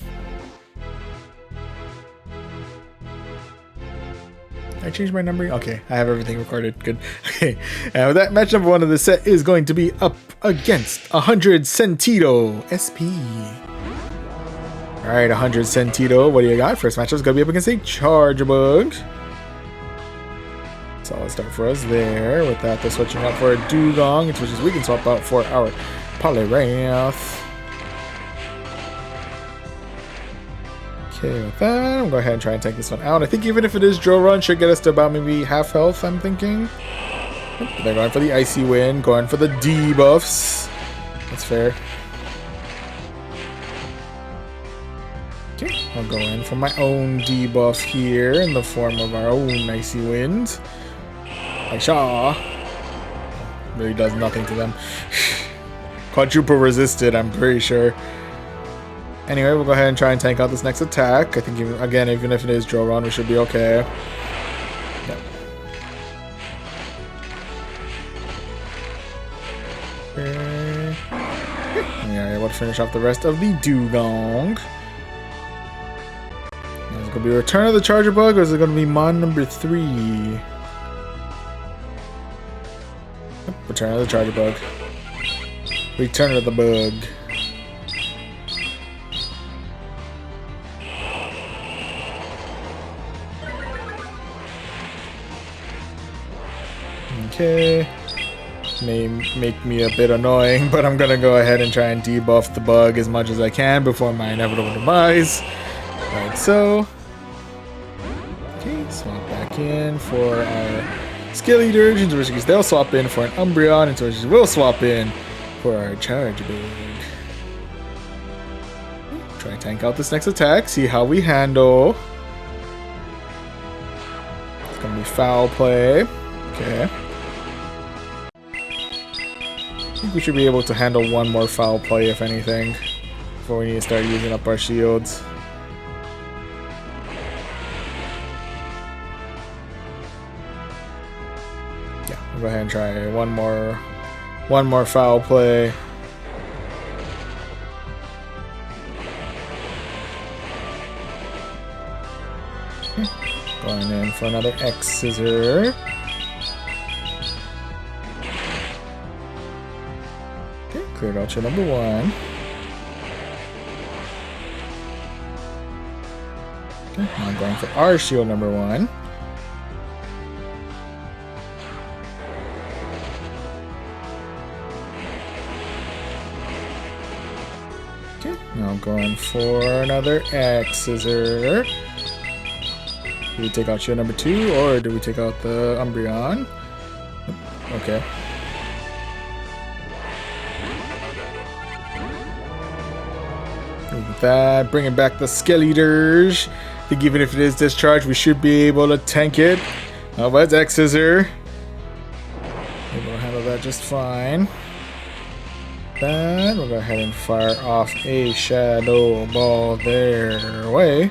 Did I change my numbering? Okay, I have everything recorded. Good. Okay, and with that, match number 1 of the set is going to be up against 100 Sentido SP. Alright, 100 Sentido, what do you got? First matchup is going to be up against a Charge Bug. Solid start for us there. With that, they're switching up for a Dugong, which is we can swap out for our Poliwrath. Okay, with that, I'm going to go ahead and try and take this one out. I think even if it is Drill Run, should get us to about maybe half health, I'm thinking. They're going for the Icy Wind, going for the debuffs. That's fair. Okay, I'll go in for my own debuff here in the form of our own Icy Wind. Shaw really does nothing to them. Quadruple resisted, I'm pretty sure. Anyway, we'll go ahead and try and tank out this next attack. I think, even if it is Drill Run, we should be okay. Yep. Okay. We are able to finish off the rest of the Dugong. Is it going to be Return of the Charger Bug, or is it going to be Mon number 3? Return of the Charger Bug. Return of the Bug. Okay. May make me a bit annoying, but I'm gonna go ahead and try and debuff the bug as much as I can before my inevitable demise. Like so. Okay, swap back in for our Skelly Dirge, into which they'll swap in for an Umbreon, into which we'll swap in for our Charge Bug. Try and tank out this next attack, see how we handle. It's gonna be foul play. Okay. I think we should be able to handle one more foul play, if anything, before we need to start using up our shields. Yeah, we'll go ahead and try one more foul play. Going in for another X Scissor. Okay, cleared out your number 1. Okay, now I'm going for our shield number 1. Okay, now I'm going for another X Scissor. Do we take out shield number 2, or do we take out the Umbreon? Okay. With that, bringing back the Skelly Dirge. I think even if it is discharged, we should be able to tank it. But it's X Scissor. Able to handle that just fine. Then we'll go ahead and fire off a Shadow Ball their way.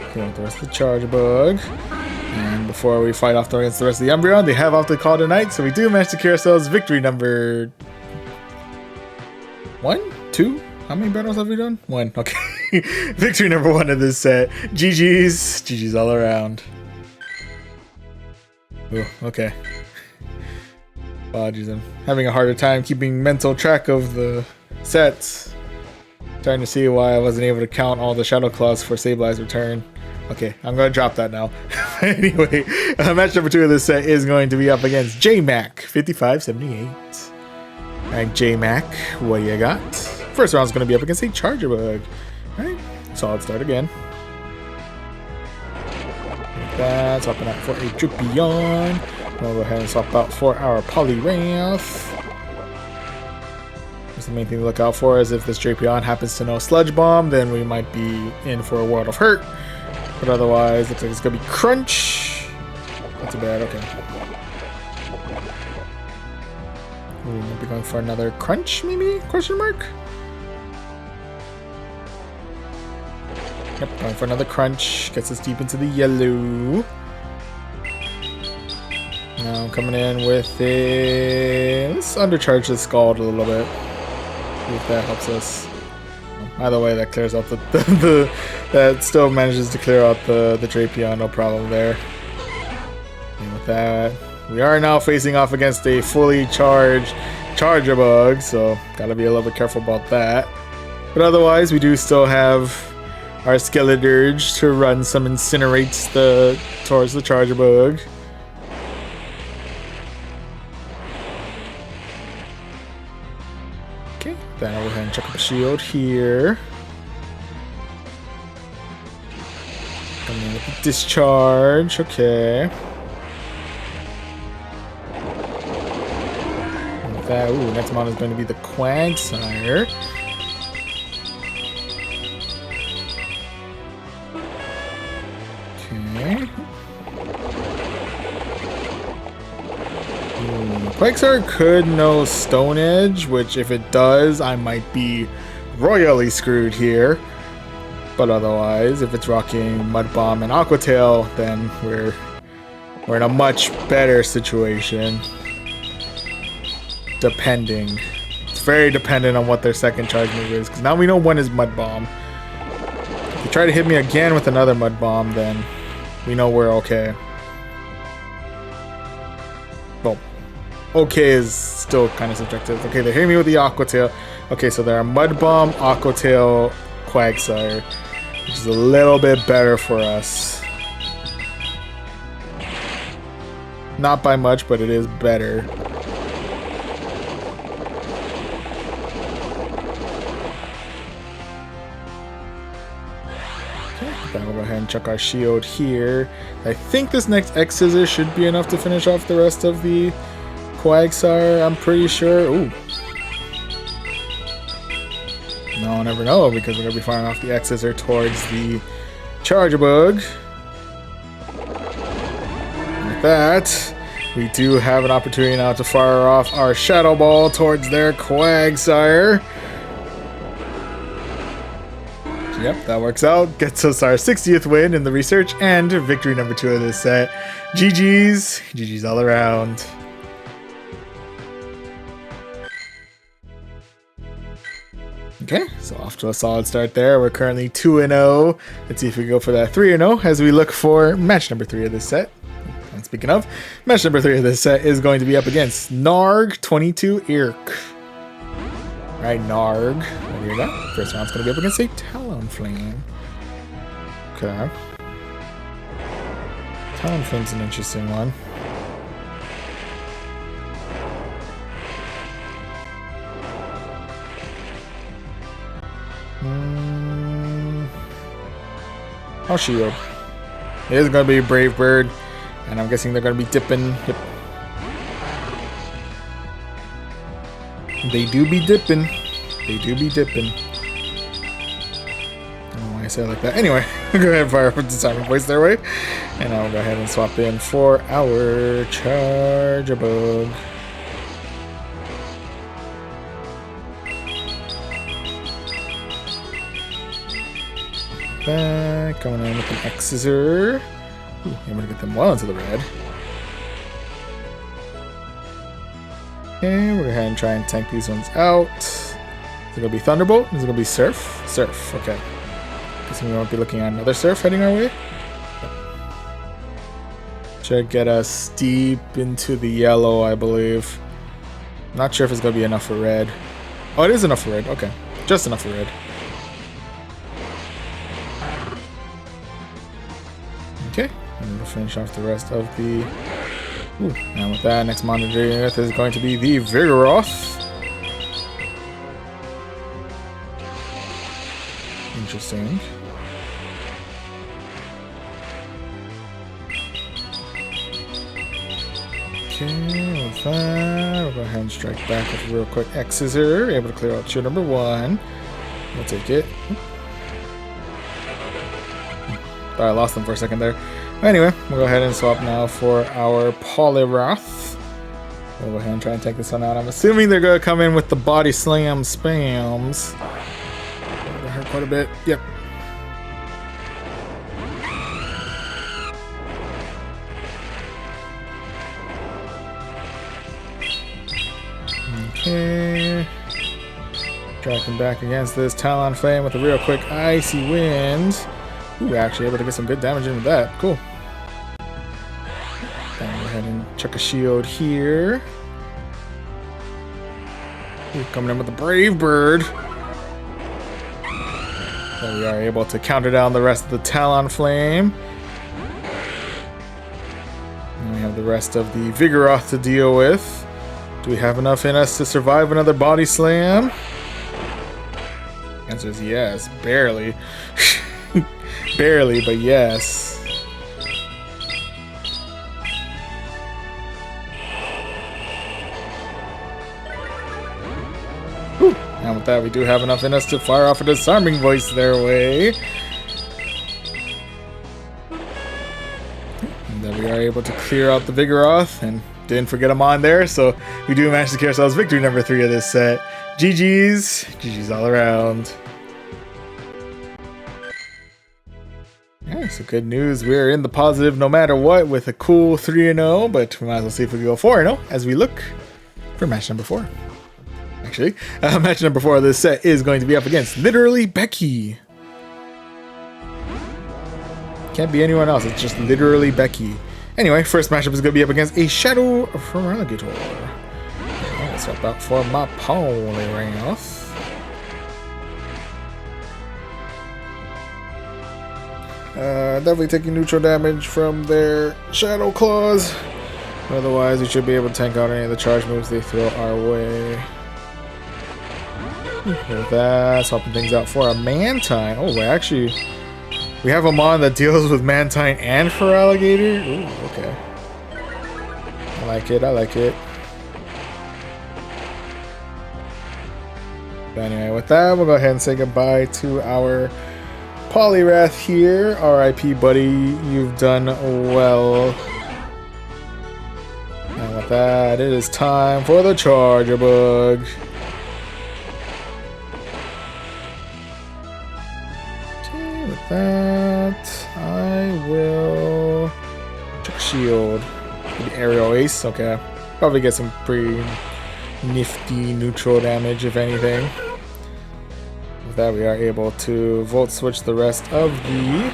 Okay, with the rest of the Charge Bug. And before we fight off against the rest of the Umbreon, they have off the call tonight, so we do manage to secure ourselves victory number 1? 2? How many battles have we done? 1. Okay. Victory number 1 of this set. GG's. GG's all around. Ooh, okay. Apologies, I'm having a harder time keeping mental track of the sets. Trying to see why I wasn't able to count all the Shadow Claws for Sableye's return. Okay, I'm going to drop that now. Anyway, match number 2 of this set is going to be up against J-Mac, 5578. Alright, J-Mac, what do you got? First round's going to be up against a Charger Bug. Alright, solid start again. that. Swapping out for a Drupyon. We'll go ahead and swap out for our Poliwrath. That's the main thing to look out for, is if this Drapion happens to know Sludge Bomb, then we might be in for a world of hurt. But otherwise, looks like it's gonna be Crunch. Not too bad, okay. Ooh, might be going for another Crunch, maybe? Question mark? Yep, going for another Crunch. Gets us deep into the yellow. Now I'm coming in with a... Let's undercharge the Scald a little bit. See if that helps us. Either way, that clears out that still manages to clear out the Drapion, no problem there. And with that, we are now facing off against a fully charged Charjabug, so gotta be a little bit careful about that. But otherwise, we do still have our Skeledirge to run some Incinerates towards the Charjabug. Okay, then I'll go ahead and check up a shield here. Coming in with the Discharge, okay. And with that, ooh, next mon is going to be the Quagsire. Okay. Quagsire could know Stone Edge, which if it does, I might be royally screwed here. But otherwise, if it's rocking Mud Bomb and Aqua Tail, then we're in a much better situation. Depending. It's very dependent on what their second charge move is, because now we know one is Mud Bomb. If you try to hit me again with another Mud Bomb, then we know we're okay. Well, okay is still kind of subjective. Okay, they hit me with the Aqua Tail. Okay, so they're Mud Bomb, Aqua Tail, Quagsire, which is a little bit better for us. Not by much, but it is better. Then we'll go ahead and check our shield here. I think this next X Scissor should be enough to finish off the rest of the Quagsire, I'm pretty sure. Ooh. No, I'll never know, because we're going to be firing off the X Scissor towards the Charjabug. With that, we do have an opportunity now to fire off our Shadow Ball towards their Quagsire. Yep, that works out. Gets us our 60th win in the research and victory number 2 of this set. GG's. GG's all around. Okay, so off to a solid start there. We're currently 2-0. Let's see if we can go for that 3-0 as we look for match number 3 of this set. And speaking of, match number 3 of this set is going to be up against Narg22 Irk. Alright, Narg. I hear that. First round's going to be up against a Talonflame. Okay. Talonflame's an interesting one. I'll shield. It is going to be a Brave Bird, and I'm guessing they're going to be dipping. Yep. They do be dipping. They do be dipping. I don't know why I say it like that. Anyway, go ahead and fire up the Disarming Voice their way. And I'll go ahead and swap in for our Charjabug. Back, coming in with an X Scissor. Ooh, I'm going to get them well into the red. Okay, we're going to go ahead and try and tank these ones out. Is it going to be Thunderbolt? Is it going to be Surf? Surf, okay. Guessing we won't be looking at another Surf heading our way. Yep. Should get us deep into the yellow, I believe. Not sure if it's going to be enough for red. Oh, it is enough for red. Okay, just enough for red. Okay, and we'll finish off the rest of the... Ooh, and with that, next monitor unit is going to be the Vigoroth. Interesting. Okay, with that, we'll go ahead and strike back with a real quick X scissor. Able to clear out shield number 1. We'll take it. Thought I lost them for a second there. Anyway, we'll go ahead and swap now for our Poliwrath. We'll go ahead and try and take this one out. I'm assuming they're going to come in with the body slam spams. That'll hurt quite a bit. Yep. Okay. Tracking back against this Talon Flame with a real quick Icy Wind. Ooh, actually able to get some good damage into that. Cool. Then go ahead and chuck a shield here. Ooh, coming in with the Brave Bird. So we are able to counter down the rest of the Talon Flame. And we have the rest of the Vigoroth to deal with. Do we have enough in us to survive another Body Slam? Answer is yes. Barely. Barely, but yes. Whew. And with that, we do have enough in us to fire off a disarming voice their way. And then we are able to clear out the Vigoroth, and didn't forget him on there, so we do manage to secure ourselves victory number 3 of this set. GG's. GG's all around. Yeah, so good news. We're in the positive no matter what with a cool 3-0, but we might as well see if we can go 4-0 as we look for match number 4. Actually, match number 4 of this set is going to be up against literally Becky. Can't be anyone else. It's just literally Becky. Anyway, first matchup is going to be up against a Shadow Feraligatr. Let's swap out for my Poliwrath. Definitely taking neutral damage from their Shadow Claws. Otherwise, we should be able to tank out any of the charge moves they throw our way. With that, swapping things out for a Mantine. Oh, we have a mon that deals with Mantine and Feraligatr. Ooh, okay. I like it, I like it. But anyway, with that, we'll go ahead and say goodbye to our Poliwrath here. RIP, buddy. You've done well. And with that, it is time for the Charger Bug. Okay, with that, I will check a shield. The Aerial Ace. Okay. Probably get some pretty nifty neutral damage, if anything. With that, we are able to Volt Switch the rest of the...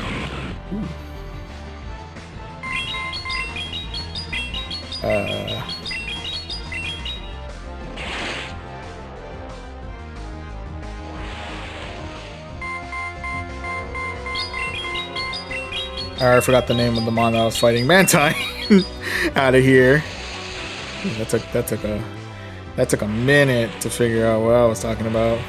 I forgot the name of the mon that I was fighting. Mantine! Out of here. That took a minute to figure out what I was talking about.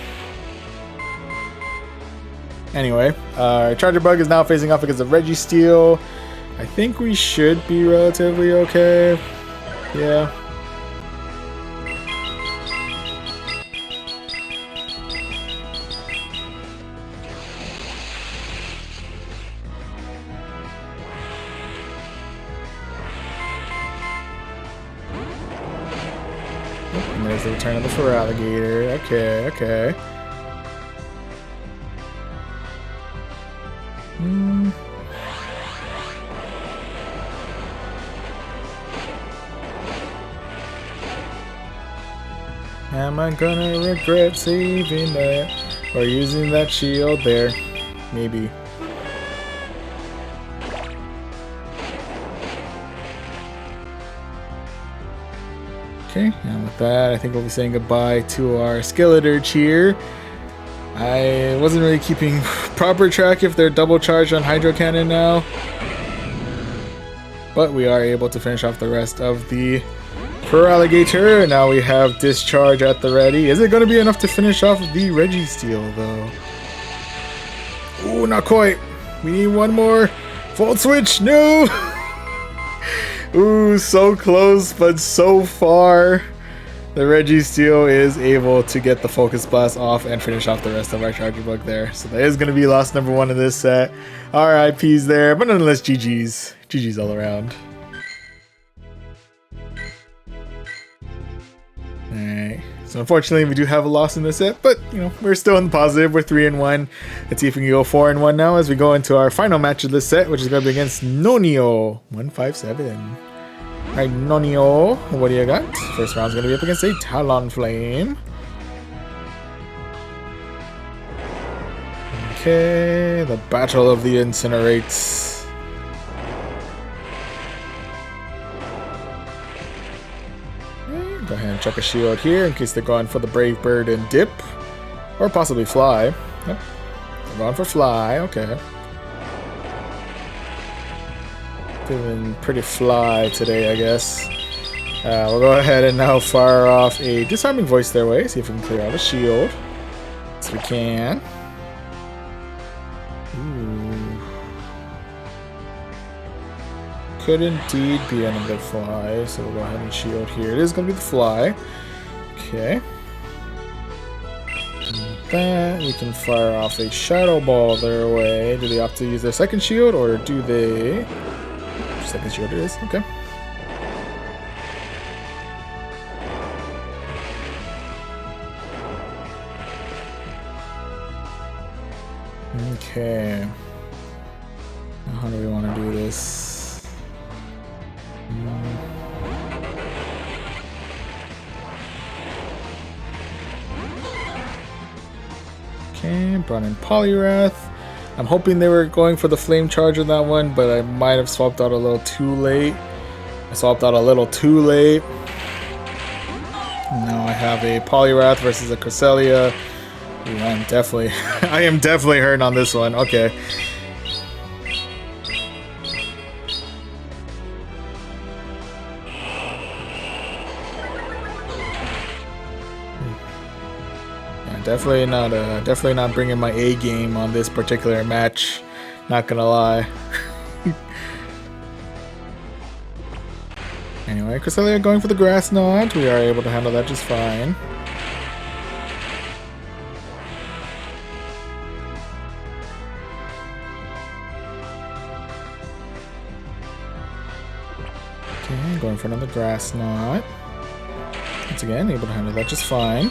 Anyway, our Charger Bug is now facing off against the Registeel. I think we should be relatively okay. Yeah. And there's the return of the Feraligatr. Okay, okay. Am I gonna regret saving that or using that shield there? Maybe. Okay, and with that, I think we'll be saying goodbye to our Skeletor here. I wasn't really keeping proper track if they're double charged on Hydro Cannon now. But we are able to finish off the rest of the Feraligatr. Now we have Discharge at the ready. Is it going to be enough to finish off the Registeel, though? Ooh, not quite. We need one more. Volt Switch, no! Ooh, so close, but so far. The Registeel is able to get the Focus Blast off and finish off the rest of our Charger Bug there. So that is going to be loss number 1 in this set. RIPs there, but nonetheless, GG's. GG's all around. Alright, so unfortunately we do have a loss in this set, but you know, we're still in the positive. We're 3-1. Let's see if we can go 4-1 now as we go into our final match of this set, which is going to be against Nonio 157. Alright, Nonio, what do you got? First round's going to be up against a Talonflame. Okay, the Battle of the Incinerates. Okay, go ahead and chuck a shield here in case they're going for the Brave Bird and Dip. Or possibly Fly. Yep, they're going for Fly, okay. Feeling pretty fly today, I guess. We'll go ahead and now fire off a Disarming Voice their way. See if we can clear out a shield. Yes, we can. Ooh. Could indeed be another Fly, so we'll go ahead and shield here. It is going to be the Fly. Okay. And that, we can fire off a Shadow Ball their way. Do they opt to use their second shield, or do they... Second shield it is, okay. Okay. Now how do we want to do this? Okay, brought in Poliwrath. I'm hoping they were going for the Flame Charge on that one, but I might have swapped out a little too late. Now I have a Poliwrath versus a Cresselia. Ooh, I am definitely hurting on this one. Okay. Definitely not bringing my A game on this particular match. Not gonna lie. Anyway, Cresselia going for the Grass Knot. We are able to handle that just fine. Okay, going for another Grass Knot. Once again, able to handle that just fine.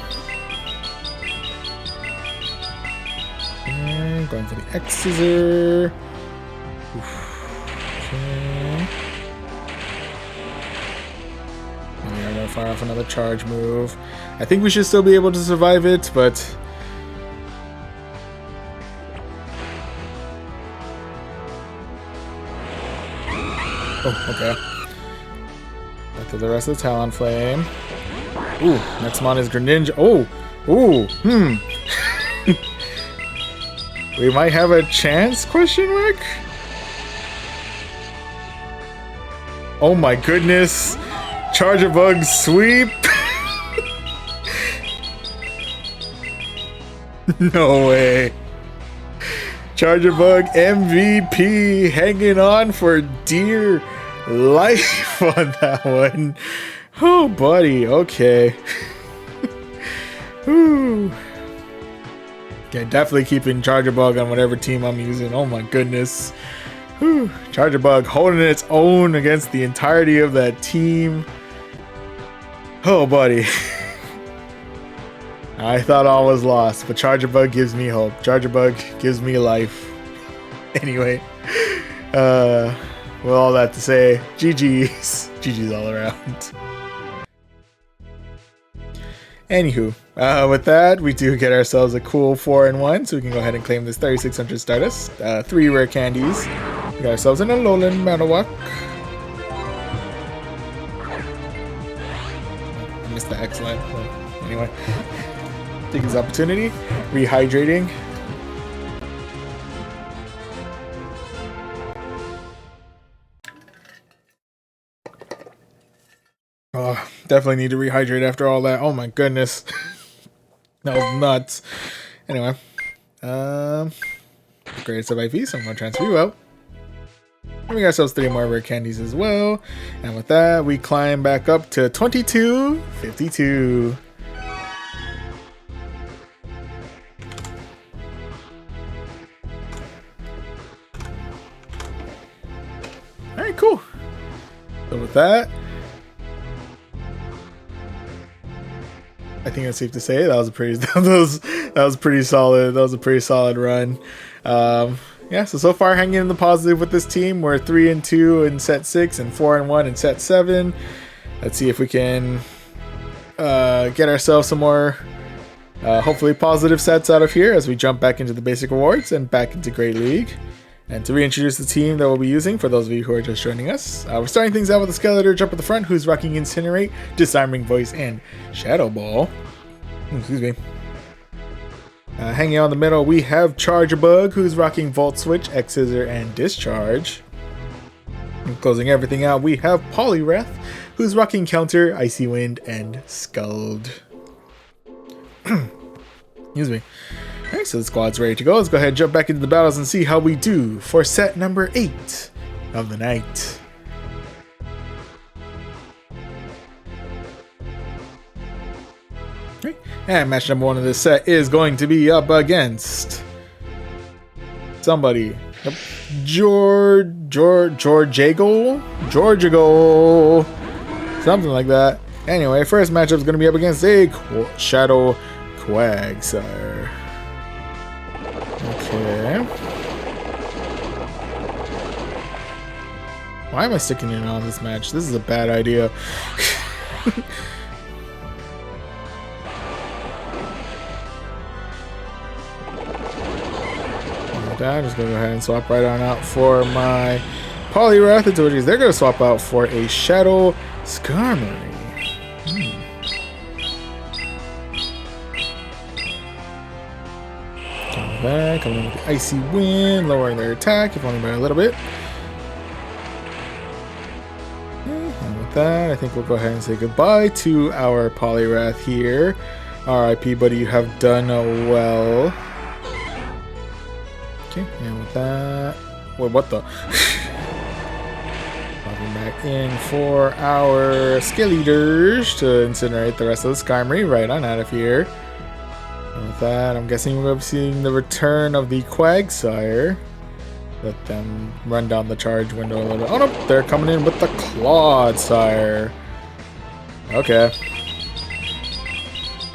And going for the X Scissor. Okay. And we are going to fire off another charge move. I think we should still be able to survive it, but... Oh, okay. Back to the rest of the Talonflame. Ooh, next mon is Greninja. Oh! Ooh! We might have a chance, question mark? Oh my goodness. Charger Bug sweep. No way. Charger Bug MVP hanging on for dear life on that one. Oh buddy, okay. Whew. Okay, definitely keeping Charger Bug on whatever team I'm using. Oh my goodness. Whew. Charger Bug holding its own against the entirety of that team. Oh buddy. I thought all was lost, but Charger Bug gives me hope. Charger Bug gives me life. Anyway. Well, all that to say, GG's. GG's all around. Anywho, with that, we do get ourselves a cool 4-1, so we can go ahead and claim this 3600 Stardust. 3 rare candies. We got ourselves an Alolan Manawak. I missed the X line. But anyway, take this opportunity. Rehydrating. Oh, definitely need to rehydrate after all that. Oh my goodness. That was nuts. Anyway. Greatest of IV, so I'm going to transfer you out. And we got ourselves 3 more rare candies as well. And with that, we climb back up to 2252. Alright, cool. So with that, I think it's safe to say that was a pretty that was pretty solid. That was a pretty solid run. Yeah, so far hanging in the positive with this team. We're 3-2 in set 6 and 4-1 in set 7. Let's see if we can get ourselves some more hopefully positive sets out of here as we jump back into the basic rewards and back into Great League. And to reintroduce the team that we'll be using for those of you who are just joining us, we're starting things out with a Skeletor Jump at the front who's rocking Incinerate, Disarming Voice, and Shadow Ball. Excuse me. Hanging out in the middle, we have Charger Bug who's rocking Volt Switch, X Scissor, and Discharge. And closing everything out, we have Poliwrath who's rocking Counter, Icy Wind, and Scald. Excuse me. Alright, so the squad's ready to go. Let's go ahead and jump back into the battles and see how we do for set number 8 of the night. Okay. And match number 1 of this set is going to be up against somebody. Yep. Georgigo? Something like that. Anyway, first matchup is going to be up against a Shadow Quagsire. Okay. Why am I sticking in on this match? This is a bad idea. I'm just gonna go ahead and swap right on out for my Poliwrath. They're gonna swap out for a Shadow Skarmory. Coming in with the Icy Wind, lowering their attack, if only by a little bit. And with that, I think we'll go ahead and say goodbye to our Poliwrath here. RIP, buddy, you have done well. Okay, and with that... Wait, what the? Popping back in for our Skeleators to incinerate the rest of the Skarmory right on out of here. And with that, I'm guessing we're going to be seeing the return of the Quagsire. Let them run down the charge window a little bit. Oh no, they're coming in with the Clodsire. Okay.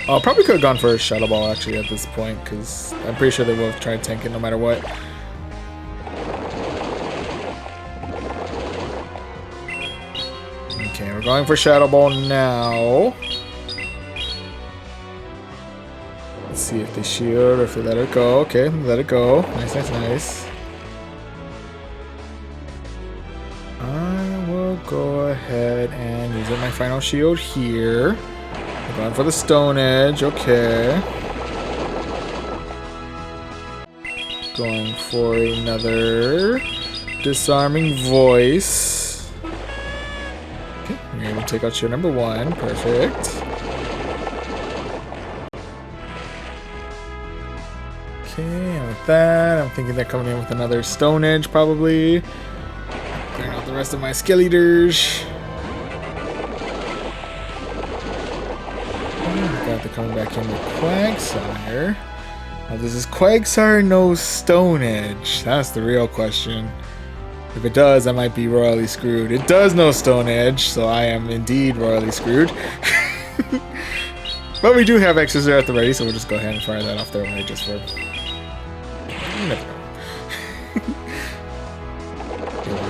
Oh, probably could have gone for a Shadow Ball actually at this point, because I'm pretty sure they will have tried to tank it no matter what. Okay, we're going for Shadow Ball now. Let's see if they shield or if they let it go. Okay, let it go. Nice, nice, nice. I will go ahead and use my final shield here. I'm going for the Stone Edge. Okay. Going for another Disarming Voice. Okay, we're able to take out shield number 1. Perfect. Okay, and with that, I'm thinking they're coming in with another Stone Edge, probably. Clearing out the rest of my Skeleators. Got the coming back in with Quagsire. Now, does this Quagsire know Stone Edge? That's the real question. If it does, I might be royally screwed. It does know Stone Edge, so I am indeed royally screwed. But we do have X Scissor at the ready, so we'll just go ahead and fire that off their way just for...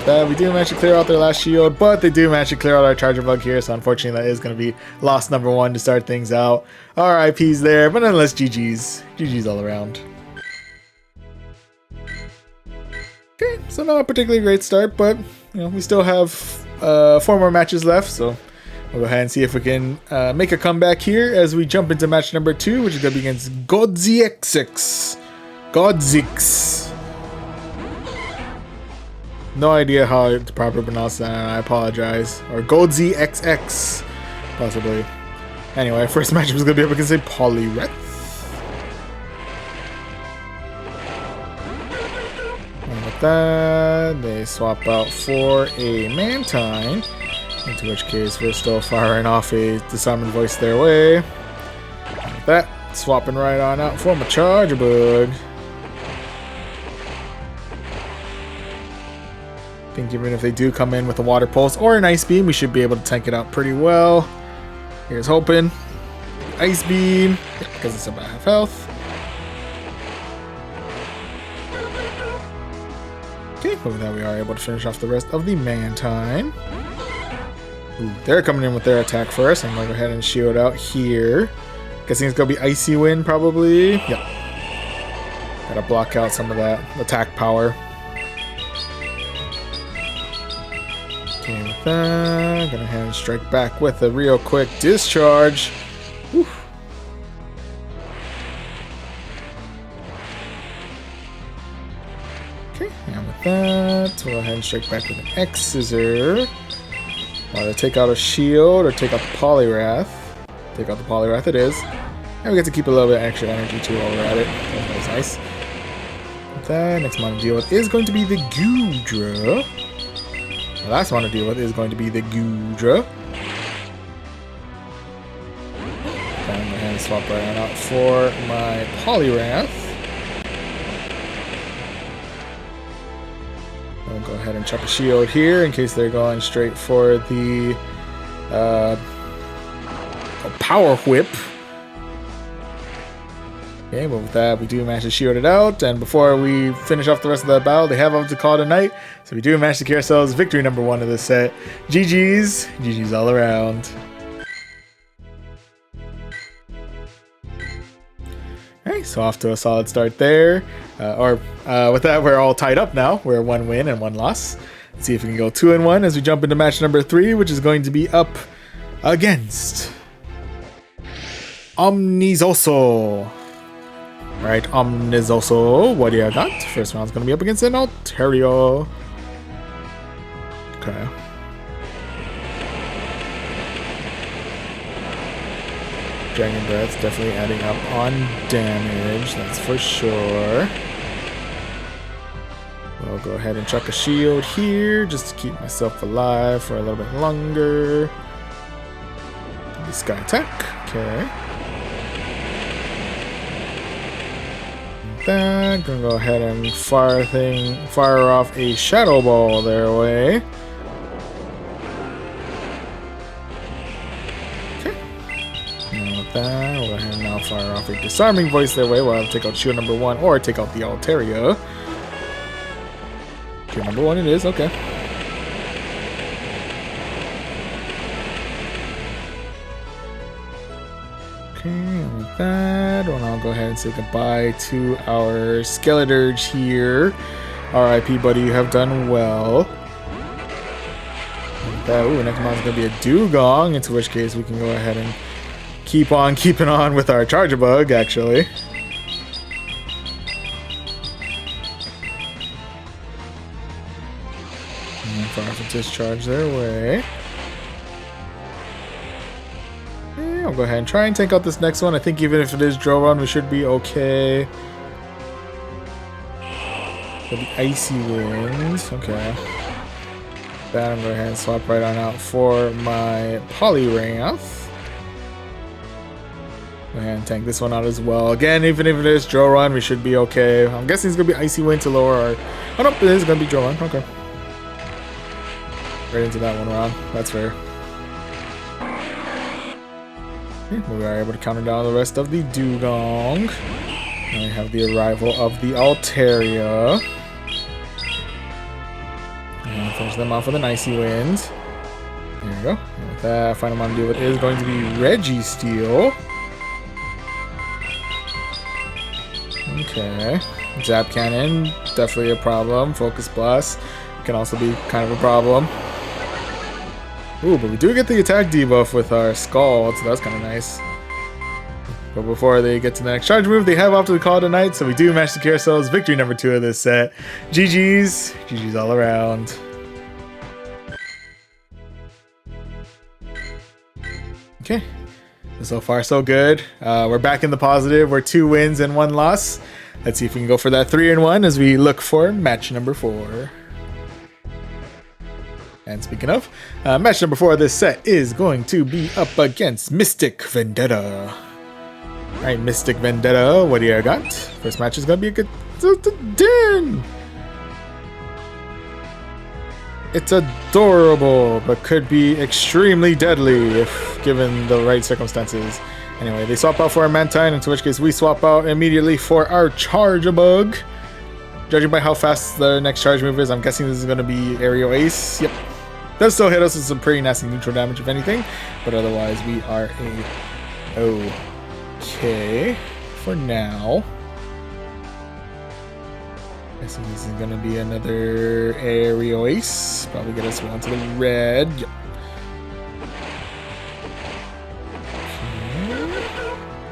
We do manage to clear out their last shield, but they do manage to clear out our Charger Bug here, so unfortunately that is going to be loss number 1 to start things out. RIPs there, but nonetheless GG's. GG's all around. Okay, so not a particularly great start, but you know, we still have 4 more matches left, so we'll go ahead and see if we can make a comeback here as we jump into match number 2, which is going to be against Godzix. No idea how to properly pronounce that, and I apologize. Or Godzi XX, possibly. Anyway, first matchup is going to be up against a Poliwrath. And with with that, they swap out for a Mantine, into which case we're still firing off a disarming voice their way. Like that, swapping right on out for my Charger Bug. I think even if they do come in with a Water Pulse or an Ice Beam, we should be able to tank it out pretty well. Here's hoping. Ice Beam, because it's about half health. Okay, but with that we are able to finish off the rest of the Mantine. Ooh, they're coming in with their attack first. I'm going to go ahead and shield out here. Guessing it's going to be Icy Wind probably. Yep. Gotta block out some of that attack power. Okay, with that, gonna go ahead and strike back with a real quick discharge. Whew. Okay, and with that, we'll go ahead and strike back with an X Scissor. Either take out a shield or take out the Poliwrath. Take out the Poliwrath it is. And we get to keep a little bit of extra energy too while we're at it. That was nice. With that, next one to deal with is going to be the Goodra. The last one to deal with is going to be the Goodra. Then I'm going to swap right on out for my Poliwrath. I'll go ahead and chuck a shield here in case they're going straight for the Power Whip. Okay, but with that, we do manage to shield it out, and before we finish off the rest of the battle, they have up to call it a night, so we do manage to secure ourselves victory number 1 of this set. GG's. GG's all around. Alright, so off to a solid start there. With that, we're all tied up now. We're 1 win and 1 loss. Let's see if we can go 2-1 as we jump into match number 3, which is going to be up against Omnizoso. Alright, Omnizoso, what do you got? First round's gonna be up against an Altaria. Okay. Dragon Breath definitely adding up on damage, that's for sure. I'll go ahead and chuck a shield here just to keep myself alive for a little bit longer. The Sky Attack, okay. That, gonna go ahead and fire off a Shadow Ball their way. Okay. And with that, we'll go ahead and now fire off a Disarming Voice their way while I'll take out shield number 1 or take out the Altaria. Shield number 1 it is, okay. Okay, and with that, well, I'll go ahead and say goodbye to our Skeledirge here. RIP, buddy, you have done well. With that, ooh, next month's gonna be a Dugong, into which case we can go ahead and keep on keeping on with our Charger Bug, actually. And fire off a discharge their way. I'll go ahead and try and take out this next one. I think even if it is Droron, we should be okay. For the Icy Winds, okay. That I'm going to go ahead and swap right on out for my Poliwrath. Go ahead and tank this one out as well. Again, even if it is Droron, we should be okay. I'm guessing it's going to be Icy Wind to lower our... Oh, no, it is going to be Droron. Okay. Right into that one round. That's fair. We are able to counter down the rest of the Dugong. And we have the arrival of the Altaria. And finish them off with an Icy Wind. There we go. And with that, final one to deal with is going to be Registeel. Okay. Zap Cannon, definitely a problem. Focus Blast can also be kind of a problem. Ooh, but we do get the attack debuff with our Scald, so that's kind of nice. But before they get to the next charge move, they have off to the call tonight, so we do manage to secure ourselves victory number 2 of this set. GG's. GG's all around. Okay. So far, so good. We're back in the positive. We're 2 wins and 1 loss. Let's see if we can go for that 3-in-1 as we look for match number 4. And speaking of, match number 4 of this set is going to be up against Mystic Vendetta. Alright, Mystic Vendetta, what do you got? First match is going to be a good... Den! It's adorable, but could be extremely deadly if given the right circumstances. Anyway, they swap out for a Mantine, into which case we swap out immediately for our Charge-a-Bug. Judging by how fast the next charge move is, I'm guessing this is going to be Aerial Ace. Yep. Does still hit us with some pretty nasty neutral damage, if anything. But otherwise, we are okay for now. Guessing this is going to be another Aerial Ace. Probably get us around to the red. Yep.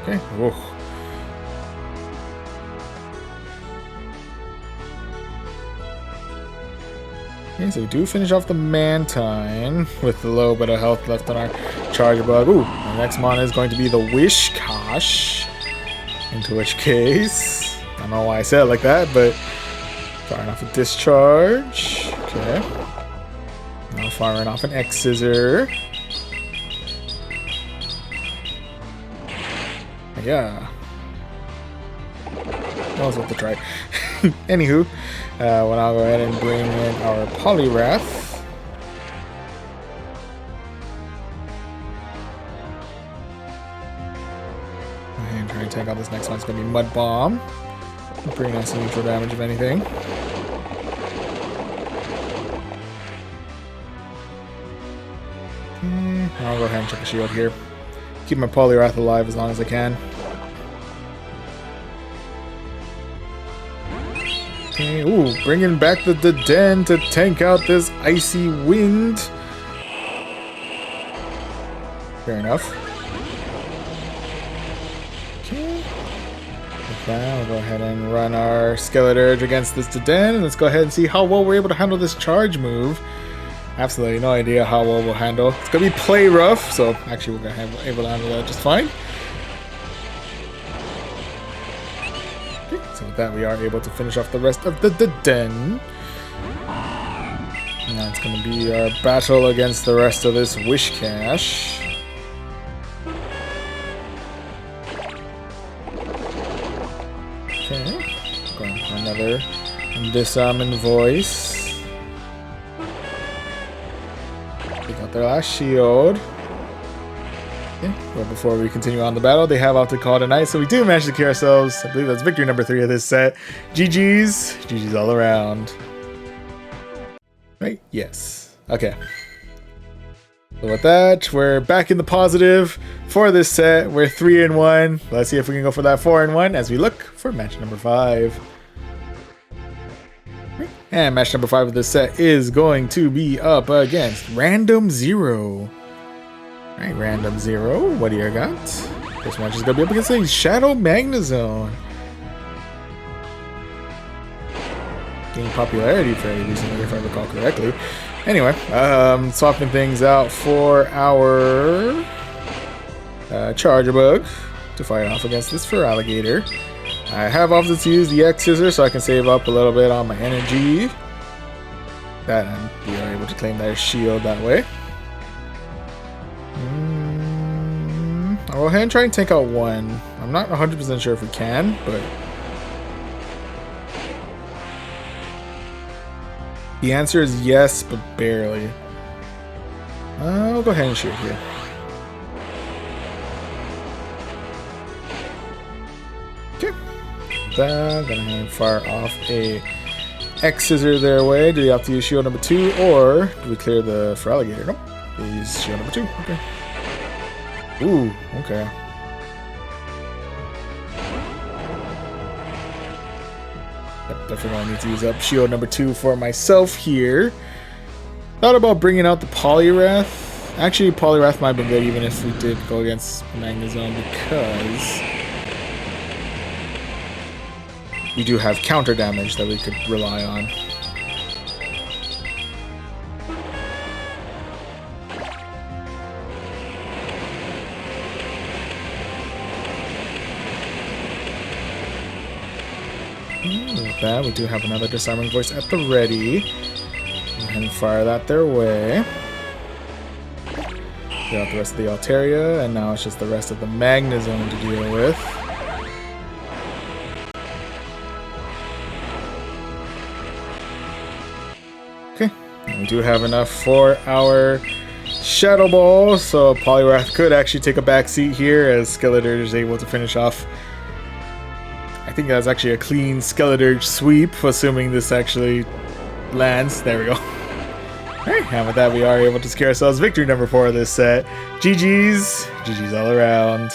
Okay. Whoa. Okay, so we do finish off the Mantine with a little bit of health left on our Charge-a-Bug. Ooh, our next mon is going to be the Wishcash. Into which case, I don't know why I said it like that, but firing off a Discharge. Okay. Now firing off an X-Scissor. Yeah. That was worth a try. Anywho, well, I'll go ahead and bring in our Poliwrath. And try and take out this next one. It's going to be Mud Bomb. Pretty nice neutral damage, if anything. I'll go ahead and check the shield here. Keep my Poliwrath alive as long as I can. Okay, ooh, bringing back the Den to tank out this Icy Wind. Fair enough. Okay. With that, we'll go ahead and run our Skeleturge against this Den. Let's go ahead and see how well we're able to handle this charge move. Absolutely no idea how well we'll handle. It's going to be play rough, so actually we're going to be able to handle that just fine. Okay, so with that we are able to finish off the rest of the Den. Now it's going to be our battle against the rest of this Wishcash. Okay, going for another Disarming Voice. Take out their last shield. Okay, but before we continue on the battle, they have out to call it a night, so we do manage to kill ourselves. I believe that's victory number 3 of this set. GG's. GG's all around. Right? Yes. Okay. So with that, we're back in the positive for this set. We're 3-in-1. Let's see if we can go for that 4-in-1 as we look for match number 5. And match number 5 of this set is going to be up against Random Zero. Alright, Random Zero, what do you got? This match is going to be up against a Shadow Magnezone. Gaining popularity fairly recently, if I recall correctly. Anyway, swapping things out for our Charge-a-Bug to fight off against this Feraligatr. I have opted to use the X-Scissor so I can save up a little bit on my energy. That, and we are able to claim their shield that way. I'll go ahead and try and take out one. I'm not 100% sure if we can, but the answer is yes, but barely. I'll go ahead and shoot here. Okay. Gonna fire off a X-Scissor their way. Do you have to use shield number 2, or do we clear the Feraligatr? Nope. Use shield number 2. Okay. Ooh, okay. Yep, definitely need to use up shield number 2 for myself here. Thought about bringing out the Poliwrath. Actually, Poliwrath might have been good even if we did go against Magnezone, because we do have counter damage that we could rely on. With that, we do have another disarming voice at the ready. Go ahead and fire that their way. Get out the rest of the Altaria, and now it's just the rest of the Magna Zone to deal with. Okay, and we do have enough for our Shadow Ball, so Poliwrath could actually take a back seat here as Skeletor is able to finish off. I think that's actually a clean Skeletor sweep, assuming this actually lands. There we go. Alright, and with that we are able to secure ourselves victory number 4 of this set. GG's. GG's all around.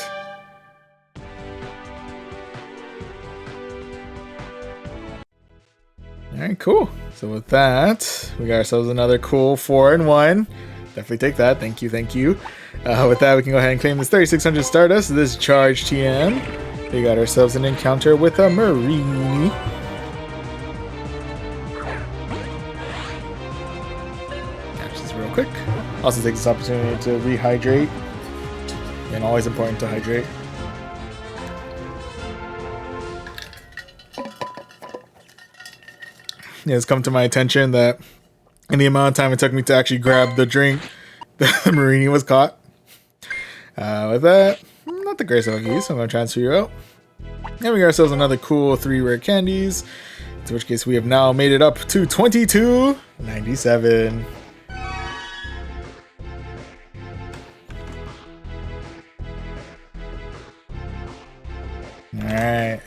Alright, cool. So with that, we got ourselves another cool 4-in-1. Definitely take that. Thank you, thank you. With that, we can go ahead and claim this 3600 Stardust, this Charge TM. We got ourselves an encounter with a Marini. Real quick. Also take this opportunity to rehydrate, and always important to hydrate. Yeah, it's come to my attention that in the amount of time it took me to actually grab the drink, the Marini was caught. With that, not the greatest of keys, so I'm going to transfer you out. And we got ourselves another cool 3 rare candies, in which case we have now made it up to 2297. Alright,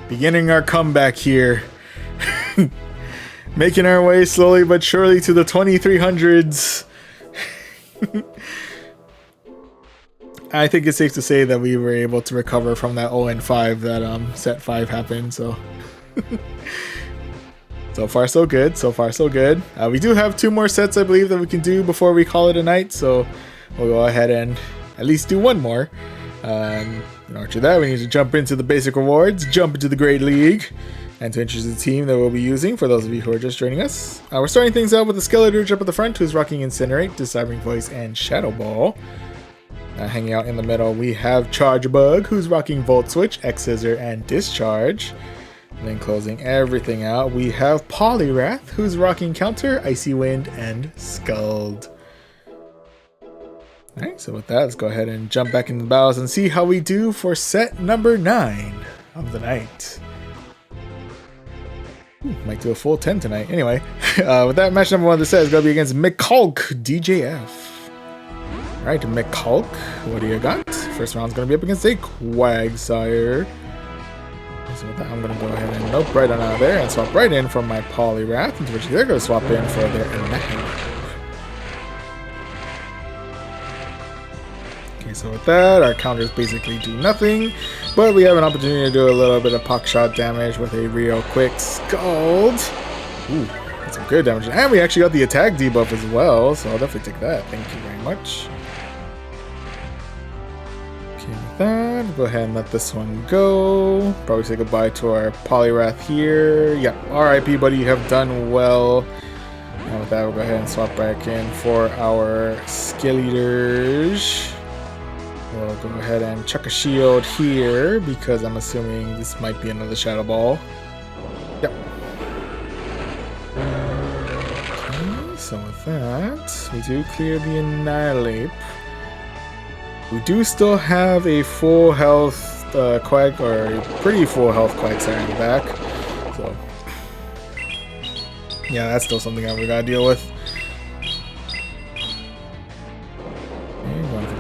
beginning our comeback here. Making our way slowly but surely to the 2300s. I think it's safe to say that we were able to recover from that 0-5 that set 5 happened, so... So far so good, so far so good. We do have 2 more sets I believe that we can do before we call it a night, so we'll go ahead and at least do 1 more. After that, we need to jump into the basic rewards, jump into the Great League, and to introduce the team that we'll be using for those of you who are just joining us. We're starting things out with the Skeletor up at the front, who's rocking Incinerate, Disarming Voice, and Shadow Ball. Hanging out in the middle, we have Charge Bug, who's rocking Volt Switch, X Scissor, and Discharge. And then closing everything out, we have Poliwrath, who's rocking Counter, Icy Wind, and Scald. Alright, so with that, let's go ahead and jump back into the battles and see how we do for set number 9 of the night. Might do a full 10 tonight. Anyway, with that, match number 1 of the set is going to be against McCulk DJF. Alright, McCulk, what do you got? First round's going to be up against a Quagsire. So with that, I'm going to go ahead and nope right on out of there and swap right in from my Poliwrath, into which they're going to swap in for their Annihilator. Okay, so with that, our counters basically do nothing, but we have an opportunity to do a little bit of pock shot damage with a real quick Scald. Ooh, that's some good damage. And we actually got the attack debuff as well, so I'll definitely take that. Thank you very much. Okay, with that, go ahead and let this one go. Probably say goodbye to our Poliwrath here. Yeah, RIP, buddy, you have done well. And with that, we'll go ahead and swap back in for our Skeleators. We'll go ahead and chuck a shield here because I'm assuming this might be another Shadow Ball. Yep. Okay, so with that, we do clear the Annihilate. We do still have a full health Quag, or a pretty full health Quagsire in the back. So, yeah, that's still something that we gotta deal with.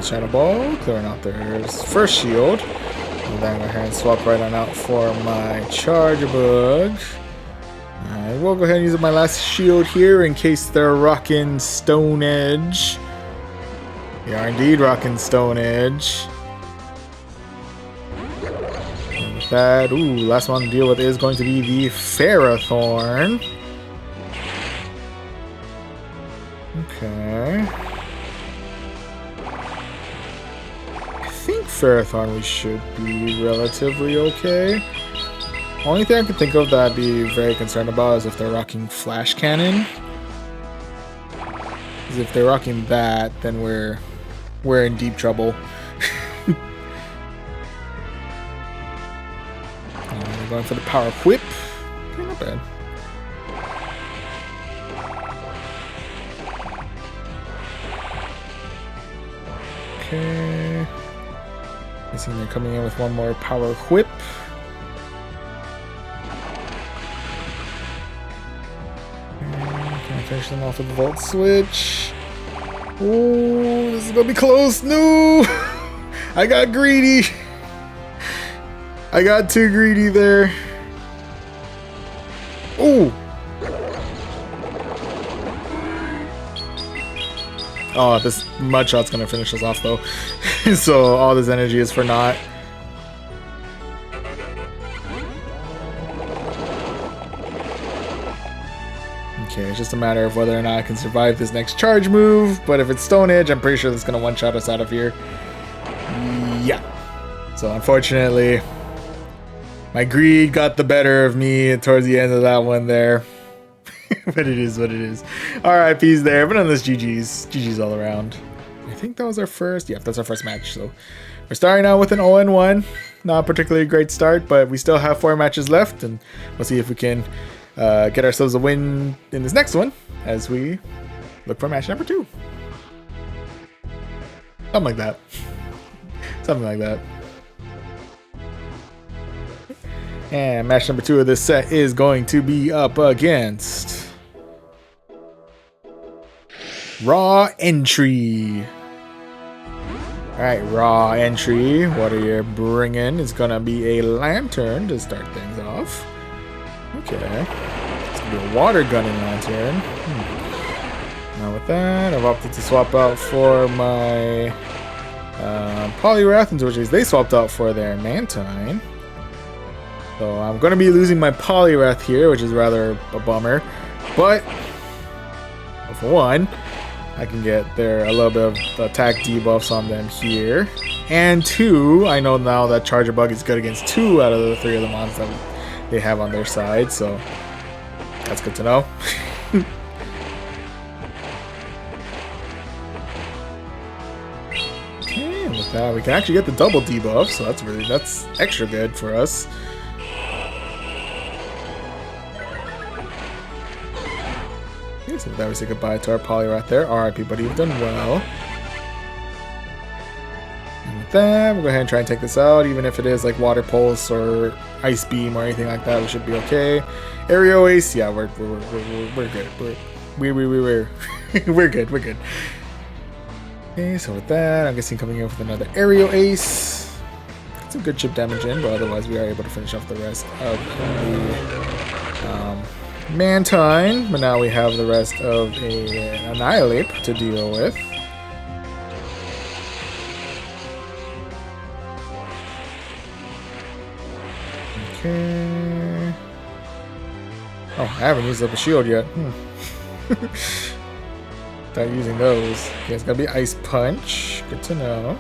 Shadow Ball, clearing out their first shield. And then go ahead and swap right on out for my Charge Bug. I will go ahead and use my last shield here in case they're rocking Stone Edge. They are indeed rocking Stone Edge. And with that, last one to deal with is going to be the Ferrothorn. Okay. Ferrothorn we should be relatively okay. Only thing I can think of that I'd be very concerned about is if they're rocking Flash Cannon. Because if they're rocking that, then we're in deep trouble. We're going for the Power Whip. not bad. Okay. I see they're coming in with one more power whip. Can I finish them off with the Volt Switch? Oh, this is gonna be close. No! I got greedy. I got too greedy there. Oh! Oh, this Mudshot's gonna finish us off though. So all this energy is for naught. Okay, it's just a matter of whether or not I can survive this next charge move. But if it's Stone Edge, I'm pretty sure that's gonna one-shot us out of here. Yeah. So unfortunately, my greed got the better of me towards the end of that one there. But it is what it is. RIPs there, but nonetheless, GG's. GG's all around. I think that was our first. Yeah, that's our first match. So we're starting out with an 0-1. Not a particularly great start, but we still have 4 matches left, and we'll see if we can get ourselves a win in this next one as we look for match number 2. Something like that. Something like that. And match number 2 of this set is going to be up against Raw Entry. Alright, Raw Entry. What are you bringing? It's gonna be a lantern to start things off. Okay. It's gonna be a water gunning lantern. Now with that, I've opted to swap out for my Polyrathons, which is they swapped out for their Mantine. So I'm going to be losing my Poliwrath here, which is rather a bummer. But, for one, I can get a little bit of attack debuffs on them here. And 2, I know now that Charger Bug is good against 2 out of the 3 of the mons that they have on their side. So, that's good to know. Okay, and with that, we can actually get the double debuff. So that's extra good for us. So with that, we say goodbye to our Poliwrath there. RIP, buddy, you've done well. And with that, we'll go ahead and try and take this out. Even if it is like Water Pulse or Ice Beam or anything like that, we should be okay. Aerial Ace, yeah, we're good. We're good. We're good. Okay, so with that, I'm guessing coming in with another Aerial Ace. Got some good chip damage in, but otherwise we are able to finish off the rest of the Mantine, but now we have the rest of an Annihilate to deal with. Okay. Oh, I haven't used up a shield yet. Start using those. Okay, it's gotta be Ice Punch. Good to know.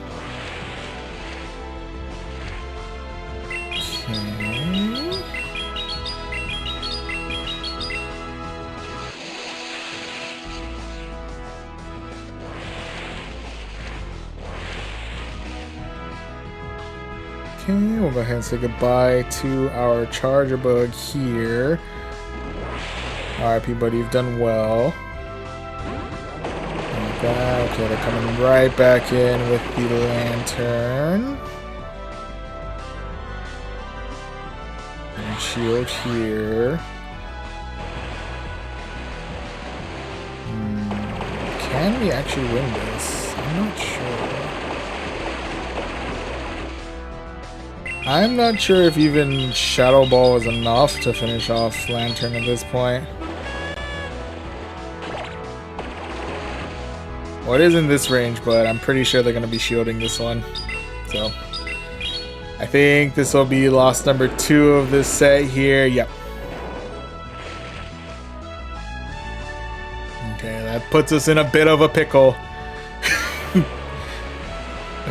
Okay. We'll go ahead and say goodbye to our Charger Bug here. RIP, buddy, you've done well. Like that. Okay, they're coming right back in with the Lantern. And shield here. Can we actually win this? I'm not sure. I'm not sure if even Shadow Ball is enough to finish off Lantern at this point. Well, it is in this range, but I'm pretty sure they're going to be shielding this one. So, I think this will be loss number 2 of this set here. Yep. Okay, that puts us in a bit of a pickle.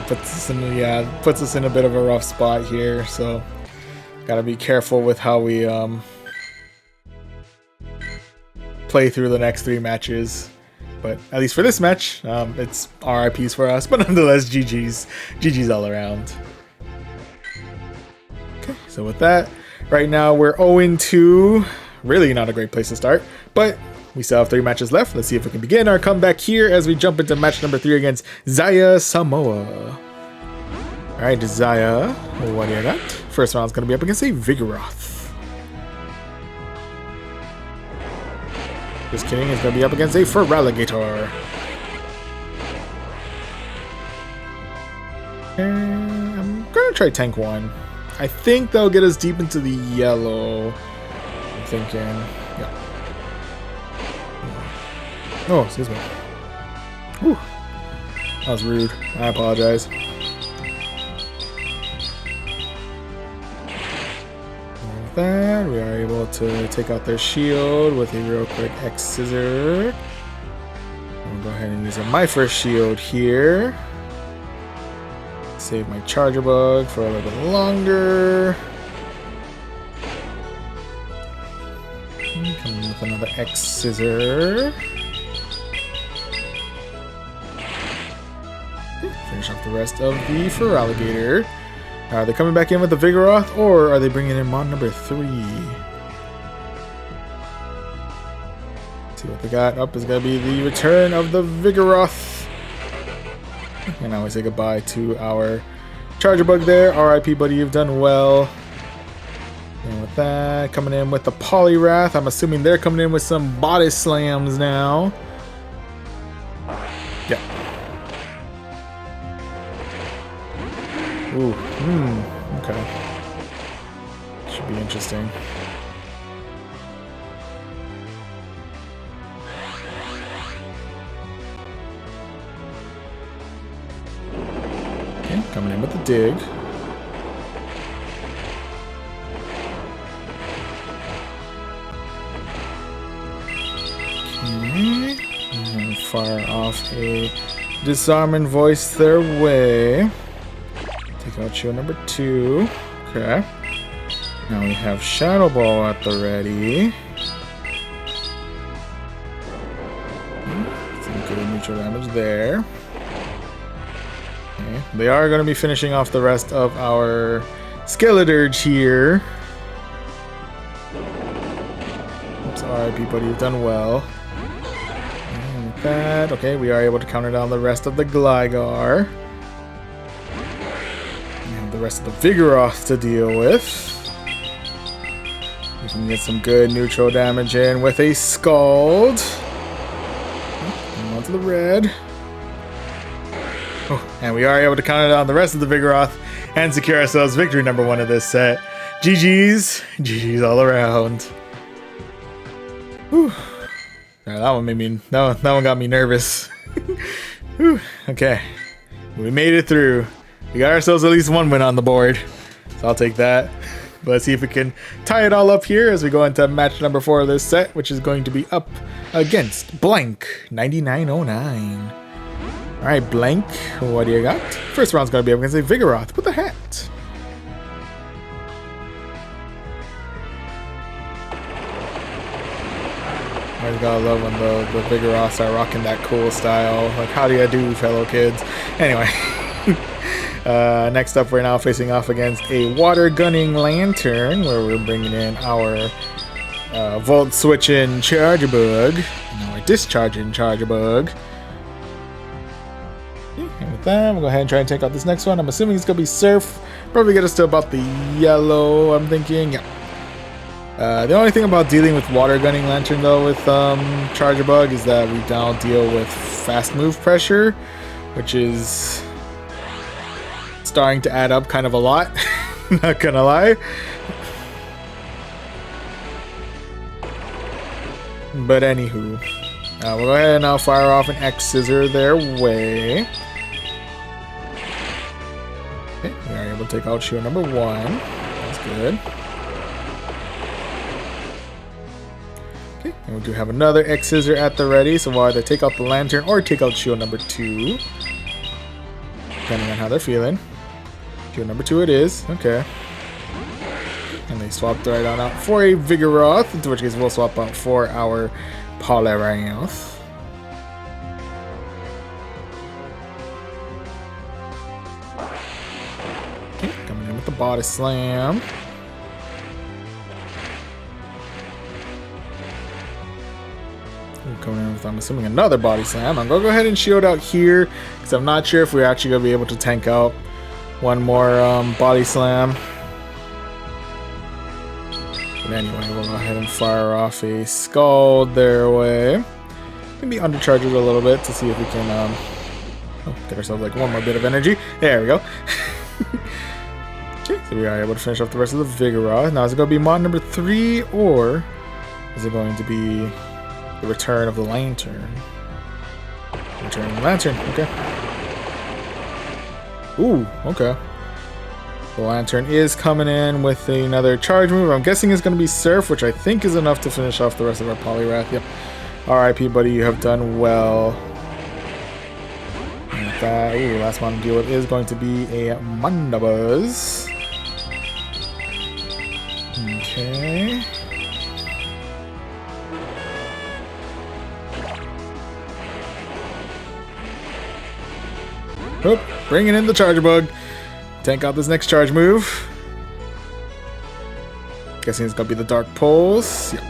Puts us in a bit of a rough spot here, so gotta be careful with how we play through the next 3 matches. But at least for this match, it's RIPs for us, but nonetheless, GG's all around. Okay, so with that, right now we're 0-2. really not a great place to start, but we still have 3 matches left. Let's see if we can begin our comeback here as we jump into match number 3 against Zaya Samoa. Alright, Zaya, what do you got? First round's going to be up against a Vigoroth. Just kidding, it's going to be up against a Feraligatr. And I'm going to try Tank 1. I think that'll get us deep into the yellow. I'm thinking, yeah. Oh, excuse me. Whew. That was rude. I apologize. With that, we are able to take out their shield with a real quick X scissor. I'll go ahead and use my first shield here. Save my Charger Bug for a little bit longer. Come in with another X scissor. Finish off the rest of the Feraligatr. Are they coming back in with the Vigoroth, or are they bringing in Mon number 3? Let's see what they got. Up is going to be the return of the Vigoroth. And now we say goodbye to our Charger Bug there. RIP, buddy, you've done well. And with that, coming in with the Poliwrath. I'm assuming they're coming in with some Body Slams now. Yeah. Ooh, okay. Should be interesting. Okay, coming in with the dig. Okay, and fire off a Disarming Voice their way. Take out shield number 2. Okay. Now we have Shadow Ball at the ready. Some good neutral damage there. Okay. They are going to be finishing off the rest of our Skeledirge here. Oops, RIP, buddy, you've done well. And with that, okay, we are able to counter down the rest of the Gligar. The rest of the Vigoroth to deal with. We can get some good neutral damage in with a Scald. And on to the red. Oh, and we are able to counter down the rest of the Vigoroth and secure ourselves victory number 1 of this set. GG's. GG's all around. Whew. That one made me. That one got me nervous. Whew. Okay, we made it through. We got ourselves at least 1 win on the board, so I'll take that. But let's see if we can tie it all up here as we go into match number 4 of this set, which is going to be up against Blank 9909. Alright, Blank, what do you got? First round's going to be up against a Vigoroth with a hat. I gotta love when the Vigoroths are rocking that cool style. Like, how do you do, fellow kids? Anyway. Next up, we're now facing off against a Water Gunning Lantern, where we're bringing in our Volt Switching Charger Bug, and our Discharging Charger Bug. And with that, we'll go ahead and try and take out this next one. I'm assuming it's going to be Surf. Probably get us to about the yellow, I'm thinking. Yeah. The only thing about dealing with Water Gunning Lantern, though, with Charger Bug is that we now deal with fast move pressure, which is starting to add up kind of a lot. Not gonna lie. But anywho, we'll go ahead and now fire off an X Scissor their way. Okay, we are able to take out shield number 1. That's good. Okay, and we do have another X Scissor at the ready, so we'll either take out the Lantern or take out shield number 2, depending on how they're feeling. Shield number 2 it is. Okay. And they swapped right on out for a Vigoroth, into which case we'll swap out for our Poliwrath. Okay, coming in with the Body Slam. coming in with, I'm assuming, another body slam. I'm going to go ahead and shield out here because I'm not sure if we're actually going to be able to tank out one more body slam. But anyway, we'll go ahead and fire off a Scald their way. Maybe undercharge it a little bit to see if we can get ourselves like one more bit of energy. There we go. Okay, so we are able to finish off the rest of the Vigoroth. Now is it going to be mod number 3 or is it going to be the Return of the Lantern? Return of the Lantern, okay. Ooh, okay. The Lantern is coming in with another charge move. I'm guessing it's going to be Surf, which I think is enough to finish off the rest of our Poliwrath. Yep. RIP, buddy, you have done well. And with that, ooh, last one to deal with is going to be a Mandabuzz. Okay. Oop, bringing in the Charger Bug. Tank out this next charge move. Guessing it's gonna be the Dark Pulse. Yep.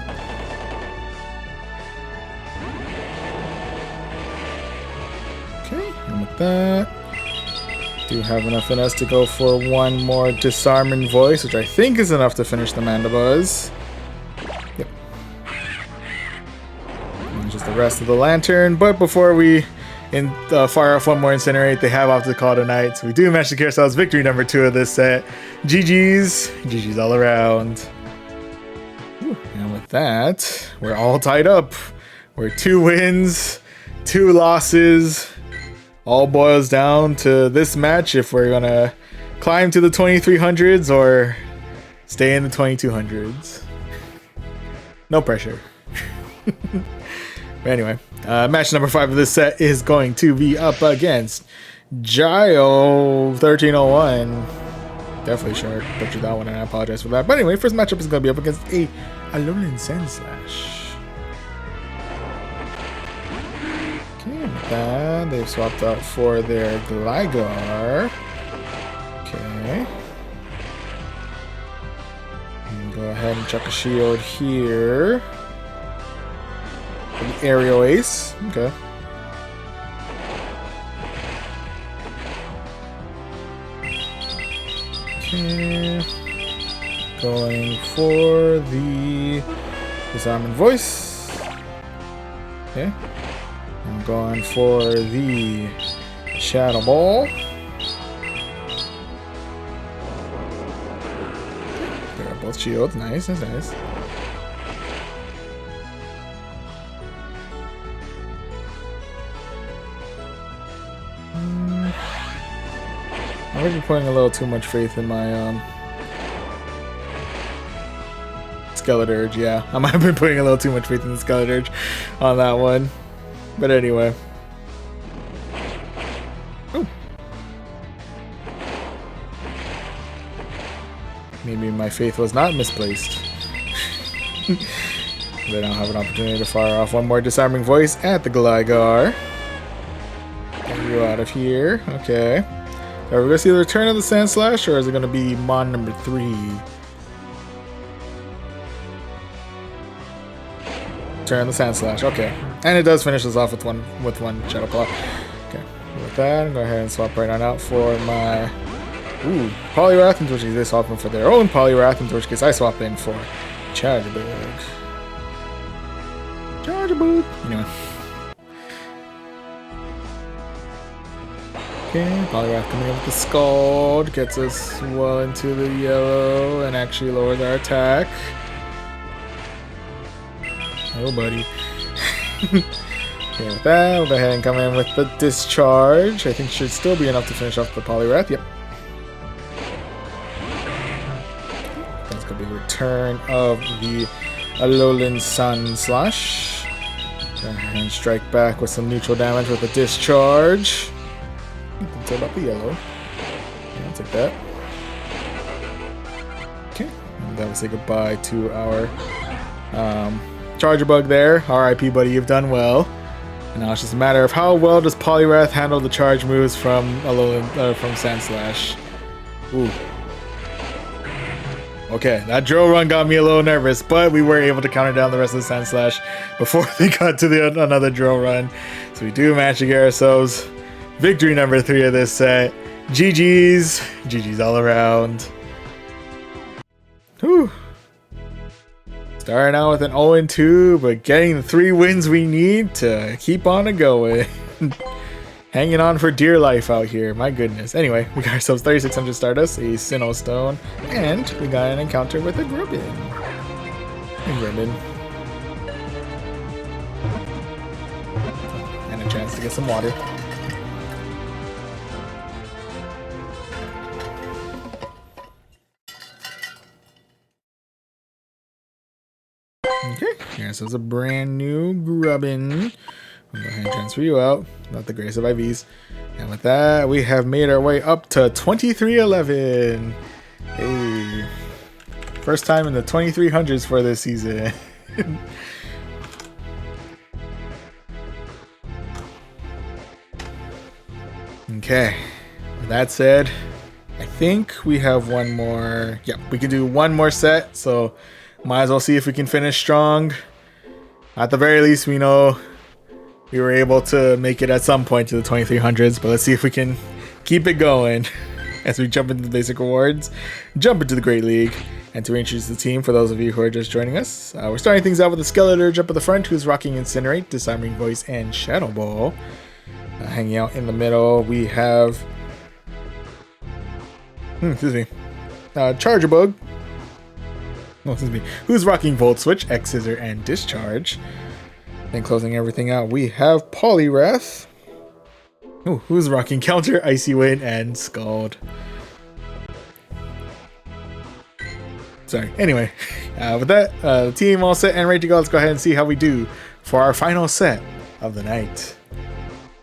Okay, and with that, do have enough in us to go for one more Disarming Voice, which I think is enough to finish the Mandabuzz. Yep. And just the rest of the Lantern, but before we fire off one more Incinerate, they have off the call tonight, so we do manage to get ourselves victory number 2 of this set. GG's all around. Ooh, and with that, we're all tied up. We're 2 wins, 2 losses. All boils down to this match if we're gonna climb to the 2300s or stay in the 2200s. No pressure. But anyway, match number 5 of this set is going to be up against Gio 1301. Definitely sure I butchered that one and I apologize for that. But anyway, first matchup is going to be up against a Alolan Sandslash. Okay, with that, they've swapped out for their Gligar. Okay. And go ahead and chuck a shield here. The Aerial Ace. Okay. Okay. Going for the Disarming Voice. Okay. I'm going for the Shadow Ball. There are both shields. Nice, that's nice. I might be putting a little too much faith in my Skeleturge. Yeah, I might have been putting a little too much faith in the Skeleturge on that one. But anyway. Ooh. Maybe my faith was not misplaced. They don't have an opportunity to fire off one more Disarming Voice at the Gligar. Get you out of here. Okay. Are we going to see the return of the Sandslash, or is it going to be Mon number 3? Return of the Sandslash, okay. And it does finish us off with one Shadow Claw. Okay, with that, I'm going to go ahead and swap right on out for my Poliwrath, in which case they swap in for their own Poliwrath, in which case I swap in for Charger Bug. Charger Bug! Anyway. Okay, Poliwrath coming in with the Scald, gets us well into the yellow and actually lowers our attack. Oh, buddy. Okay, with that, we'll go ahead and come in with the Discharge. I think should still be enough to finish off the Poliwrath. Yep. That's going to be the return of the Alolan Sandslash. Go ahead and strike back with some neutral damage with a Discharge. Until about the yellow. Yeah, I'll take that. Okay. And that will say goodbye to our Charger Bug there. RIP, buddy, you've done well. And now it's just a matter of how well does Poliwrath handle the charge moves from Alolan, from Sandslash. Ooh. Okay, that drill run got me a little nervous, but we were able to counter down the rest of the Sand Slash before they got to another drill run. So we do manage to get ourselves victory number 3 of this set. GG's. GG's all around. Whew. Starting out with an 0-2, but getting the 3 wins we need to keep on going. Hanging on for dear life out here, my goodness. Anyway, we got ourselves 3600 Stardust, a Sinnoh Stone, and we got an encounter with a Grubbin. And a chance to get some water. Okay, yeah, so it's a brand new Grubbin. I'll go ahead and transfer you out, not the grace of IVs. And with that, we have made our way up to 2311. Hey, first time in the 2300s for this season. Okay, with that said, I think we have one more. Yeah, we can do one more set, so might as well see if we can finish strong. At the very least, we know we were able to make it at some point to the 2300s, but let's see if we can keep it going as we jump into the basic rewards, jump into the Great League, and to introduce the team for those of you who are just joining us. We're starting things out with the Skeletor up at the front, who's rocking Incinerate, Disarming Voice, and Shadow Ball. Hanging out in the middle, we have Charger Bug. Oh, excuse me. Who's rocking Volt Switch, X Scissor, and Discharge. Then closing everything out, we have Poliwrath. Oh, who's rocking Counter, Icy Wind, and Scald. Sorry. Anyway, with that, the team all set and ready to go. Let's go ahead and see how we do for our final set of the night.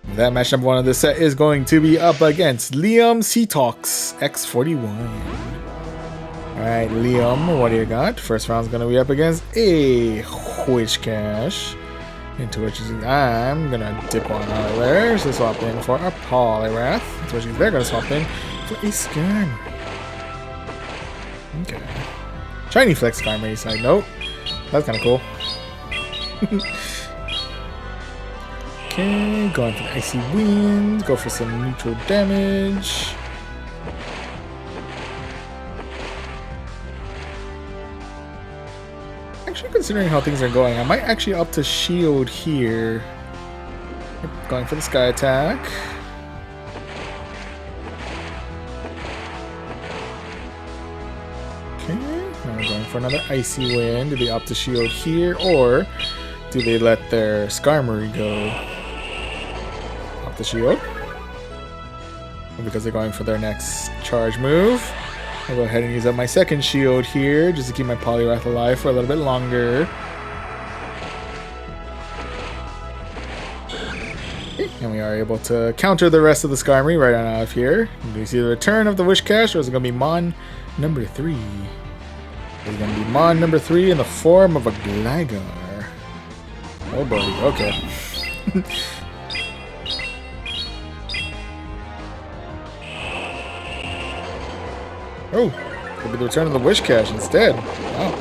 With that, match number 1 of this set is going to be up against Liam Seatox X41. Alright, Liam, what do you got? First round's going to be up against a Whiscash. Into which I'm gonna dip on out of there to swap in for a Poliwrath. Into which they're gonna swap in for a Skarmory. Okay. Shiny Flex Skarmory, side note. That's kinda cool. Okay, going for the Icy Wind. Go for some neutral damage. Actually, considering how things are going, I might actually up to shield here. Going for the Sky Attack. Okay, now we're going for another Icy Wind. Do they up to shield here, or do they let their Skarmory go up the shield? Because they're going for their next charge move. I'll go ahead and use up my second shield here, just to keep my Poliwrath alive for a little bit longer. Okay, and we are able to counter the rest of the Skarmory right on out of here. Do you see the return of the Whiscash, or is it going to be Mon number 3? It's going to be Mon number 3 in the form of a Gligar. Oh boy, okay. Oh, could be the return of the Whiscash instead. Wow.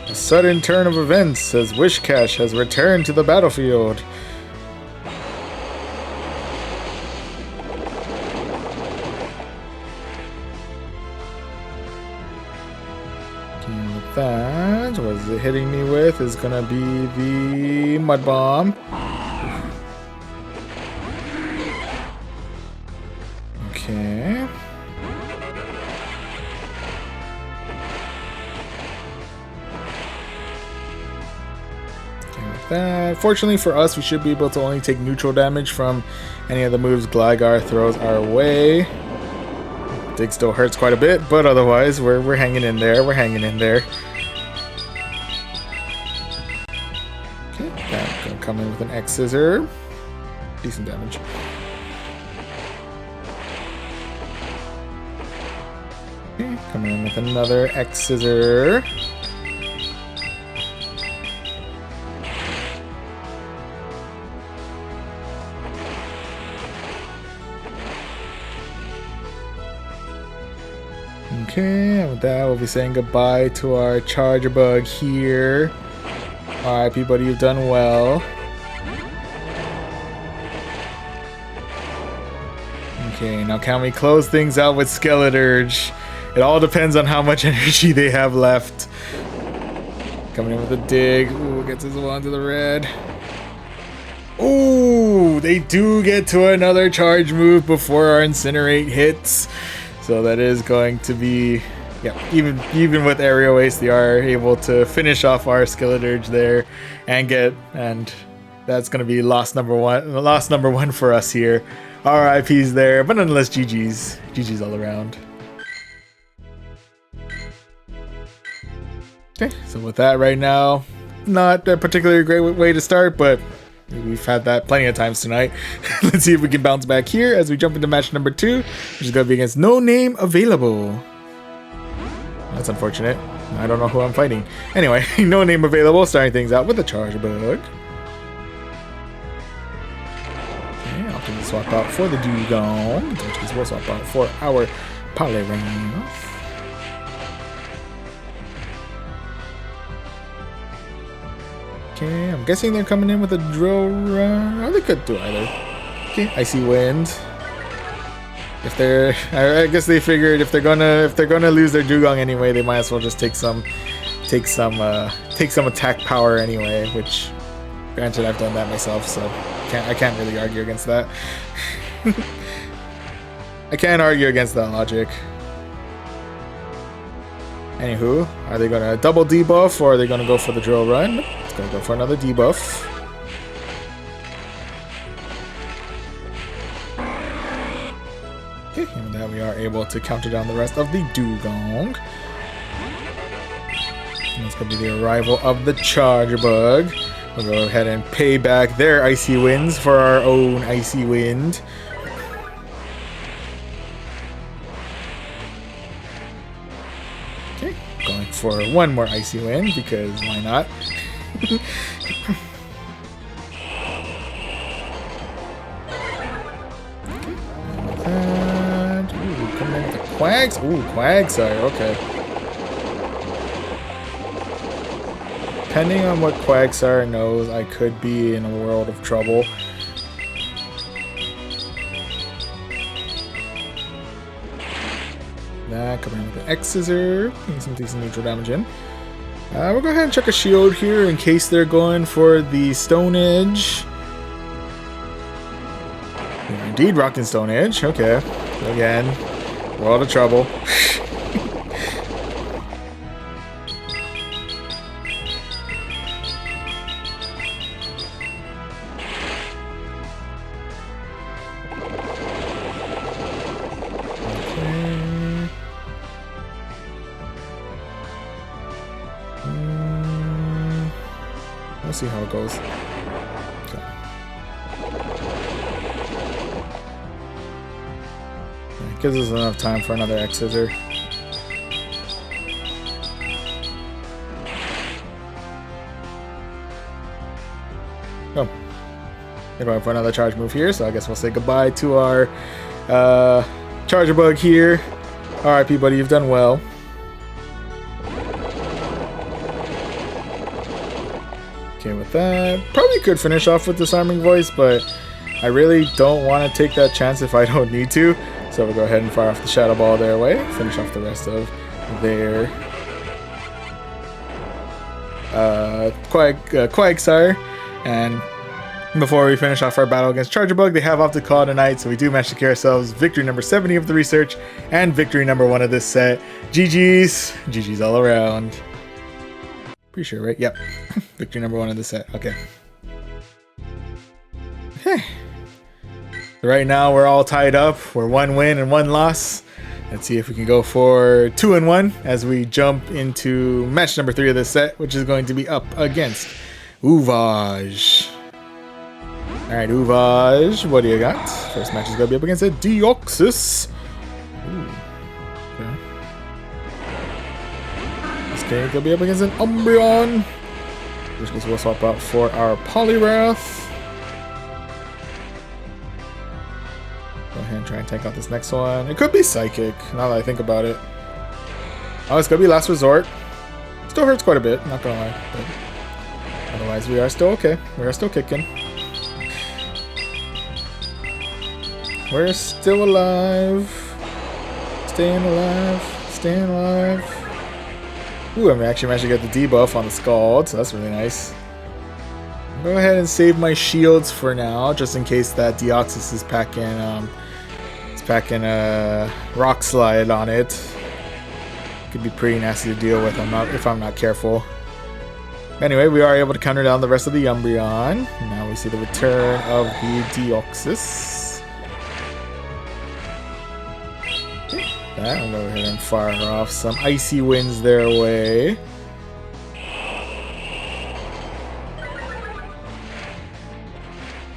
A sudden turn of events as Whiscash has returned to the battlefield. And with that, what is it hitting me with is gonna be the Mud Bomb. Okay. With that, fortunately for us, we should be able to only take neutral damage from any of the moves Gligar throws our way. Dig still hurts quite a bit, but otherwise we're hanging in there. We're hanging in there. Okay, that's gonna come in with an X Scissor. Decent damage. Okay, coming in with another X Scissor. Okay, and with that, we'll be saying goodbye to our charger bug here. RIP, buddy, you've done well. Okay, now can we close things out with Skeleturge? It all depends on how much energy they have left. Coming in with a dig. Ooh, gets us one to the red. Ooh, they do get to another charge move before our Incinerate hits. So that is going to be, yeah, even with Aerial Ace, they are able to finish off our Skeleturge there and that's going to be loss number one for us here. RIPs there, but nonetheless, GG's all around. Okay, so with that right now, not a particularly great way to start, but we've had that plenty of times tonight. Let's see if we can bounce back here as we jump into match number 2, which is going to be against No Name Available. That's unfortunate. I don't know who I'm fighting. Anyway, No Name Available, starting things out with a Charge Bug. Okay, I'll take the swap out for the Dugong. In which case, we'll swap out for our Poliwrath. Okay, I'm guessing they're coming in with a drill run. Oh, they could do either. Okay, Icy Wind. If they're, I guess they figured if they're gonna lose their Dugong anyway, they might as well just take some attack power anyway. Which, granted, I've done that myself, so I can't really argue against that. I can't argue against that logic. Anywho, are they gonna double debuff or are they gonna go for the drill run? It's gonna go for another debuff. Okay, and then we are able to counter down the rest of the Dugong. And it's gonna be the arrival of the Charge Bug. We'll go ahead and pay back their Icy Winds for our own Icy Wind. Okay, going for one more Icy Wind because why not? And, ooh, coming in with the Quags. Ooh, Quagsire, okay. Depending on what Quagsire knows, I could be in a world of trouble. That coming in with the X-Scissor, getting some decent neutral damage in. We'll go ahead and check a shield here in case they're going for the Stone Edge. Yeah, indeed, rocking Stone Edge. Okay. Again, world of trouble. We'll see how it goes. Okay. Yeah, gives us enough time for another X-Scissor. Oh. They're going for another charge move here, so I guess we'll say goodbye to our Charger Bug here. RIP, buddy, you've done well. Okay, with that, probably could finish off with Disarming Voice, but I really don't want to take that chance if I don't need to. So we'll go ahead and fire off the Shadow Ball their way, finish off the rest of their Quagsire. And before we finish off our battle against Charger Bug, they have off the call tonight, so we do manage to carry ourselves victory number 70 of the research and victory number 1 of this set. GG's. GG's all around. Pretty sure, right? Yep. Victory number 1 of the set. Okay. Okay. Right now, we're all tied up. We're 1 win and 1 loss. Let's see if we can go for 2-1 as we jump into match number 3 of this set, which is going to be up against Voyage. Alright, Voyage, what do you got? First match is going to be up against a Deoxys. Ooh. Okay. This game is going to be up against an Umbreon. Which case we'll swap out for our Poliwrath. Go ahead and try and take out this next one. It could be Psychic, now that I think about it. Oh, it's gonna be last resort. Still hurts quite a bit, not gonna lie. But otherwise, we are still okay. We are still kicking. We're still alive. Staying alive. Staying alive. Ooh, I actually managed to get the debuff on the Scald, so that's really nice. Go ahead and save my shields for now, just in case that Deoxys is packing a Rock Slide on it. Could be pretty nasty to deal with if I'm not careful. Anyway, we are able to counter down the rest of the Umbreon. Now we see the return of the Deoxys. I'll go ahead and fire off some icy winds their way.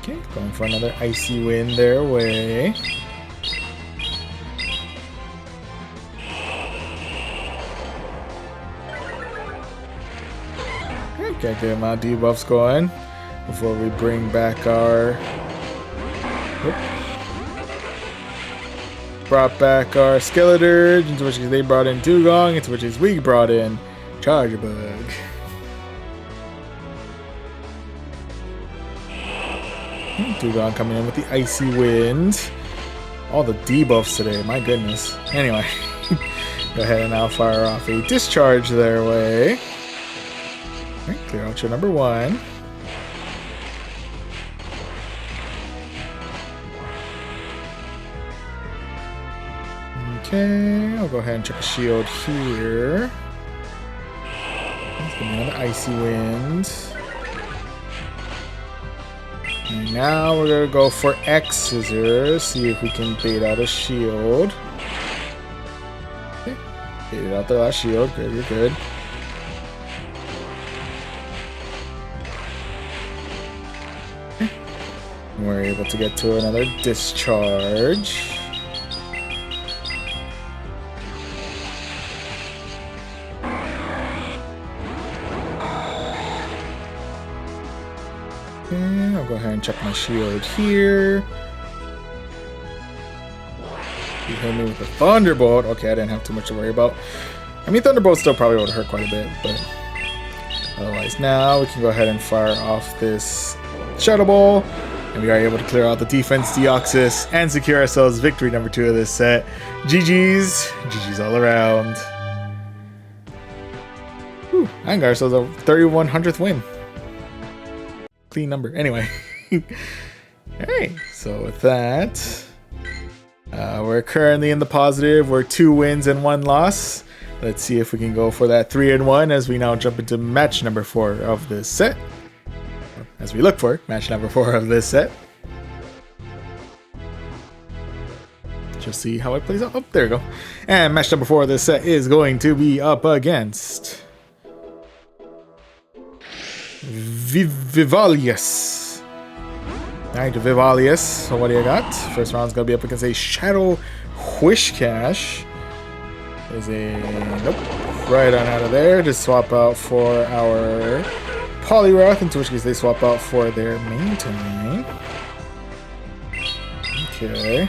Okay, going for another icy wind their way. Okay, good amount of debuffs going before we bring back our... Brought back our Skeletor, into which they brought in Dugong, into which we brought in Chargebug. Dugong coming in with the Icy Wind. All the debuffs today, my goodness. Anyway, go ahead and now fire off a Discharge their way. Right, clear out your number 1. Okay, I'll go ahead and check a shield here. Let's give me another Icy Wind. And now we're gonna go for X Scissors, see if we can bait out a shield. Okay, baited out the last shield. Good, you're good. Okay. We're able to get to another Discharge. Okay, I'll go ahead and check my shield here. You hit me with a Thunderbolt. Okay, I didn't have too much to worry about. I mean, Thunderbolt still probably would hurt quite a bit, but otherwise now we can go ahead and fire off this Shadow Ball, and we are able to clear out the defense Deoxys and secure ourselves victory number 2 of this set. GG's. GG's all around. Whew, and got ourselves a 3100th win. Clean number. Anyway. Alright, so with that, we're currently in the positive. We're 2 wins and 1 loss. Let's see if we can go for that 3-1 as we now jump into match number 4 of this set. As we look for match number 4 of this set. Just see how it plays out. Oh, there we go. And match number 4 of this set is going to be up against Vivalius. Alright, Vivalius. So what do you got? First round's gonna be up against a Shadow Whiscash. There's a... Nope. Right on out of there. Just swap out for our Poliwrath, into which case they swap out for their Maintine. Okay.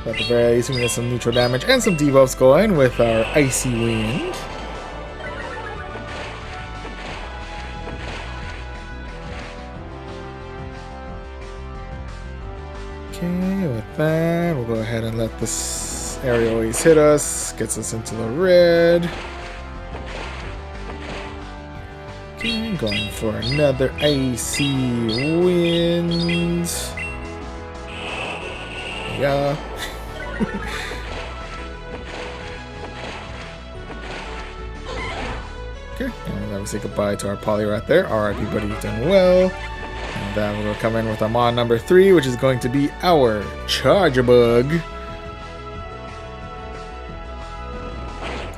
At the very least, we get some neutral damage and some debuffs going with our Icy Wind. Okay, with that, we'll go ahead and let this Aerial Ace hit us. Gets us into the red. Okay, going for another Icy Wind. Yeah. Okay, and then we say goodbye to our Poliwrath there. RIP buddy, you've done well. And then we'll come in with our Mon number 3, which is going to be our Chargebug.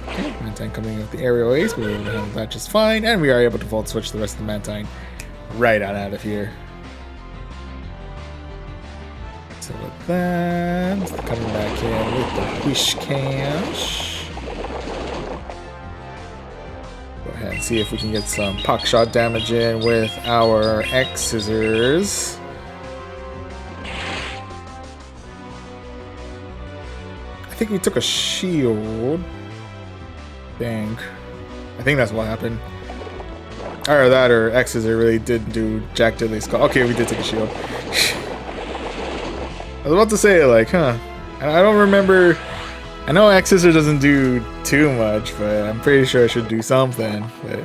Okay, Mantine coming in with the Aerial Ace. We were able to handle that just fine. And we are able to Volt Switch the rest of the Mantine right on out of here. So with that, coming back in with the Whiscash. Go ahead and see if we can get some Pock Shot damage in with our X Scissors. I think we took a shield. I think that's what happened. Or that, or X's, it really did do jack diddly skull. Okay, we did take a shield. I was about to say, like, huh. I don't remember. I know X's doesn't do too much, but I'm pretty sure I should do something. But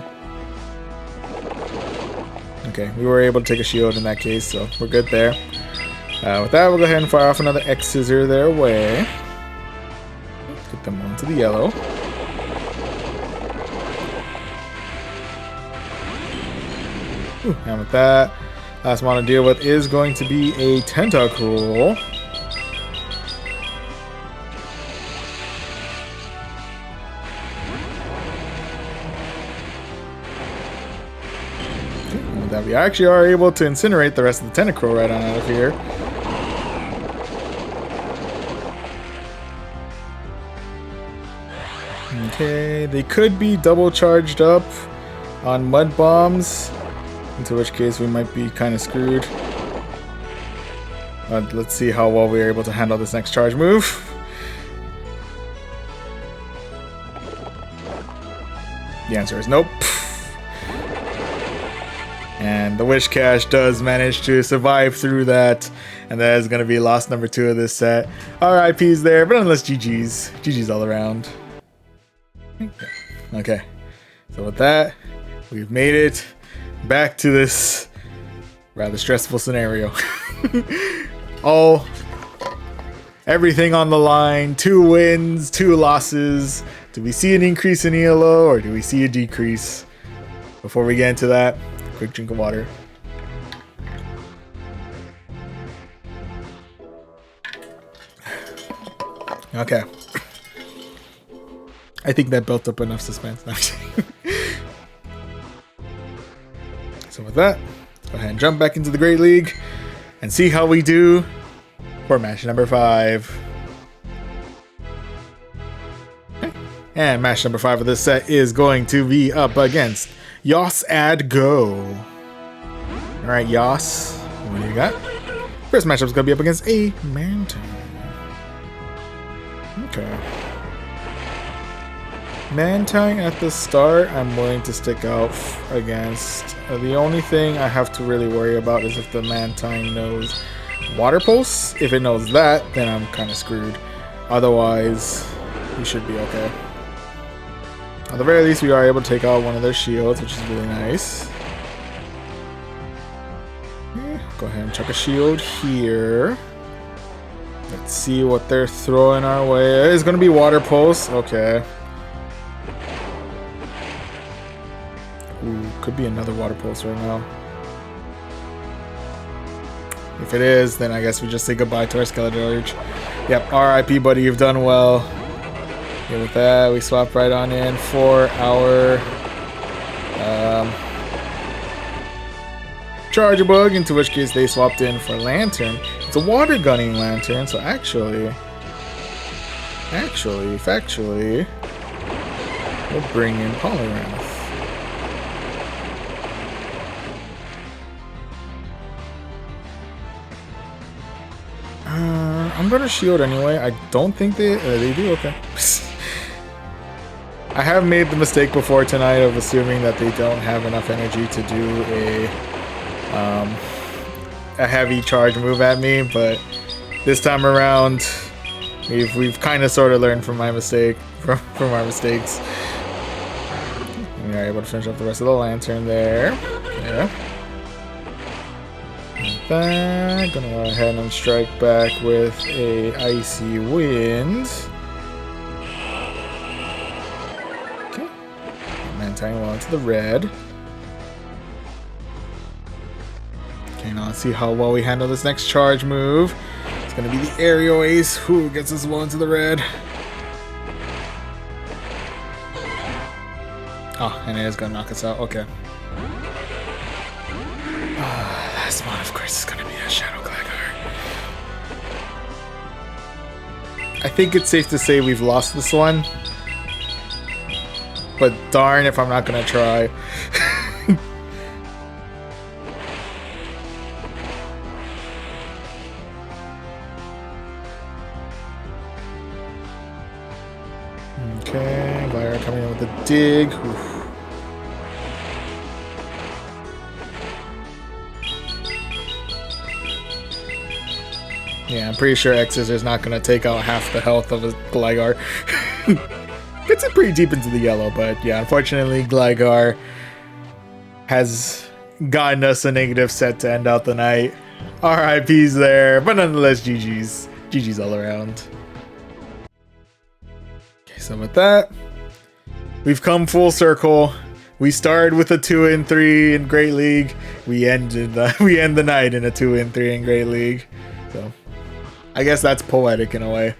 okay, we were able to take a shield in that case, so we're good there. With that, we'll go ahead and fire off another X-Scissor their way. Get them onto the yellow. Ooh, and with that, last one to deal with is going to be a Tentacle. And with that, we actually are able to incinerate the rest of the Tentacle right on out of here. Okay, they could be double charged up on Mud Bombs, into which case we might be kind of screwed. But let's see how well we are able to handle this next charge move. The answer is nope. And the Wish Cache does manage to survive through that, and that is going to be loss number 2 of this set. RIP's there, but nonetheless GG's. GG's all around. Okay, so with that, we've made it back to this rather stressful scenario. Everything on the line, 2 wins, 2 losses. Do we see an increase in ELO or do we see a decrease? Before we get into that, quick drink of water. Okay. I think that built up enough suspense. So with that, let's go ahead and jump back into the Great League and see how we do for match number 5. Okay. And match number 5 of this set is going to be up against Yos Ad Go. Alright, Yos, what do you got? First matchup is going to be up against a Mantine. Okay. Mantine at the start, I'm willing to stick out against. The only thing I have to really worry about is if the Mantine knows Water Pulse. If it knows that, then I'm kind of screwed. Otherwise, we should be okay. At the very least, we are able to take out one of their shields, which is really nice. Go ahead and chuck a shield here. Let's see what they're throwing our way. It's going to be Water Pulse. Okay. Ooh, could be another Water Pulse right now. If it is, then I guess we just say goodbye to our Skeletorge. Yep, RIP, buddy, you've done well. Okay, with that, we swap right on in for our Charger Bug, into which case they swapped in for Lantern. It's a Water Gunning Lantern, so factually, we'll bring in Poliwrath. I'm gonna shield anyway. I don't think they do. Okay. I have made the mistake before tonight of assuming that they don't have enough energy to do a heavy charge move at me, but this time around, we've kind of sort of learned from my mistake, from our mistakes. We are able to finish up the rest of the Lantern there. Yeah. That, gonna go ahead and strike back with a Icy Wind. Okay. Mantine well into the red. Okay, now let's see how well we handle this next charge move. It's gonna be the Aerial Ace, who gets us well into the red. Oh, and it is gonna knock us out. Okay. Last one, of course, is gonna be a Shadow Glaggar. I think it's safe to say we've lost this one, but darn if I'm not gonna try. Okay, Glaggar coming in with with the dig. Oof. Yeah, I'm pretty sure X-Scissor is not going to take out half the health of a Gligar. Gets it pretty deep into the yellow, but yeah, unfortunately, Gligar has gotten us a negative set to end out the night. RIP's there, but nonetheless, GG's. GG's all around. Okay, so with that, we've come full circle. We started with a 2-3 in Great League. We end the night in a 2-3 in Great League. So I guess that's poetic in a way.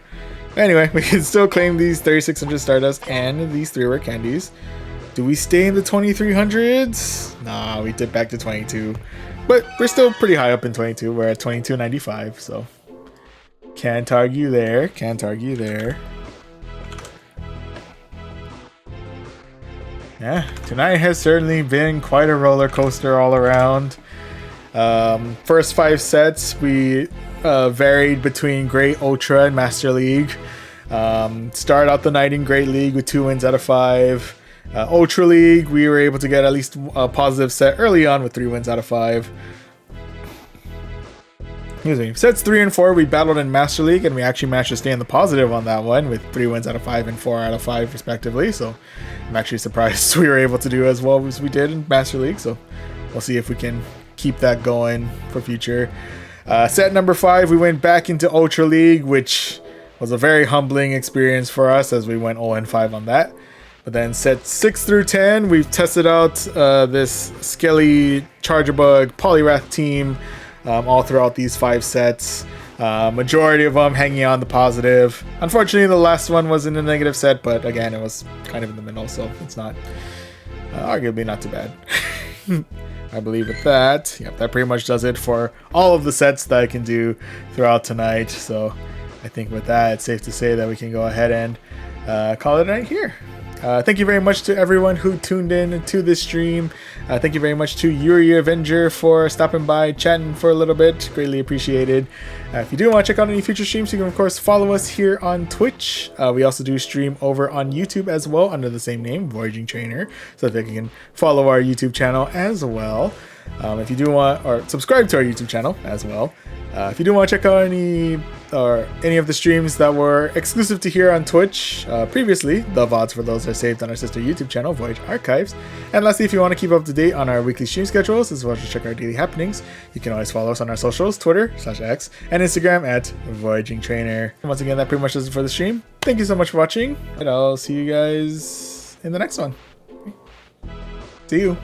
Anyway, we can still claim these 3600 Stardust and these 3 rare candies. Do we stay in the 2300s? Nah, we dip back to 22. But we're still pretty high up in 22. We're at 2295, so can't argue there. Can't argue there. Yeah, tonight has certainly been quite a roller coaster all around. First 5 sets, we varied between Great, Ultra, and Master League. Started out the night in Great League with 2 wins out of 5. Ultra League, we were able to get at least a positive set early on with 3 wins out of 5. Excuse me. Sets 3 and 4, we battled in Master League, and we actually managed to stay in the positive on that one with 3 wins out of 5 and 4 out of 5 respectively. So I'm actually surprised we were able to do as well as we did in Master League. So we'll see if we can keep that going for future. Set number 5, we went back into Ultra League, which was a very humbling experience for us as we went 0-5 on that. But then set 6 through 10, we've tested out this Skelly, Charjabug, Poliwrath team all throughout these 5 sets. Majority of them hanging on the positive. Unfortunately, the last one was in a negative set, but again, it was kind of in the middle, so it's not arguably not too bad. I believe with that, yep, that pretty much does it for all of the sets that I can do throughout tonight. So I think with that, it's safe to say that we can go ahead and call it a night here. Thank you very much to everyone who tuned in to this stream. Thank you very much to Yuri Avenger for stopping by, chatting for a little bit. Greatly appreciated. If you do want to check out any future streams, you can of course follow us here on Twitch. We also do stream over on YouTube as well under the same name, Voyaging Trainer, so that you can follow our YouTube channel as well. If you do want, or subscribe to our YouTube channel as well. If you do want to check out any of the streams that were exclusive to here on Twitch previously, the VODs for those are saved on our sister YouTube channel, Voyage Archives. And lastly, if you want to keep up to date on our weekly stream schedules as well as check our daily happenings, you can always follow us on our socials, Twitter/X, and Instagram at Voyaging Trainer. And once again, that pretty much does it for the stream. Thank you so much for watching, and I'll see you guys in the next one. See you.